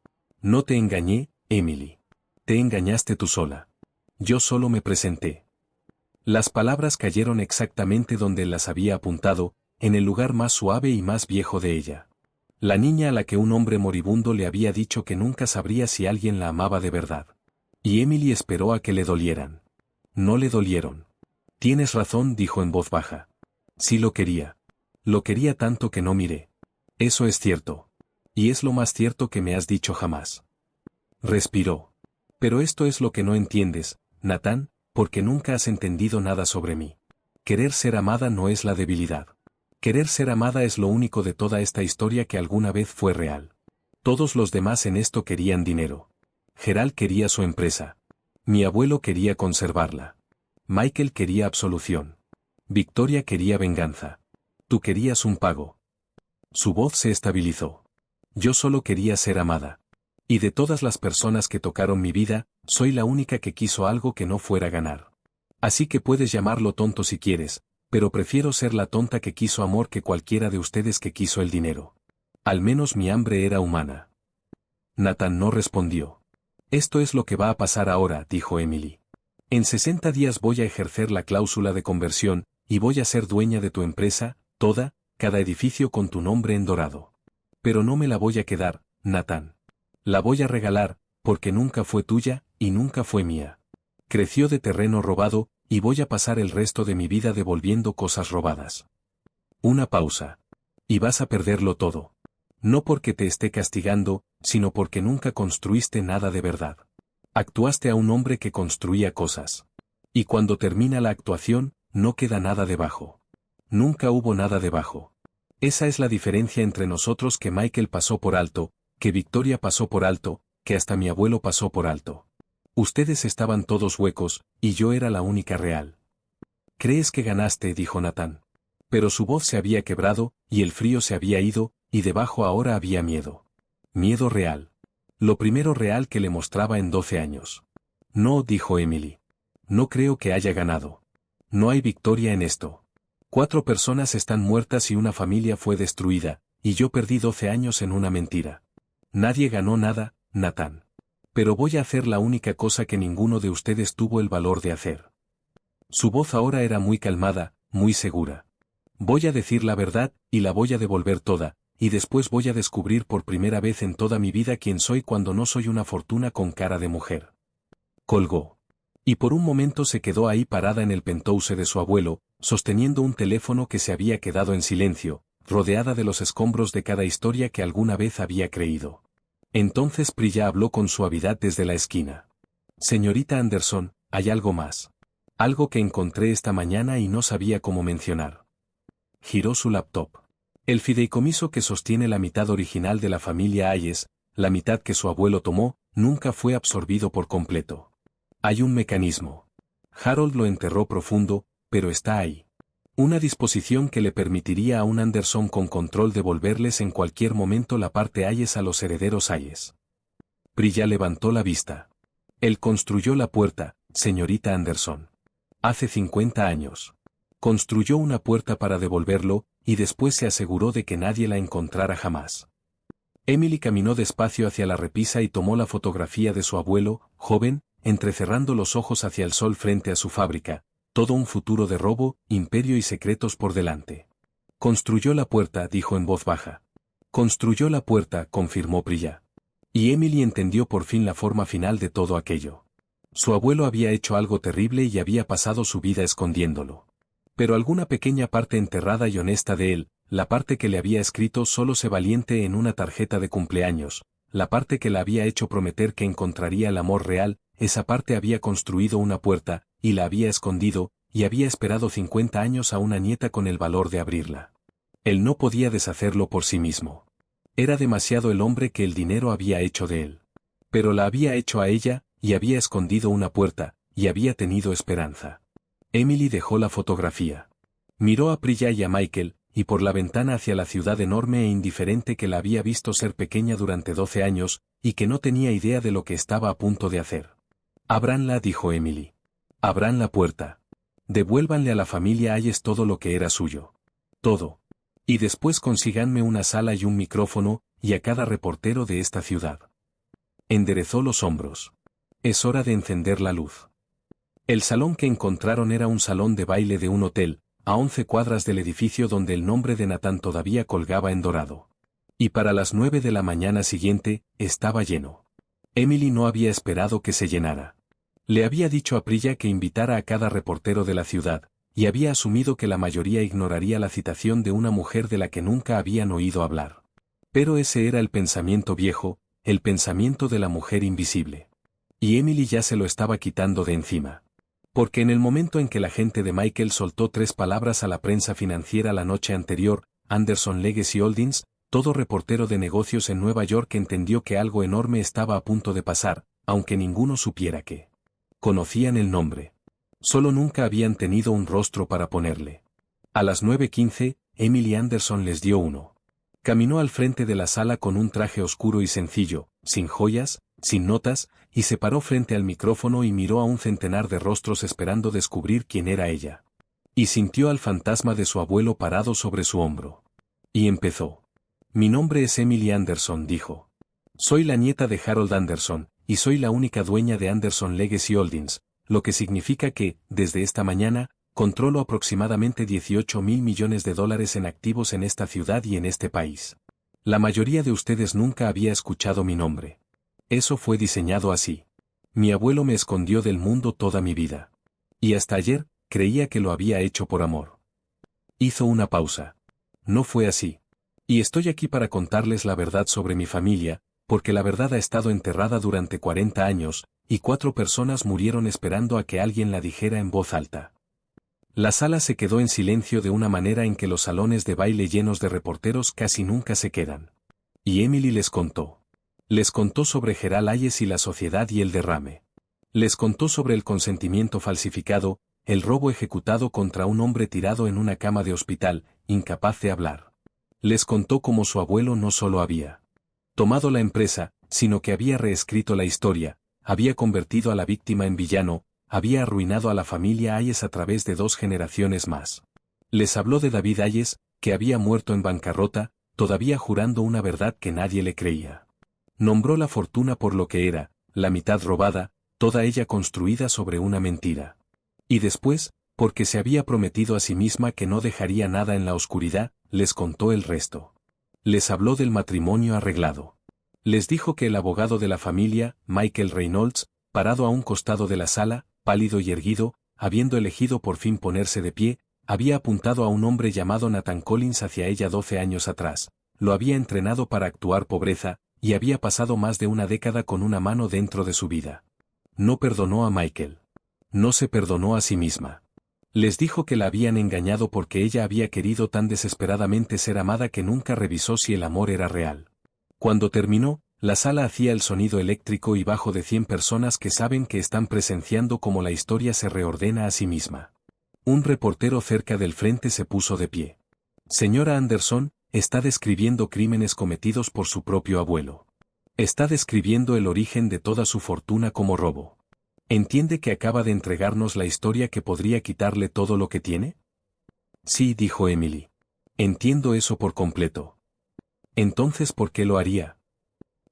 No te engañé, Emily. Te engañaste tú sola. Yo solo me presenté. Las palabras cayeron exactamente donde él las había apuntado, en el lugar más suave y más viejo de ella. La niña a la que un hombre moribundo le había dicho que nunca sabría si alguien la amaba de verdad. Y Emily esperó a que le dolieran. No le dolieron. Tienes razón, dijo en voz baja. Sí lo quería. Lo quería tanto que no miré. Eso es cierto. Y es lo más cierto que me has dicho jamás. Respiró. Pero esto es lo que no entiendes, Nathan, porque nunca has entendido nada sobre mí. Querer ser amada no es la debilidad. Querer ser amada es lo único de toda esta historia que alguna vez fue real. Todos los demás en esto querían dinero. Gerald quería su empresa. Mi abuelo quería conservarla. Michael quería absolución. Victoria quería venganza. Tú querías un pago. Su voz se estabilizó. Yo solo quería ser amada. Y de todas las personas que tocaron mi vida, soy la única que quiso algo que no fuera ganar. Así que puedes llamarlo tonto si quieres, pero prefiero ser la tonta que quiso amor que cualquiera de ustedes que quiso el dinero. Al menos mi hambre era humana. Nathan no respondió. Esto es lo que va a pasar ahora, dijo Emily. En 60 días voy a ejercer la cláusula de conversión, y voy a ser dueña de tu empresa, cada edificio con tu nombre en dorado. Pero no me la voy a quedar, Nathan. La voy a regalar, porque nunca fue tuya, y nunca fue mía. Creció de terreno robado, y voy a pasar el resto de mi vida devolviendo cosas robadas. Una pausa. Y vas a perderlo todo. No porque te esté castigando, sino porque nunca construiste nada de verdad. Actuaste a un hombre que construía cosas. Y cuando termina la actuación, no queda nada debajo. Nunca hubo nada debajo. Esa es la diferencia entre nosotros que Michael pasó por alto, que Victoria pasó por alto, que hasta mi abuelo pasó por alto. Ustedes estaban todos huecos, y yo era la única real. ¿Crees que ganaste?, dijo Nathan. Pero su voz se había quebrado, y el frío se había ido, y debajo ahora había miedo. Miedo real. Lo primero real que le mostraba en 12 años. No, dijo Emily. No creo que haya ganado. No hay victoria en esto. 4 personas están muertas y una familia fue destruida, y yo perdí 12 años en una mentira. Nadie ganó nada, Nathan. Pero voy a hacer la única cosa que ninguno de ustedes tuvo el valor de hacer. Su voz ahora era muy calmada, muy segura. Voy a decir la verdad, y la voy a devolver toda, y después voy a descubrir por primera vez en toda mi vida quién soy cuando no soy una fortuna con cara de mujer. Colgó. Y por un momento se quedó ahí parada en el penthouse de su abuelo, sosteniendo un teléfono que se había quedado en silencio, rodeada de los escombros de cada historia que alguna vez había creído. Entonces Priya habló con suavidad desde la esquina. Señorita Anderson, hay algo más. Algo que encontré esta mañana y no sabía cómo mencionar. Giró su laptop. El fideicomiso que sostiene la mitad original de la familia Hayes, la mitad que su abuelo tomó, nunca fue absorbido por completo. Hay un mecanismo. Harold lo enterró profundo, pero está ahí. Una disposición que le permitiría a un Anderson con control devolverles en cualquier momento la parte Hayes a los herederos Hayes. Priya levantó la vista. Él construyó la puerta, señorita Anderson. Hace 50 años. Construyó una puerta para devolverlo, y después se aseguró de que nadie la encontrara jamás. Emily caminó despacio hacia la repisa y tomó la fotografía de su abuelo, joven, entrecerrando los ojos hacia el sol frente a su fábrica, todo un futuro de robo, imperio y secretos por delante. Construyó la puerta, dijo en voz baja. Construyó la puerta, confirmó Priya. Y Emily entendió por fin la forma final de todo aquello. Su abuelo había hecho algo terrible y había pasado su vida escondiéndolo. Pero alguna pequeña parte enterrada y honesta de él, la parte que le había escrito solo sé valiente en una tarjeta de cumpleaños, la parte que la había hecho prometer que encontraría el amor real, esa parte había construido una puerta, y la había escondido, y había esperado 50 años a una nieta con el valor de abrirla. Él no podía deshacerlo por sí mismo. Era demasiado el hombre que el dinero había hecho de él. Pero la había hecho a ella, y había escondido una puerta, y había tenido esperanza. Emily dejó la fotografía. Miró a Priya y a Michael, y por la ventana hacia la ciudad enorme e indiferente que la había visto ser pequeña durante 12 años, y que no tenía idea de lo que estaba a punto de hacer. Abranla, dijo Emily. Abran la puerta. Devuélvanle a la familia Hayes todo lo que era suyo. Todo. Y después consíganme una sala y un micrófono, y a cada reportero de esta ciudad. Enderezó los hombros. Es hora de encender la luz. El salón que encontraron era un salón de baile de un hotel, a 11 cuadras del edificio donde el nombre de Nathan todavía colgaba en dorado. Y para las 9 de la mañana siguiente, estaba lleno. Emily no había esperado que se llenara. Le había dicho a Priya que invitara a cada reportero de la ciudad, y había asumido que la mayoría ignoraría la citación de una mujer de la que nunca habían oído hablar. Pero ese era el pensamiento viejo, el pensamiento de la mujer invisible. Y Emily ya se lo estaba quitando de encima. Porque en el momento en que la gente de Michael soltó 3 palabras a la prensa financiera la noche anterior, Anderson Legacy Holdings, todo reportero de negocios en Nueva York entendió que algo enorme estaba a punto de pasar, aunque ninguno supiera qué. Conocían el nombre. Solo nunca habían tenido un rostro para ponerle. A las 9:15, Emily Anderson les dio uno. Caminó al frente de la sala con un traje oscuro y sencillo, sin joyas, sin notas, y se paró frente al micrófono y miró a un centenar de rostros esperando descubrir quién era ella. Y sintió al fantasma de su abuelo parado sobre su hombro. Y empezó. Mi nombre es Emily Anderson, dijo. Soy la nieta de Harold Anderson, y soy la única dueña de Anderson Legacy Holdings, lo que significa que, desde esta mañana, controlo aproximadamente $18,000 millones en activos en esta ciudad y en este país. La mayoría de ustedes nunca había escuchado mi nombre. Eso fue diseñado así. Mi abuelo me escondió del mundo toda mi vida. Y hasta ayer, creía que lo había hecho por amor. Hizo una pausa. No fue así. Y estoy aquí para contarles la verdad sobre mi familia, porque la verdad ha estado enterrada durante 40 años, y 4 personas murieron esperando a que alguien la dijera en voz alta. La sala se quedó en silencio de una manera en que los salones de baile llenos de reporteros casi nunca se quedan. Y Emily les contó. Les contó sobre Gerald Hayes y la sociedad y el derrame. Les contó sobre el consentimiento falsificado, el robo ejecutado contra un hombre tirado en una cama de hospital, incapaz de hablar. Les contó cómo su abuelo no solo había tomado la empresa, sino que había reescrito la historia, había convertido a la víctima en villano, había arruinado a la familia Hayes a través de 2 generaciones más. Les habló de David Hayes, que había muerto en bancarrota, todavía jurando una verdad que nadie le creía. Nombró la fortuna por lo que era, la mitad robada, toda ella construida sobre una mentira. Y después, porque se había prometido a sí misma que no dejaría nada en la oscuridad, les contó el resto. Les habló del matrimonio arreglado. Les dijo que el abogado de la familia, Michael Reynolds, parado a un costado de la sala, pálido y erguido, habiendo elegido por fin ponerse de pie, había apuntado a un hombre llamado Nathan Collins hacia ella 12 años atrás, lo había entrenado para actuar pobreza, y había pasado más de una década con una mano dentro de su vida. No perdonó a Michael. No se perdonó a sí misma. Les dijo que la habían engañado porque ella había querido tan desesperadamente ser amada que nunca revisó si el amor era real. Cuando terminó, la sala hacía el sonido eléctrico y bajo de 100 personas que saben que están presenciando cómo la historia se reordena a sí misma. Un reportero cerca del frente se puso de pie. Señora Anderson, está describiendo crímenes cometidos por su propio abuelo. Está describiendo el origen de toda su fortuna como robo. ¿Entiende que acaba de entregarnos la historia que podría quitarle todo lo que tiene? Sí, dijo Emily. Entiendo eso por completo. Entonces, ¿por qué lo haría?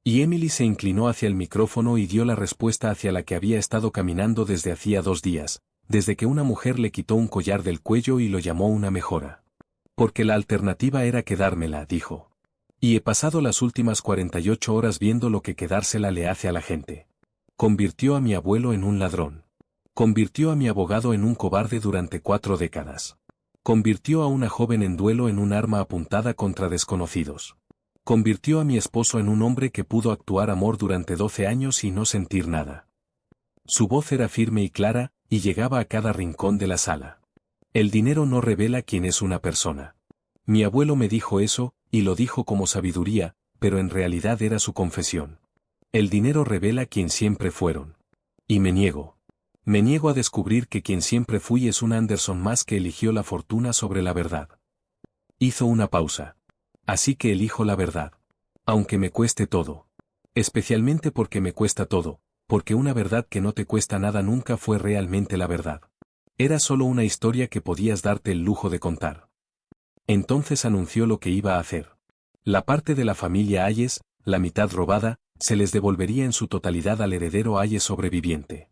Y Emily se inclinó hacia el micrófono y dio la respuesta hacia la que había estado caminando desde hacía 2 días, desde que una mujer le quitó un collar del cuello y lo llamó una mejora. Porque la alternativa era quedármela, dijo. Y he pasado las últimas 48 horas viendo lo que quedársela le hace a la gente. Convirtió a mi abuelo en un ladrón. Convirtió a mi abogado en un cobarde durante 4 décadas. Convirtió a una joven en duelo en un arma apuntada contra desconocidos. Convirtió a mi esposo en un hombre que pudo actuar amor durante 12 años y no sentir nada. Su voz era firme y clara, y llegaba a cada rincón de la sala. El dinero no revela quién es una persona. Mi abuelo me dijo eso, y lo dijo como sabiduría, pero en realidad era su confesión. El dinero revela quién siempre fueron. Y me niego. Me niego a descubrir que quien siempre fui es un Anderson más que eligió la fortuna sobre la verdad. Hizo una pausa. Así que elijo la verdad. Aunque me cueste todo. Especialmente porque me cuesta todo, porque una verdad que no te cuesta nada nunca fue realmente la verdad. Era solo una historia que podías darte el lujo de contar. Entonces anunció lo que iba a hacer. La parte de la familia Hayes, la mitad robada, se les devolvería en su totalidad al heredero Hayes sobreviviente.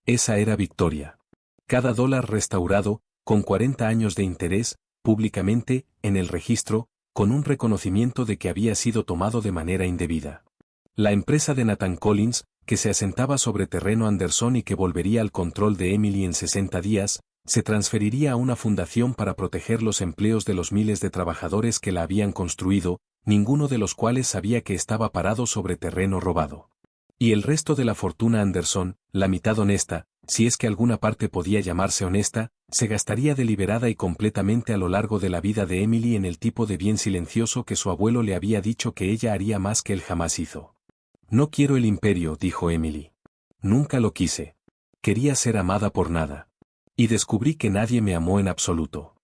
Esa era Victoria. Cada dólar restaurado, con 40 años de interés, públicamente, en el registro, con un reconocimiento de que había sido tomado de manera indebida. La empresa de Nathan Collins, que se asentaba sobre terreno Anderson y que volvería al control de Emily en 60 días, se transferiría a una fundación para proteger los empleos de los miles de trabajadores que la habían construido, ninguno de los cuales sabía que estaba parado sobre terreno robado. Y el resto de la fortuna Anderson, la mitad honesta, si es que alguna parte podía llamarse honesta, se gastaría deliberada y completamente a lo largo de la vida de Emily en el tipo de bien silencioso que su abuelo le había dicho que ella haría más que él jamás hizo. No quiero el imperio, dijo Emily. Nunca lo quise. Quería ser amada por nada. Y descubrí que nadie me amó en absoluto.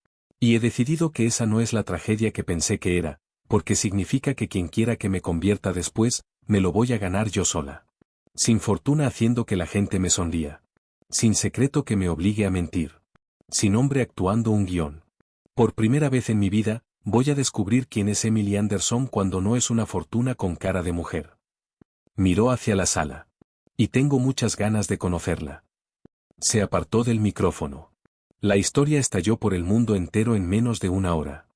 Y he decidido que esa no es la tragedia que pensé que era, porque significa que quien quiera que me convierta después, me lo voy a ganar yo sola. Sin fortuna haciendo que la gente me sonría. Sin secreto que me obligue a mentir. Sin hombre actuando un guión. Por primera vez en mi vida, voy a descubrir quién es Emily Anderson cuando no es una fortuna con cara de mujer. Miró hacia la sala. Y tengo muchas ganas de conocerla. Se apartó del micrófono. La historia estalló por el mundo entero en menos de una hora.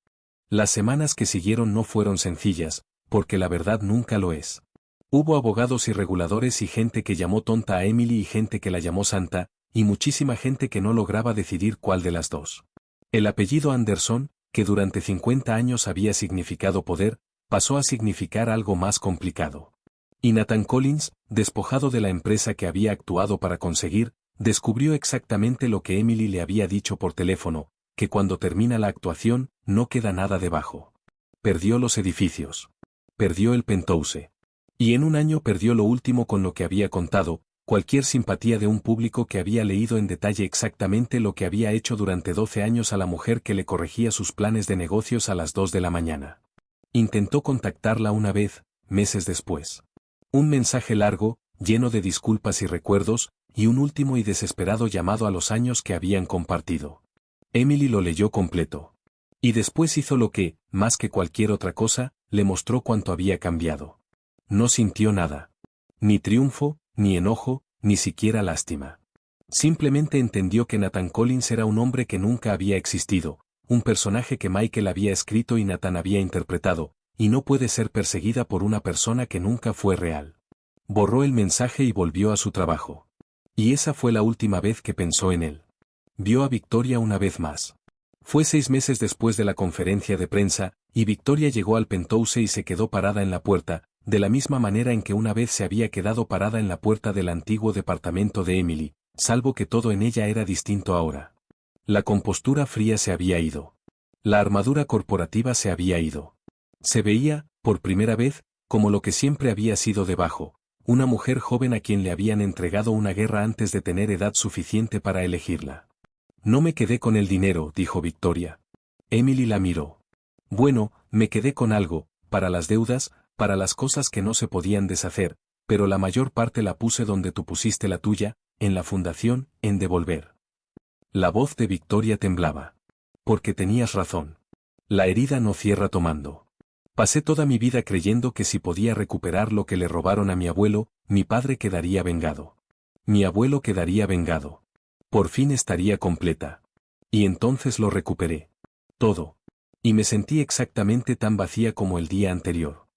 Las semanas que siguieron no fueron sencillas, porque la verdad nunca lo es. Hubo abogados y reguladores y gente que llamó tonta a Emily y gente que la llamó santa, y muchísima gente que no lograba decidir cuál de las dos. El apellido Anderson, que durante 50 años había significado poder, pasó a significar algo más complicado. Y Nathan Collins, despojado de la empresa que había actuado para conseguir, descubrió exactamente lo que Emily le había dicho por teléfono, que cuando termina la actuación, no queda nada debajo. Perdió los edificios. Perdió el penthouse. Y en un año perdió lo último con lo que había contado, cualquier simpatía de un público que había leído en detalle exactamente lo que había hecho durante 12 años a la mujer que le corregía sus planes de negocios a las 2 de la mañana. Intentó contactarla una vez, meses después. Un mensaje largo, lleno de disculpas y recuerdos, y un último y desesperado llamado a los años que habían compartido. Emily lo leyó completo. Y después hizo lo que, más que cualquier otra cosa, le mostró cuánto había cambiado. No sintió nada. Ni triunfo, ni enojo, ni siquiera lástima. Simplemente entendió que Nathan Collins era un hombre que nunca había existido, un personaje que Michael había escrito y Nathan había interpretado, y no puede ser perseguida por una persona que nunca fue real. Borró el mensaje y volvió a su trabajo. Y esa fue la última vez que pensó en él. Vio a Victoria una vez más. Fue 6 meses después de la conferencia de prensa, y Victoria llegó al penthouse y se quedó parada en la puerta, de la misma manera en que una vez se había quedado parada en la puerta del antiguo departamento de Emily, salvo que todo en ella era distinto ahora. La compostura fría se había ido. La armadura corporativa se había ido. Se veía, por primera vez, como lo que siempre había sido debajo, una mujer joven a quien le habían entregado una guerra antes de tener edad suficiente para elegirla. No me quedé con el dinero, dijo Victoria. Emily la miró. Bueno, me quedé con algo, para las deudas, para las cosas que no se podían deshacer, pero la mayor parte la puse donde tú pusiste la tuya, en la fundación, en devolver. La voz de Victoria temblaba. Porque tenías razón. La herida no cierra tomando. Pasé toda mi vida creyendo que si podía recuperar lo que le robaron a mi abuelo, mi padre quedaría vengado. Mi abuelo quedaría vengado. Por fin estaría completa. Y entonces lo recuperé. Todo. Y me sentí exactamente tan vacía como el día anterior.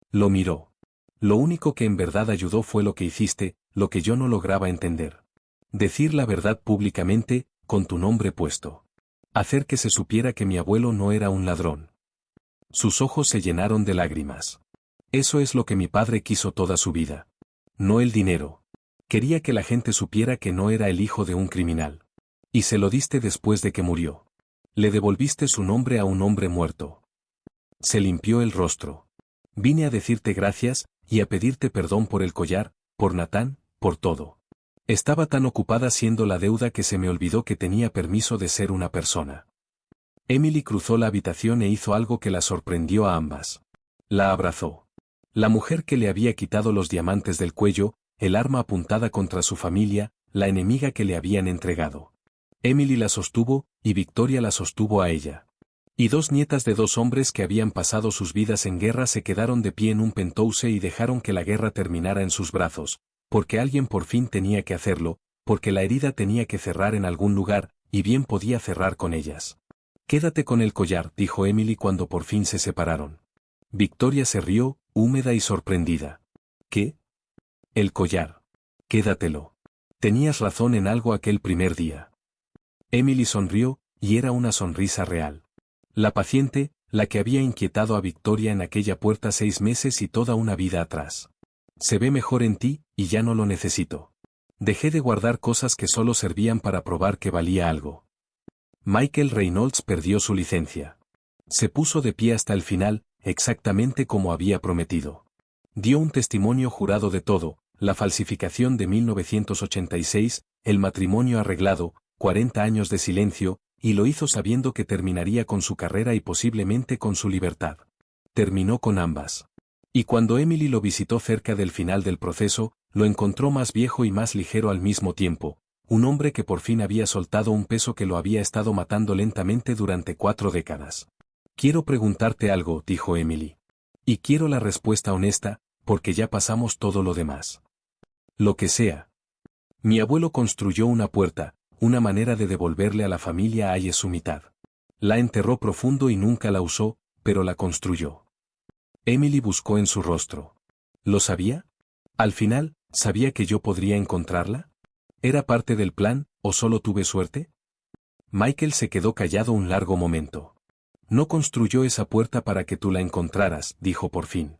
Lo miró. Lo único que en verdad ayudó fue lo que hiciste, lo que yo no lograba entender. Decir la verdad públicamente, con tu nombre puesto. Hacer que se supiera que mi abuelo no era un ladrón. Sus ojos se llenaron de lágrimas. Eso es lo que mi padre quiso toda su vida. No el dinero. Quería que la gente supiera que no era el hijo de un criminal. Y se lo diste después de que murió. Le devolviste su nombre a un hombre muerto. Se limpió el rostro. Vine a decirte gracias, y a pedirte perdón por el collar, por Nathan, por todo. Estaba tan ocupada siendo la deuda que se me olvidó que tenía permiso de ser una persona. Emily cruzó la habitación e hizo algo que la sorprendió a ambas. La abrazó. La mujer que le había quitado los diamantes del cuello, el arma apuntada contra su familia, la enemiga que le habían entregado. Emily la sostuvo, y Victoria la sostuvo a ella. Y 2 nietas de 2 hombres que habían pasado sus vidas en guerra se quedaron de pie en un penthouse y dejaron que la guerra terminara en sus brazos, porque alguien por fin tenía que hacerlo, porque la herida tenía que cerrar en algún lugar, y bien podía cerrar con ellas. Quédate con el collar, dijo Emily cuando por fin se separaron. Victoria se rió, húmeda y sorprendida. ¿Qué? El collar. Quédatelo. Tenías razón en algo aquel primer día. Emily sonrió, y era una sonrisa real. La paciente, la que había inquietado a Victoria en aquella puerta 6 meses y toda una vida atrás. Se ve mejor en ti, y ya no lo necesito. Dejé de guardar cosas que solo servían para probar que valía algo. Michael Reynolds perdió su licencia. Se puso de pie hasta el final, exactamente como había prometido. Dio un testimonio jurado de todo, la falsificación de 1986, el matrimonio arreglado, 40 años de silencio, y lo hizo sabiendo que terminaría con su carrera y posiblemente con su libertad. Terminó con ambas. Y cuando Emily lo visitó cerca del final del proceso, lo encontró más viejo y más ligero al mismo tiempo, un hombre que por fin había soltado un peso que lo había estado matando lentamente durante 4 décadas. Quiero preguntarte algo, dijo Emily. Y quiero la respuesta honesta, porque ya pasamos todo lo demás. Lo que sea. Mi abuelo construyó una puerta, una manera de devolverle a la familia a ella su mitad. La enterró profundo y nunca la usó, pero la construyó. Emily buscó en su rostro. ¿Lo sabía? Al final, ¿sabía que yo podría encontrarla? ¿Era parte del plan, o solo tuve suerte? Michael se quedó callado un largo momento. No construyó esa puerta para que tú la encontraras, dijo por fin.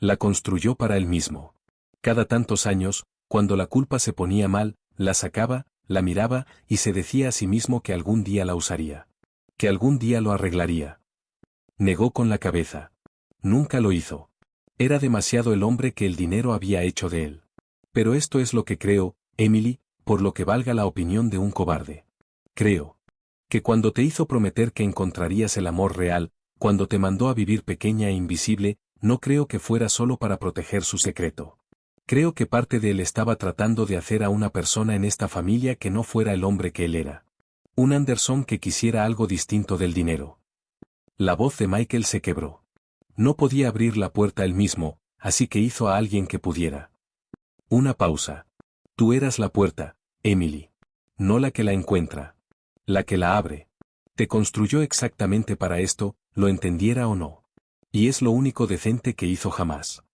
La construyó para él mismo. Cada tantos años, cuando la culpa se ponía mal, la sacaba, la miraba, y se decía a sí mismo que algún día la usaría. Que algún día lo arreglaría. Negó con la cabeza. Nunca lo hizo. Era demasiado el hombre que el dinero había hecho de él. Pero esto es lo que creo, Emily, por lo que valga la opinión de un cobarde. Creo que cuando te hizo prometer que encontrarías el amor real, cuando te mandó a vivir pequeña e invisible, no creo que fuera solo para proteger su secreto. Creo que parte de él estaba tratando de hacer a una persona en esta familia que no fuera el hombre que él era. Un Anderson que quisiera algo distinto del dinero. La voz de Michael se quebró. No podía abrir la puerta él mismo, así que hizo a alguien que pudiera. Una pausa. Tú eras la puerta, Emily. No la que la encuentra. La que la abre. Te construyó exactamente para esto, lo entendiera o no. Y es lo único decente que hizo jamás.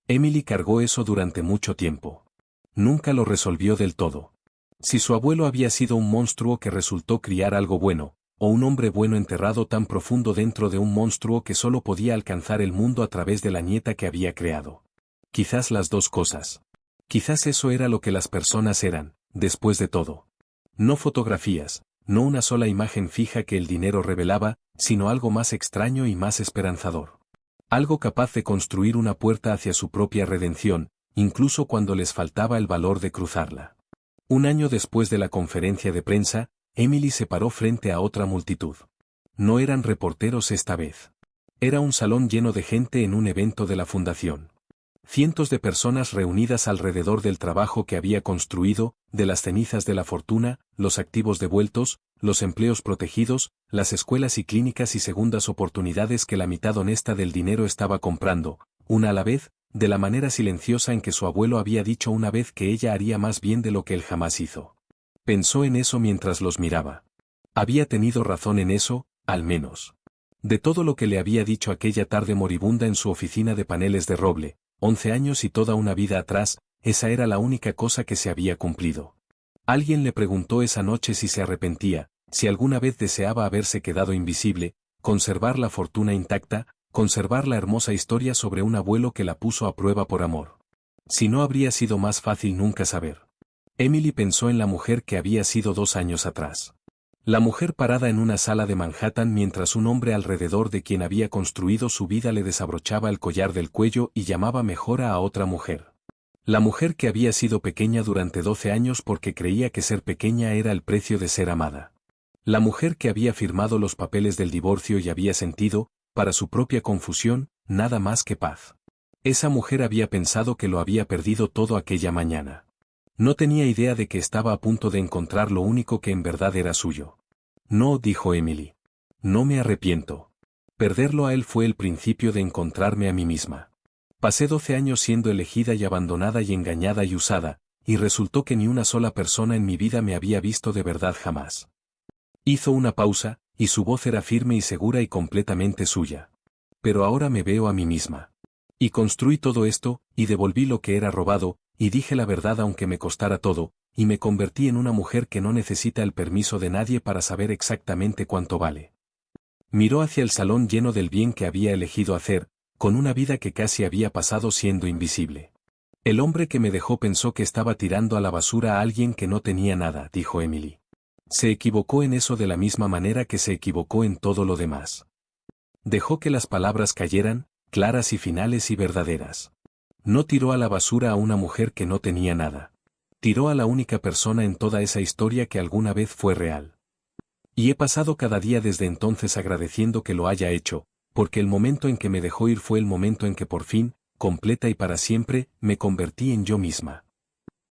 Emily cargó eso durante mucho tiempo. Nunca lo resolvió del todo. Si su abuelo había sido un monstruo que resultó criar algo bueno, o un hombre bueno enterrado tan profundo dentro de un monstruo que solo podía alcanzar el mundo a través de la nieta que había creado. Quizás las dos cosas. Quizás eso era lo que las personas eran, después de todo. No fotografías, no una sola imagen fija que el dinero revelaba, sino algo más extraño y más esperanzador. Algo capaz de construir una puerta hacia su propia redención, incluso cuando les faltaba el valor de cruzarla. Un año después de la conferencia de prensa, Emily se paró frente a otra multitud. No eran reporteros esta vez. Era un salón lleno de gente en un evento de la fundación. Cientos de personas reunidas alrededor del trabajo que había construido, de las cenizas de la fortuna, los activos devueltos, los empleos protegidos, las escuelas y clínicas y segundas oportunidades que la mitad honesta del dinero estaba comprando, una a la vez, de la manera silenciosa en que su abuelo había dicho una vez que ella haría más bien de lo que él jamás hizo. Pensó en eso mientras los miraba. Había tenido razón en eso, al menos. De todo lo que le había dicho aquella tarde moribunda en su oficina de paneles de roble, 11 años y toda una vida atrás, esa era la única cosa que se había cumplido. Alguien le preguntó esa noche si se arrepentía, si alguna vez deseaba haberse quedado invisible, conservar la fortuna intacta, conservar la hermosa historia sobre un abuelo que la puso a prueba por amor. Si no habría sido más fácil nunca saber. Emily pensó en la mujer que había sido 2 años atrás. La mujer parada en una sala de Manhattan mientras un hombre alrededor de quien había construido su vida le desabrochaba el collar del cuello y llamaba mejora a otra mujer. La mujer que había sido pequeña durante 12 años porque creía que ser pequeña era el precio de ser amada. La mujer que había firmado los papeles del divorcio y había sentido, para su propia confusión, nada más que paz. Esa mujer había pensado que lo había perdido todo aquella mañana. No tenía idea de que estaba a punto de encontrar lo único que en verdad era suyo. No, dijo Emily. No me arrepiento. Perderlo a él fue el principio de encontrarme a mí misma. Pasé 12 años siendo elegida y abandonada y engañada y usada, y resultó que ni una sola persona en mi vida me había visto de verdad jamás. Hizo una pausa, y su voz era firme y segura y completamente suya. Pero ahora me veo a mí misma. Y construí todo esto, y devolví lo que era robado, y dije la verdad aunque me costara todo, y me convertí en una mujer que no necesita el permiso de nadie para saber exactamente cuánto vale. Miró hacia el salón lleno del bien que había elegido hacer, con una vida que casi había pasado siendo invisible. El hombre que me dejó pensó que estaba tirando a la basura a alguien que no tenía nada, dijo Emily. Se equivocó en eso de la misma manera que se equivocó en todo lo demás. Dejó que las palabras cayeran, claras y finales y verdaderas. No tiró a la basura a una mujer que no tenía nada. Tiró a la única persona en toda esa historia que alguna vez fue real. Y he pasado cada día desde entonces agradeciendo que lo haya hecho, porque el momento en que me dejó ir fue el momento en que por fin, completa y para siempre, me convertí en yo misma.